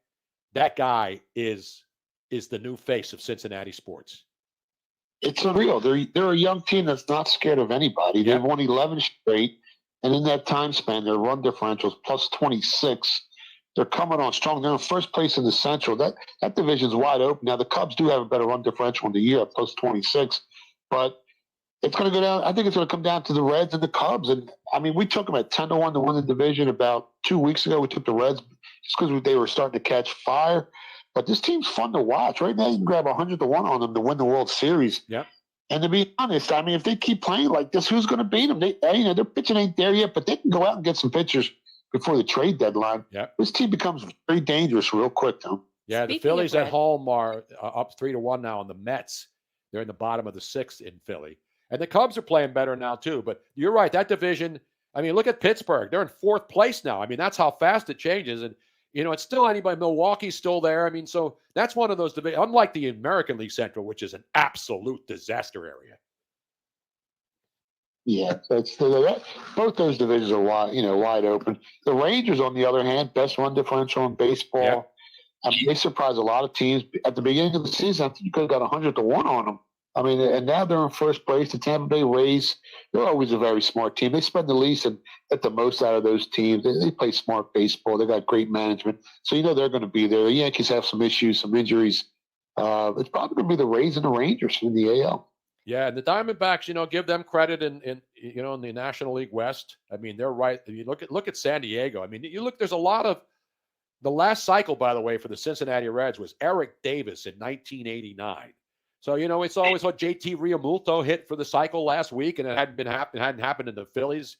That guy is the new face of Cincinnati sports. It's unreal. They're a young team that's not scared of anybody. They've won 11 straight, and in that time span, their run differentials plus 26. They're coming on strong. They're in first place in the Central. That division's wide open. Now, the Cubs do have a better run differential in the year, plus 26. But it's going to go down. I think it's going to come down to the Reds and the Cubs. And, I mean, we took them at 10-1 to win the division about 2 weeks ago. We took the Reds just because they were starting to catch fire. But this team's fun to watch. Right now, you can grab 100-1 on them to win the World Series. Yeah. And to be honest, I mean, if they keep playing like this, who's going to beat them? Their pitching ain't there yet, but they can go out and get some pitchers before the trade deadline. Yeah. This team becomes very dangerous real quick, though. Yeah, the Phillies at home are up 3-1 now on the Mets. They're in the bottom of the 6th in Philly. And the Cubs are playing better now, too. But you're right, that division, I mean, look at Pittsburgh. They're in 4th place now. I mean, that's how fast it changes. And, it's still anybody. Milwaukee's still there. I mean, so that's one of those divisions, unlike the American League Central, which is an absolute disaster area. Yeah, both those divisions are wide open. The Rangers, on the other hand, best run differential in baseball. Yeah. I mean, they surprised a lot of teams at the beginning of the season. I think you could have got 100-1 on them. I mean, and now they're in first place. The Tampa Bay Rays, they're always a very smart team. They spend the least and get the most out of those teams. They play smart baseball. They got great management, so they're going to be there. The Yankees have some issues, some injuries. It's probably going to be the Rays and the Rangers in the AL. Yeah, and the Diamondbacks, give them credit in the National League West. I mean, they're right. You look at San Diego. I mean, there's a lot of the last cycle, by the way, for the Cincinnati Reds was Eric Davis in 1989. So, it's always what JT Realmuto hit for the cycle last week, and it hadn't happened in the Phillies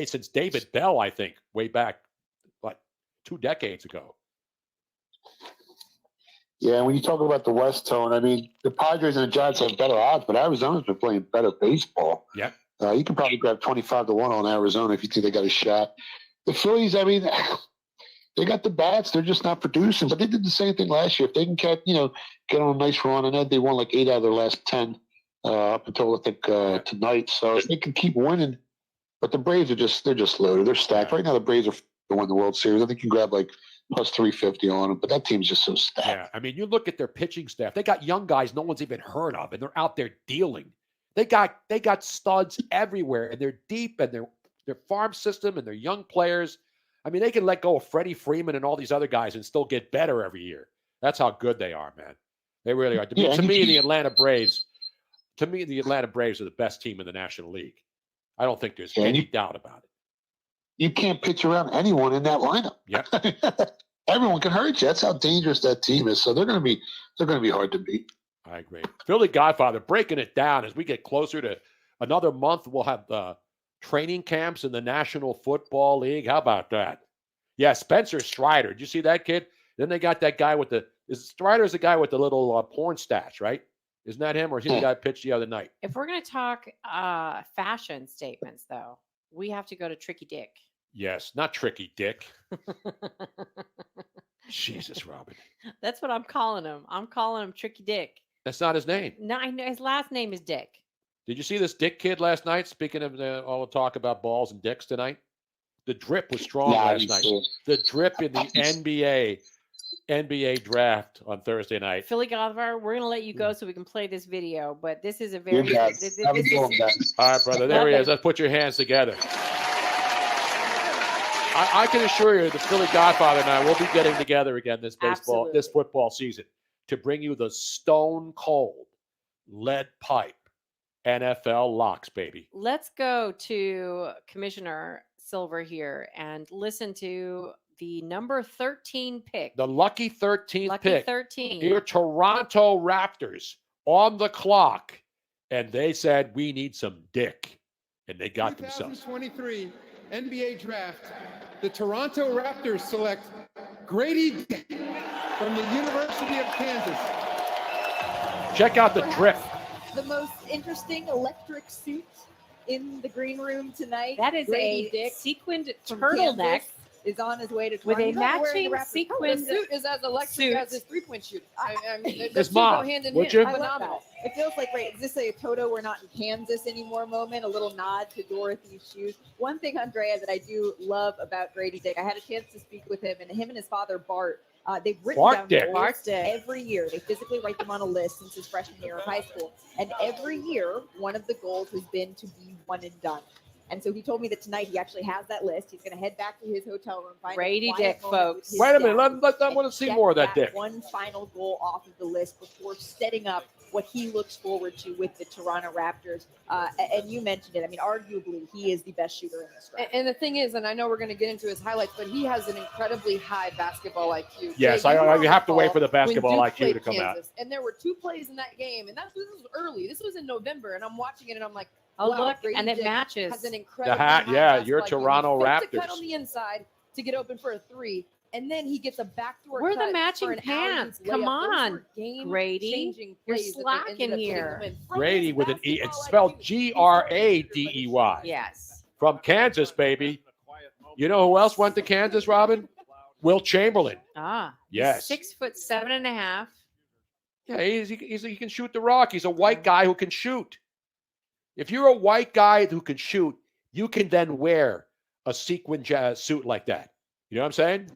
since David Bell, I think, way back, 2 decades ago. Yeah, when you talk about the West, Tone, I mean, the Padres and the Giants have better odds, but Arizona's been playing better baseball. Yeah. You can probably grab 25-1 on Arizona if you think they got a shot. The Phillies, I mean, they got the bats. They're just not producing. But they did the same thing last year. If they can get on a nice run, I know they won like 8 out of their last 10 up until I think tonight. So if they can keep winning, but the Braves they're just loaded. They're stacked. Right now the Braves are to win the World Series. I think you can grab like plus 350 on them, but that team's just so stacked. Yeah, I mean, you look at their pitching staff. They got young guys no one's even heard of, and they're out there dealing. They got studs everywhere, and they're deep, and their farm system, and their young players. I mean, they can let go of Freddie Freeman and all these other guys and still get better every year. That's how good they are, man. They really are. To me, the Atlanta Braves are the best team in the National League. I don't think there's any doubt about it. You can't pitch around anyone in that lineup. Yeah. Everyone can hurt you. That's how dangerous that team is. So they're going to be hard to beat. I agree. Philly Godfather, breaking it down as we get closer to another month. We'll have training camps in the National Football League. How about that? Yeah, Spencer Strider. Did you see that kid? Then they got that guy with Strider's the guy with the little porn stash, right? Isn't that him, or is he the guy pitched the other night? If we're going to talk fashion statements, though, we have to go to Tricky Dick. Yes, not Tricky Dick. Jesus, Robin. That's what I'm calling him. I'm calling him Tricky Dick. That's not his name. No, I know his last name is Dick. Did you see this Dick kid last night? Speaking of all the talk about balls and dicks tonight, the drip was strong last night. The drip in the NBA draft on Thursday night. Philly Godfather, we're going to let you go so we can play this video, but this is a very... All right, brother, there he is. Let's put your hands together. I can assure you the Philly Godfather and I will be getting together again this football season to bring you the stone cold lead pipe NFL locks, baby. Let's go to Commissioner Silver here and listen to the number 13 pick. The lucky 13th pick. 13. Your Toronto Raptors on the clock. And they said, we need some dick. And they got themselves. 2023 NBA Draft. The Toronto Raptors select Grady Dick from the University of Kansas. Check out the drip. The most interesting electric suit in the green room tonight. That is a sequined turtleneck. Is on his way to with Toronto. a matching sequined the suit is as electric as his three-point shooter. I mean, His two mom, go hand in would hand. you? Phenomenal. It feels like, right, is this a Toto we're not in Kansas anymore moment? A little nod to Dorothy's shoes. One thing, Andrea, that I do love about Grady Dick, I had a chance to speak with him, and his father, Bart, they've written down goals every year. They physically write them on a list since his freshman year of high school. And every year, one of the goals has been to be one and done. And so he told me that tonight he actually has that list. He's going to head back to his hotel room, find Grady a quiet Dick, moment with folks. his Wait a minute. dad, I want to see check more of that dick. one final goal off of the list before setting up what he looks forward to with the Toronto Raptors. And you mentioned it. I mean, arguably, he is the best shooter in this draft. And the thing is, and I know we're going to get into his highlights, but he has an incredibly high basketball IQ. Yes, Dave, you have to wait for the when basketball Duke IQ played to come out. Kansas, and there were 2 plays in that game, and this was early. This was in November, and I'm watching it, and I'm like, Oh, wow, look, Grady and it Dick matches. has an incredible Your Toronto to Raptors. cut on the inside to get open for a 3, and then he gets a backdoor We're cut the matching for an pants. alley-oop Come layup. Those on, were Grady. game-changing You're plays that they slacking ended up getting here. the win. From Grady his with an E. It's basketball spelled IQ, Grady. Yes. From Kansas, baby. You know who else went to Kansas, Robin? Will Chamberlain. Ah. Yes. 6'7.5". Yeah, he can shoot the rock. He's a white guy who can shoot. If you're a white guy who can shoot, you can then wear a sequin suit like that. You know what I'm saying?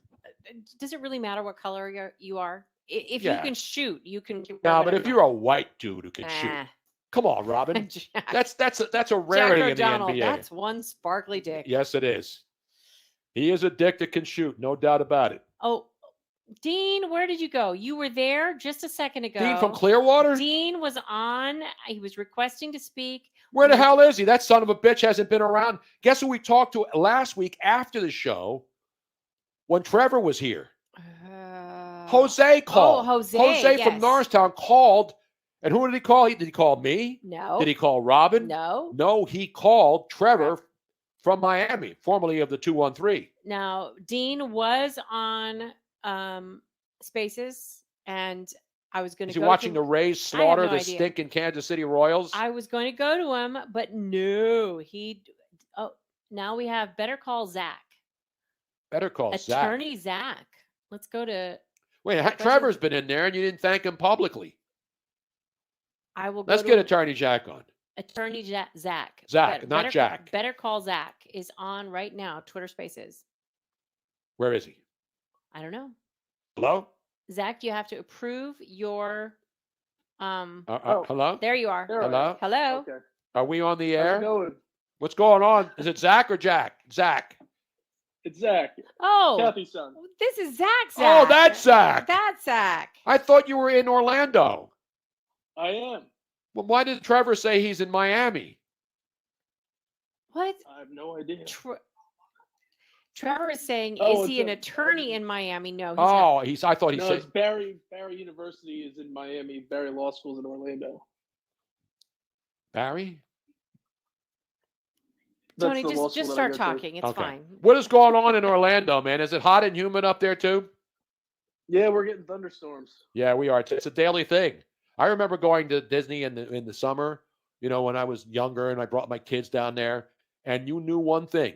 Does it really matter what color you are? If Yeah. you can shoot, you can. No, but if you're a white dude who can shoot, come on, Robin. That's a rarity in the Jack O'Donnell, NBA. that's one sparkly dick. Yes, it is. He is a dick that can shoot, no doubt about it. Oh, Dean, where did you go? You were there just a second ago. Dean from Clearwater? Dean was on. He was requesting to speak. Where the hell is he? That son of a bitch hasn't been around. Guess who we talked to last week after the show when Trevor was here? Jose called. Oh, Jose. Jose yes. from Norristown called. And who did he call? Did he call me? No. Did he call Robin? No. No, he called Trevor from Miami, formerly of the 213. Now, Dean was on Spaces, and I was going to Is he go watching to, the Rays I have slaughter no the idea. stinking Kansas City Royals? I was going to go to him, but no. Now we have Better Call Zach. Better call Zach. Attorney Zach. Let's go to. Wait, Trevor's been in there and you didn't thank him publicly. I will. Let's get Attorney Jack on. Attorney Zach. Zach, not Jack. Better Call Zach is on right now. Twitter Spaces. Where is he? I don't know. Hello? Zach, you have to approve your. Hello? There you are. Hello? Hello. Okay. Are we on the How's air? it going? What's going on? Is it Zach or Jack? Zach. It's Zach. Oh. Kathy's son. This is Zach. Oh, that's Zach. That's Zach. I thought you were in Orlando. I am. Well, why did Trevor say he's in Miami? What? I have no idea. Trevor is saying, Oh, is he an it's attorney in Miami? No. He's Oh, not. I thought he No, said it's Barry University is in Miami. Barry Law School is in Orlando. Barry? That's Tony, the law just school that I start go to. talking. It's fine. What is going on in Orlando, man? Is it hot and humid up there too? Yeah, we're getting thunderstorms. Yeah, we are. It's a daily thing. I remember going to Disney in the summer, when I was younger and I brought my kids down there, and you knew one thing.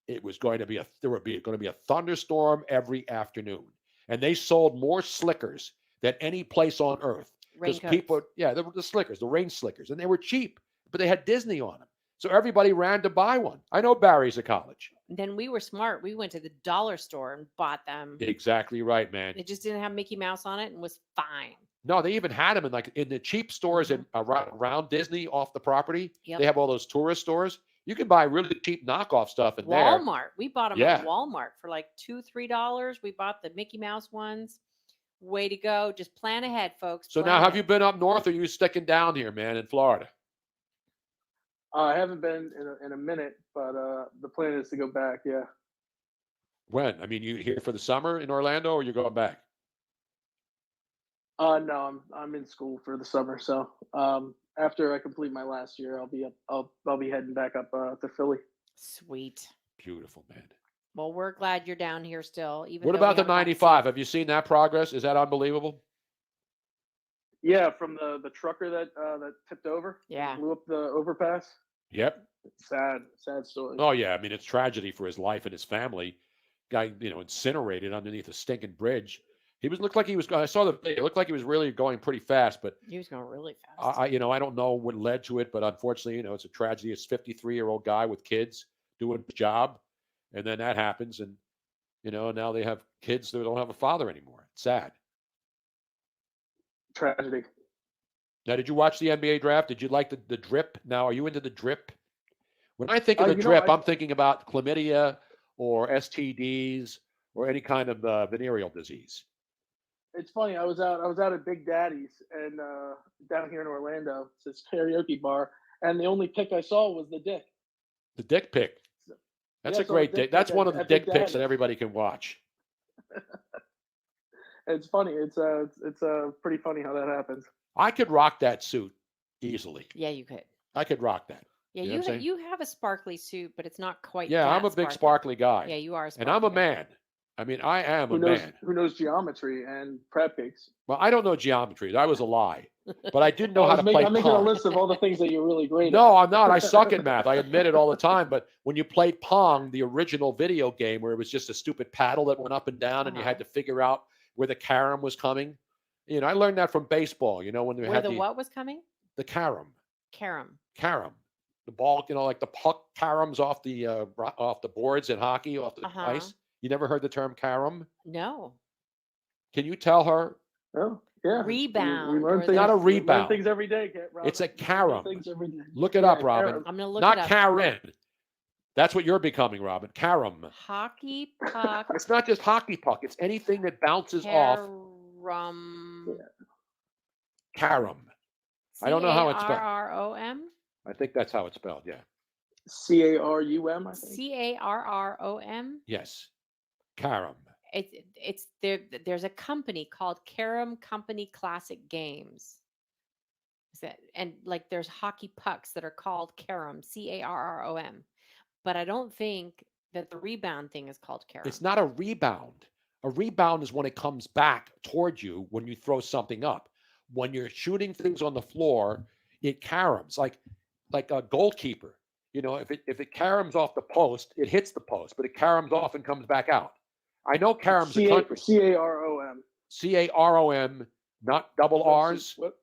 It was going to be going to be a thunderstorm every afternoon. And they sold more slickers than any place on earth. Because people, the slickers, the rain slickers, and they were cheap, but they had Disney on them. So everybody ran to buy one. I know Barry's a college. Then we were smart. We went to the dollar store and bought them. Exactly right, man. It just didn't have Mickey Mouse on it and was fine. No, they even had them in the cheap stores around Disney off the property. Yep. They have all those tourist stores. You can buy really cheap knockoff stuff in there. Walmart. We bought them Yeah. at Walmart for like $2-3. We bought the Mickey Mouse ones. Way to go. Just plan ahead, folks. So now, have you been up north or are you sticking down here, man, in Florida? I haven't been in a minute, but the plan is to go back. Yeah. When? I mean, you here for the summer in Orlando or you're going back? No, I'm in school for the summer. So after I complete my last year, I'll be heading back up to Philly. Sweet. Beautiful, man. Well, we're glad you're down here still. Even What though about we the haven't 95? Have you seen that progress? Is that unbelievable? Yeah, from the trucker that tipped over. Yeah. Blew up the overpass. Yep. Sad story. Oh, yeah. I mean, it's tragedy for his life and his family. Guy, incinerated underneath a stinking bridge. Looked like he was. I saw the video. It looked like he was really going pretty fast, but He was going really fast. I don't know what led to it, but unfortunately, it's a tragedy. It's a 53-year-old guy with kids doing a job, and then that happens, and now they have kids that don't have a father anymore. It's sad. Tragedy. Now, did you watch the NBA draft? Did you like the drip? Now, are you into the drip? When I think of the drip, I'm thinking about chlamydia or STDs or any kind of venereal disease. It's funny. I was out at Big Daddy's and down here in Orlando. It's this karaoke bar, and the only pic I saw was the dick. The dick pic. That's Yeah, a great dick. That's one of the at dick Big pics that Daddy's. everybody can watch. It's funny. It's pretty funny how that happens. I could rock that suit easily. Yeah, you could. I could rock that. Yeah, You know what I'm saying? you have a sparkly suit, but it's not quite. Yeah, that I'm a big sparkly guy. Yeah, you are. And I'm a man. I mean, I am a man. Who knows geometry and prep gigs? Well, I don't know geometry. That was a lie. But I did know how to play I'm making a Pong. list of all the things that you're really great at. No, I'm not. I suck at math. I admit it all the time. But when you played Pong, the original video game where it was just a stupid paddle that went up and down and you had to figure out where the carom was coming. You know, I learned that from baseball, you know, when we Where had the what was coming? the carom. Carom. Carom. The ball, you know, like the puck caroms off the boards in hockey, off the ice. You never heard the term carom? No. Can you tell her? Oh, yeah. Rebound. We learn It's things, not a we learn rebound. things every day, Robin. It's a We learn carom. things every day. Look it Yeah, up, Robin. carom. I'm gonna look Not it up. Karen. That's what you're becoming, Robin. Carom. Hockey puck. It's not just hockey puck. It's anything that bounces off. Carom. I don't know how it's spelled. C-A-R-R-O-M? I think that's how it's spelled, yeah. C-A-R-U-M, I think. C-A-R-R-O-M? Yes. Carom. It's there. There's a company called Carom Company Classic Games. And like there's hockey pucks that are called Carom, C-A-R-R-O-M. But I don't think that the rebound thing is called Carom. It's not a rebound. A rebound is when it comes back towards you when you throw something up. When you're shooting things on the floor, it caroms like a goalkeeper. You know, if it caroms off the post, it hits the post, but it caroms off and comes back out. I know carom's a country. C-A-R-O-M. C-A-R-O-M, not double R's. What?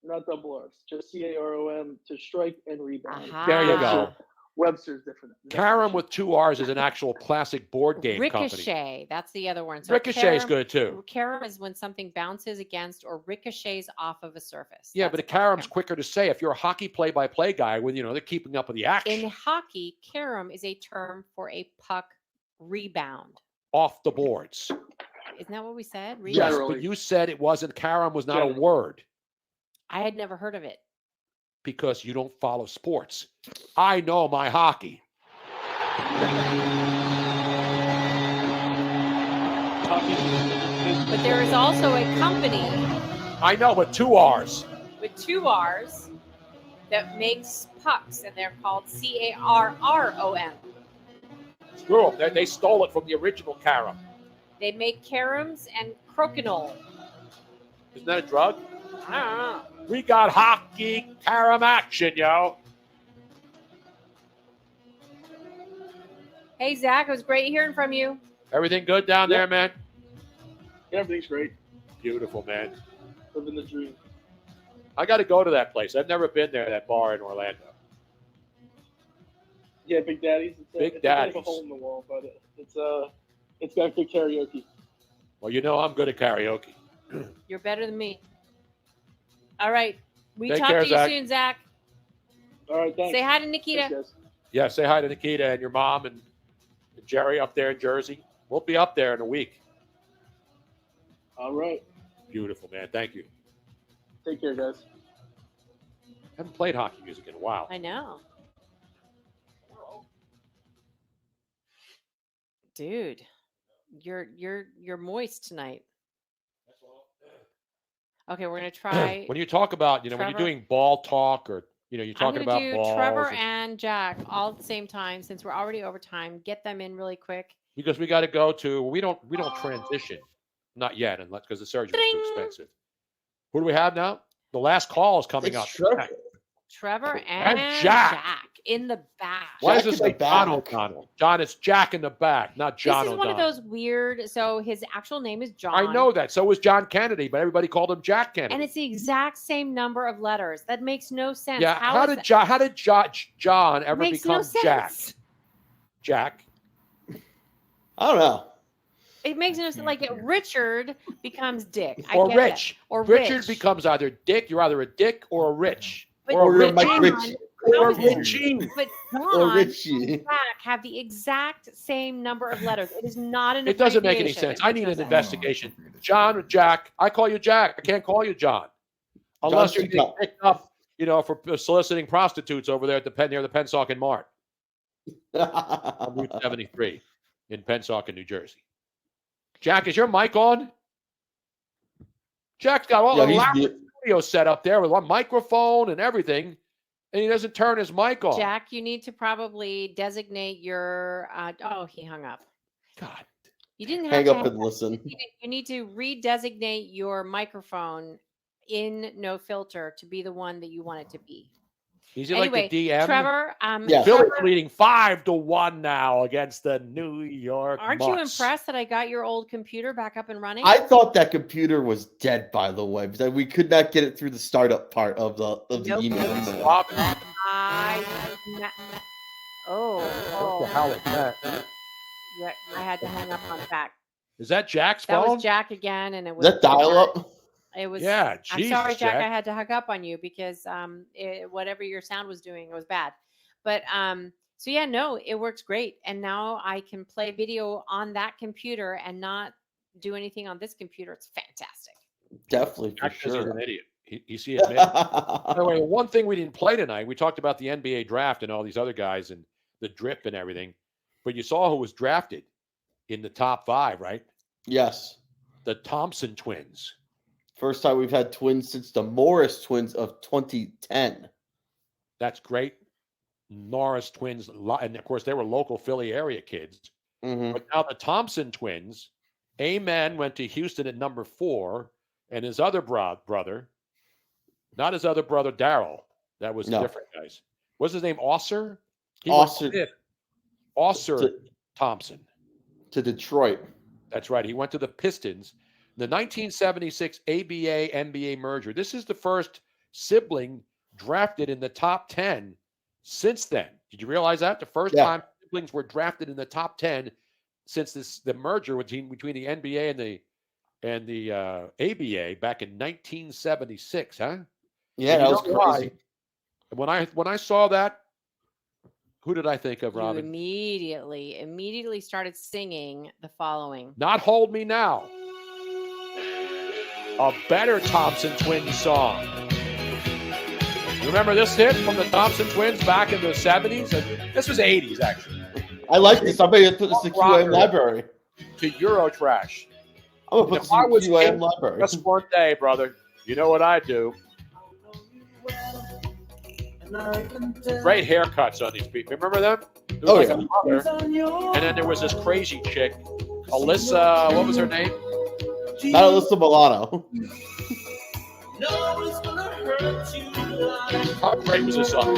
Not double R's. Just C-A-R-O-M to strike and rebound. There you go. Webster's different. Carom with 2 R's is an actual classic board game company. Ricochet. That's the other one. So Ricochet is good too. Carom is when something bounces against or ricochets off of a surface. Yeah, but a carom's quicker to say. If you're a hockey play-by-play guy, when they're keeping up with the action. In hockey, carom is a term for a puck rebound. Off the boards. Isn't that what we said? Yes, but you said it wasn't. Carom was not a word. I had never heard of it. Because you don't follow sports. I know my hockey. But there is also a company. I know, but 2 R's. With 2 R's that makes pucks, and they're called C-A-R-R-O-M. Screw them. They stole it from the original carom. They make caroms and crokinole. Isn't that a drug? I don't know. We got hockey carom action, yo. Hey, Zach, it was great hearing from you. Everything good down there, man? Yeah, everything's great. Beautiful, man. Living the dream. I got to go to that place. I've never been there, that bar in Orlando. Yeah, Big Daddy's. It's Big a bit Daddy's. of a hole in the wall, but it's got good karaoke. Well, you know I'm good at karaoke. You're better than me. All right. We Take talk care, to you Zach. soon, Zach. All right, thanks. Say hi to Nikita. Yeah, say hi to Nikita and your mom and Jerry up there in Jersey. We'll be up there in a week. All right. Beautiful, man. Thank you. Take care, guys. Haven't played hockey music in a while. I know. Dude, you're moist tonight. Okay, we're gonna try. When you talk about, when you're Trevor. doing ball talk or, you're I'm talking gonna about do balls. Trevor and- and Jack all at the same time since we're already over time. Get them in really quick. because we got to go to, we don't transition. Not yet, because the surgery is too expensive. Who do we have now? The last call is coming up. Trevor And and Jack. in the back. Why is this like John O'Connell? John, it's Jack in the back, not John This is one of O'Donnell. those weird. So his actual name is John. I know that. So was John Kennedy, but everybody called him Jack Kennedy. And it's the exact same number of letters. That makes no sense. yeah. How is did John ever Makes no become Jack? sense. Jack. I don't know. It makes no sense. Like Richard becomes Dick. I Or get Rich. That. Or Richard Rich. becomes either Dick. You're either a Dick or a Rich. But or a you're Rich. Mike John Rich. how Or does Richie. but Or John Richie. and Jack have the exact same number of letters. It is not an It doesn't make any abbreviation. sense. I need an investigation. John or Jack. I call you Jack. I can't call you John. Unless you're getting picked up, for soliciting prostitutes over there at near the Pennsauken Mart. On Route 73 in Pennsauken, New Jersey. Jack, is your mic on? Jack's got all the elaborate studio set up there with one microphone and everything, and he doesn't turn his mic on. Jack, you need to probably designate your. He hung up. God. You didn't have Hang to up and listen. You need to redesignate your microphone in No Filter to be the one that you want it to be. Is he like the DM? Trevor, Philly's leading 5-1 now against the New York Aren't Mets. you impressed that I got your old computer back up and running? I thought that computer was dead, by the way, because we could not get it through the startup part of the emails. What the hell is that? Yeah, I had to hang up on Jack. Is that Jack's That phone? was Jack again, and it was That dial-up? It was. Yeah, I'm Jesus, sorry, Jack. Jack. I had to hug up on you because whatever your sound was doing, it was bad. But so yeah, no, it works great, and now I can play video on that computer and not do anything on this computer. It's fantastic. Definitely, for Jack says sure. He's an idiot. He admitted. By the way, one thing we didn't play tonight, we talked about the NBA draft and all these other guys and the drip and everything, but you saw who was drafted in the top 5, right? Yes. The Thompson twins. First time we've had twins since the Morris twins of 2010. That's great. Norris twins, and of course they were local Philly area kids. Mm-hmm. But now the Thompson twins, Amen went to Houston at number 4, and his other brother, not his other brother Daryl, that was different guys. What's his name? Osser? Osser Thompson. To Detroit. That's right. He went to the Pistons. The 1976 ABA-NBA merger. This is the first sibling drafted in the top 10 since then. Did you realize that? The first time siblings were drafted in the top 10 since the merger between the NBA and the ABA back in 1976, huh? Yeah, that was crazy. When I saw that, who did I think of, You Robin? immediately started singing the following. Not Hold Me Now. A better Thompson Twins song. You remember this hit from the Thompson Twins back in the 70s? This was 80s, actually. I like this. I bet you put this in the QAM library. To Eurotrash. I'm going to put this in the QAM library. Just one day, brother. You know what I do. Great haircuts on these people. Remember them? Oh, a mother, and then there was this crazy chick, Alyssa, what was her name? Not Alyssa Milano. How great was this song?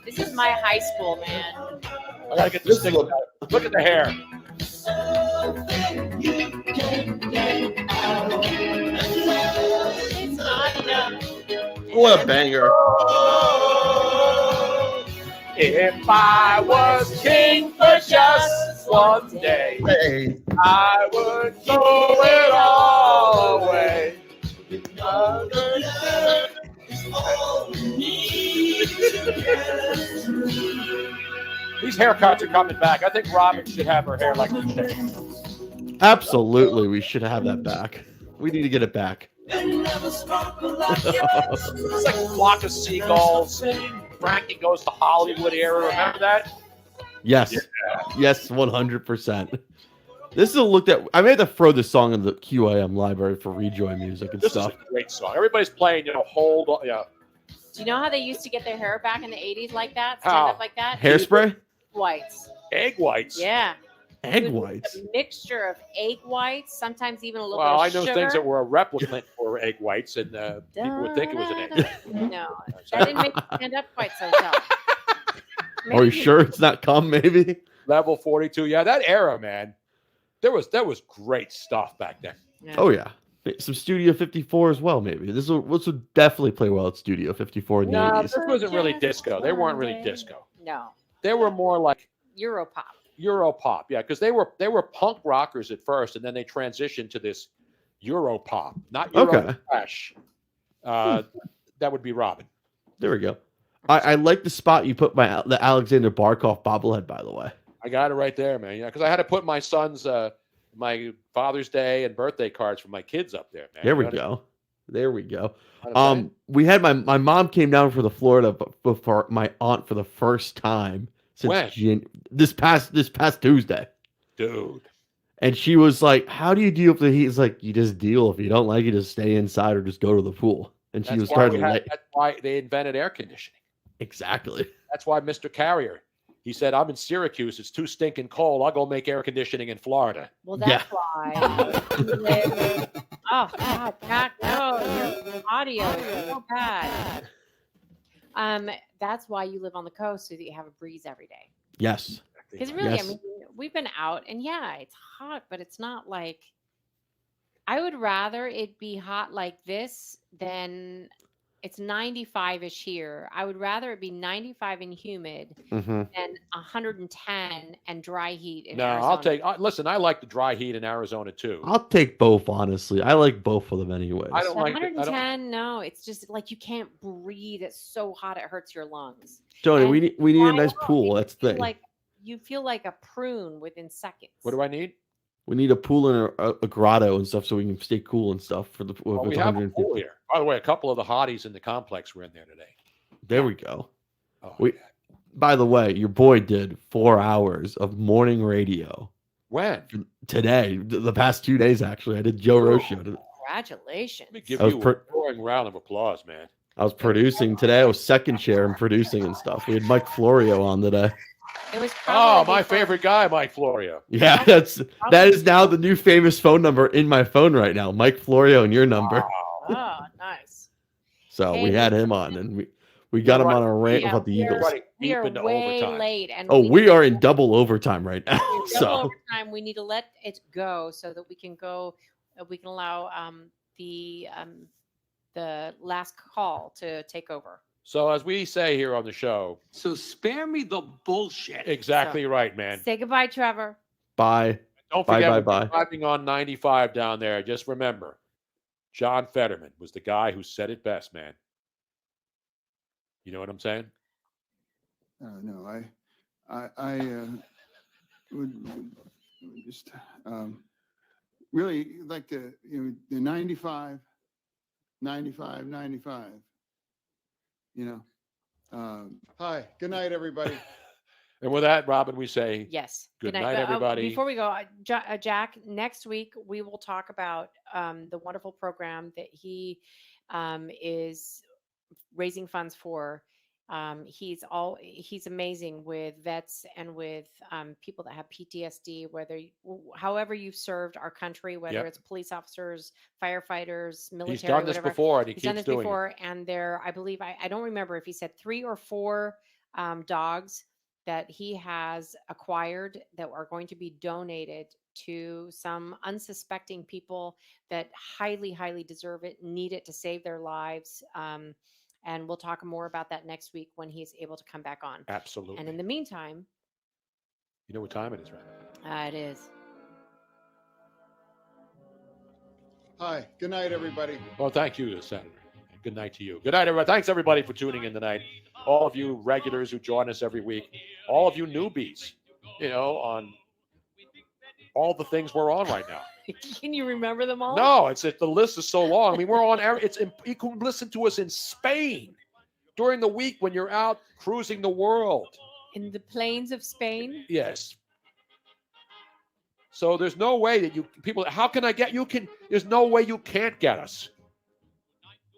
This is my high school, man. I gotta get this thing. Look at the hair. What a banger. If I was king for just one day, I would throw it all away. These haircuts are coming back. I think Robin should have her hair like this. Absolutely, we should have that back. We need to get it back. It's like a flock of seagulls. Frankie Goes to Hollywood era. Remember that? Yes. Yeah. Yes, 100%. This is a look that I may have to throw this song in the QAM library for Rejoin music and This stuff. is a great song. Everybody's playing, hold on. Yeah. Do you know how they used to get their hair back in the 80s like that? Stand How? up like that? Hairspray? Whites. Egg whites. Yeah. Egg It was whites. A mixture of egg whites, sometimes even a little Well, I bit of know sugar. things that were a replicant for egg whites, and people would think it was an egg. No, that didn't make it stand up quite so tough. Are you sure it's not cum, maybe? Level 42. Yeah, that era, man. There was great stuff back then. Yeah. Oh, yeah. Some Studio 54 as well, maybe. This would definitely play well at Studio 54 in the No, 80s. this wasn't really disco. They weren't really disco. No. They were more like Europop. yeah, because they were punk rockers at first, and then they transitioned to this Europop, not Euro Okay. Trash. That would be Robin. There we go. I like the spot you put the Alexander Barkov bobblehead, by the way. I got it right there, man. Yeah, because I had to put my son's my Father's Day and birthday cards for my kids up there, man. There we go. There we go. We had my mom came down for the Florida before my aunt for the first time since this past Tuesday. Dude. And she was like, "How do you deal with the heat?" It's like, you just deal. If you don't like it, just stay inside or just go to the pool. And she was starting to that's why they invented air conditioning. Exactly. That's why Mr. Carrier, he said, I'm in Syracuse. It's too stinking cold. I'll go make air conditioning in Florida. Well, that's why. Oh, God, Jack, no, your audio is so bad. That's why you live on the coast, so that you have a breeze every day. Yes. Because really, I mean, we've been out, and yeah, it's hot, but it's not like. I would rather it be hot like this than it's 95-ish here. I would rather it be 95 and humid than 110 and dry heat in Arizona. I'll take. Listen, I like the dry heat in Arizona too. I'll take both, honestly. I like both of them anyways. I don't like 110. No, it's just like you can't breathe. It's so hot it hurts your lungs. Tony, we need a nice pool. That's the thing. Like you feel like a prune within seconds. What do I need? We need a pool and a grotto and stuff so we can stay cool and stuff for the. We have a pool here. By the way, a couple of the hotties in the complex were in there today. There we go. By the way, your boy did 4 hours of morning radio. When? Today, the past 2 days actually. I did Joe Rocha. Congratulations! Let me give you a roaring round of applause, man. I was producing today. I was second chair and producing and stuff. We had Mike Florio on today. It was my favorite guy, Mike Florio. Yeah, that is now the new famous phone number in my phone right now, Mike Florio, and your number. Wow. Oh, nice. So we had him on, and we got him on a rant about the Eagles. We are way late, and we are in double overtime right now. Double overtime. We need to let it go so that we can go. We can allow the last call to take over. So as we say here on the show, so spare me the bullshit. Exactly right, man. Say goodbye, Trevor. Bye. Don't forget, bye. Driving on 95 down there. Just remember, John Fetterman was the guy who said it best, man. You know what I'm saying? No, I would just really like the 95. Hi, good night, everybody. And with that, Robin, we say yes. Good night, everybody. Before we go, Jack, next week we will talk about the wonderful program that he is raising funds for. He's amazing with vets and with people that have PTSD, however you've served our country, whether it's police officers, firefighters, military. He's done this before, and he keeps done this doing before, it. and I believe I don't remember if he said 3 or 4 dogs that he has acquired that are going to be donated to some unsuspecting people that highly, highly deserve it, need it to save their lives. And we'll talk more about that next week when he's able to come back on. Absolutely. And in the meantime, you know what time it is, right? It is. Hi, good night, everybody. Well, thank you, Senator. Good night to you. Good night, everybody. Thanks, everybody, for tuning in tonight. All of you regulars who join us every week. All of you newbies, on all the things we're on right now. Can you remember them all? No, the list is so long. I mean, we're on. You can listen to us in Spain during the week when you're out cruising the world. In the plains of Spain? Yes. So there's no way that how can I get you? There's no way you can't get us.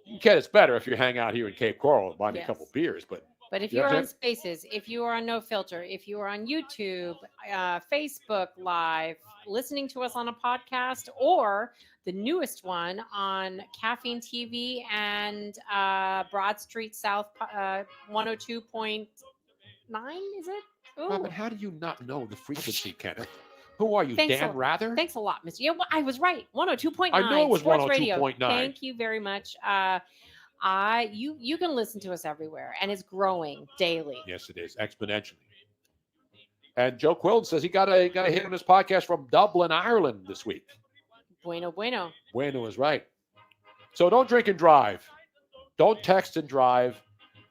You can get us better if you hang out here in Cape Coral and buy me a couple beers, but if you're on Spaces, if you are on No Filter, if you are on YouTube, Facebook Live, listening to us on a podcast, or the newest one on Caffeine TV and Broad Street South 102.9, is it? Robin, how do you not know the frequency, Kenneth? Who are you, Thanks Dan Rather? Thanks a lot, Mr. Yeah, well, I was right. 102.9. I know it was 102.9. 102.9. Thank you very much. You can listen to us everywhere, and it's growing daily. Yes, it is, exponentially. And Joe Quillen says he got a hit on his podcast from Dublin, Ireland this week. Bueno. Bueno is right. So don't drink and drive. Don't text and drive.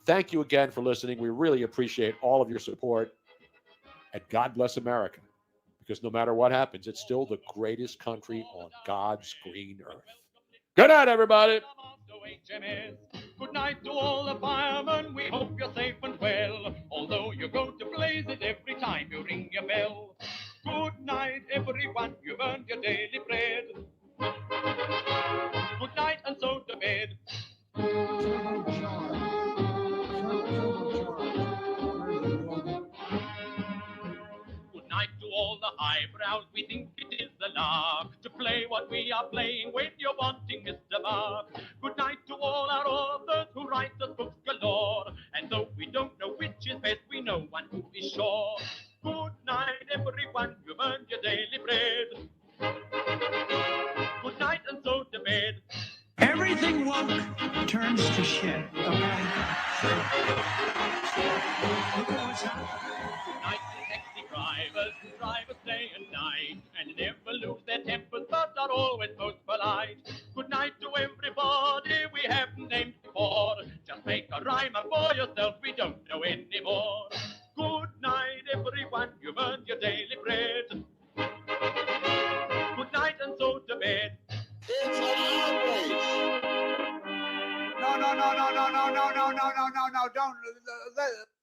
Thank you again for listening. We really appreciate all of your support. And God bless America. Because no matter what happens, it's still the greatest country on God's green earth. Good night, everybody. Good night to all the firemen. We hope you're safe and well. Although you're going to blaze it every time you ring your bell. Good night, everyone. You've earned your daily bread. Good night, and so to bed. Good night to all the highbrows. We think it is the lark to play what we are playing when you're wanting Mr. Mark. Good night to all our authors who write us books galore. And though we don't know which is best, we know one who is sure. Good night, everyone. You've earned your daily bread. Good night, and so to bed. Everything woke turns to shit. Okay. Look at what's happening. Good night to taxi drivers who drive us day and night and never lose their tempers but are always most polite. Good night to everybody we haven't named before. Just make a rhyme for yourself, we don't know anymore. Good night, everyone, you've earned your daily bread. Good night, and so to bed. It's an outrage. No, don't.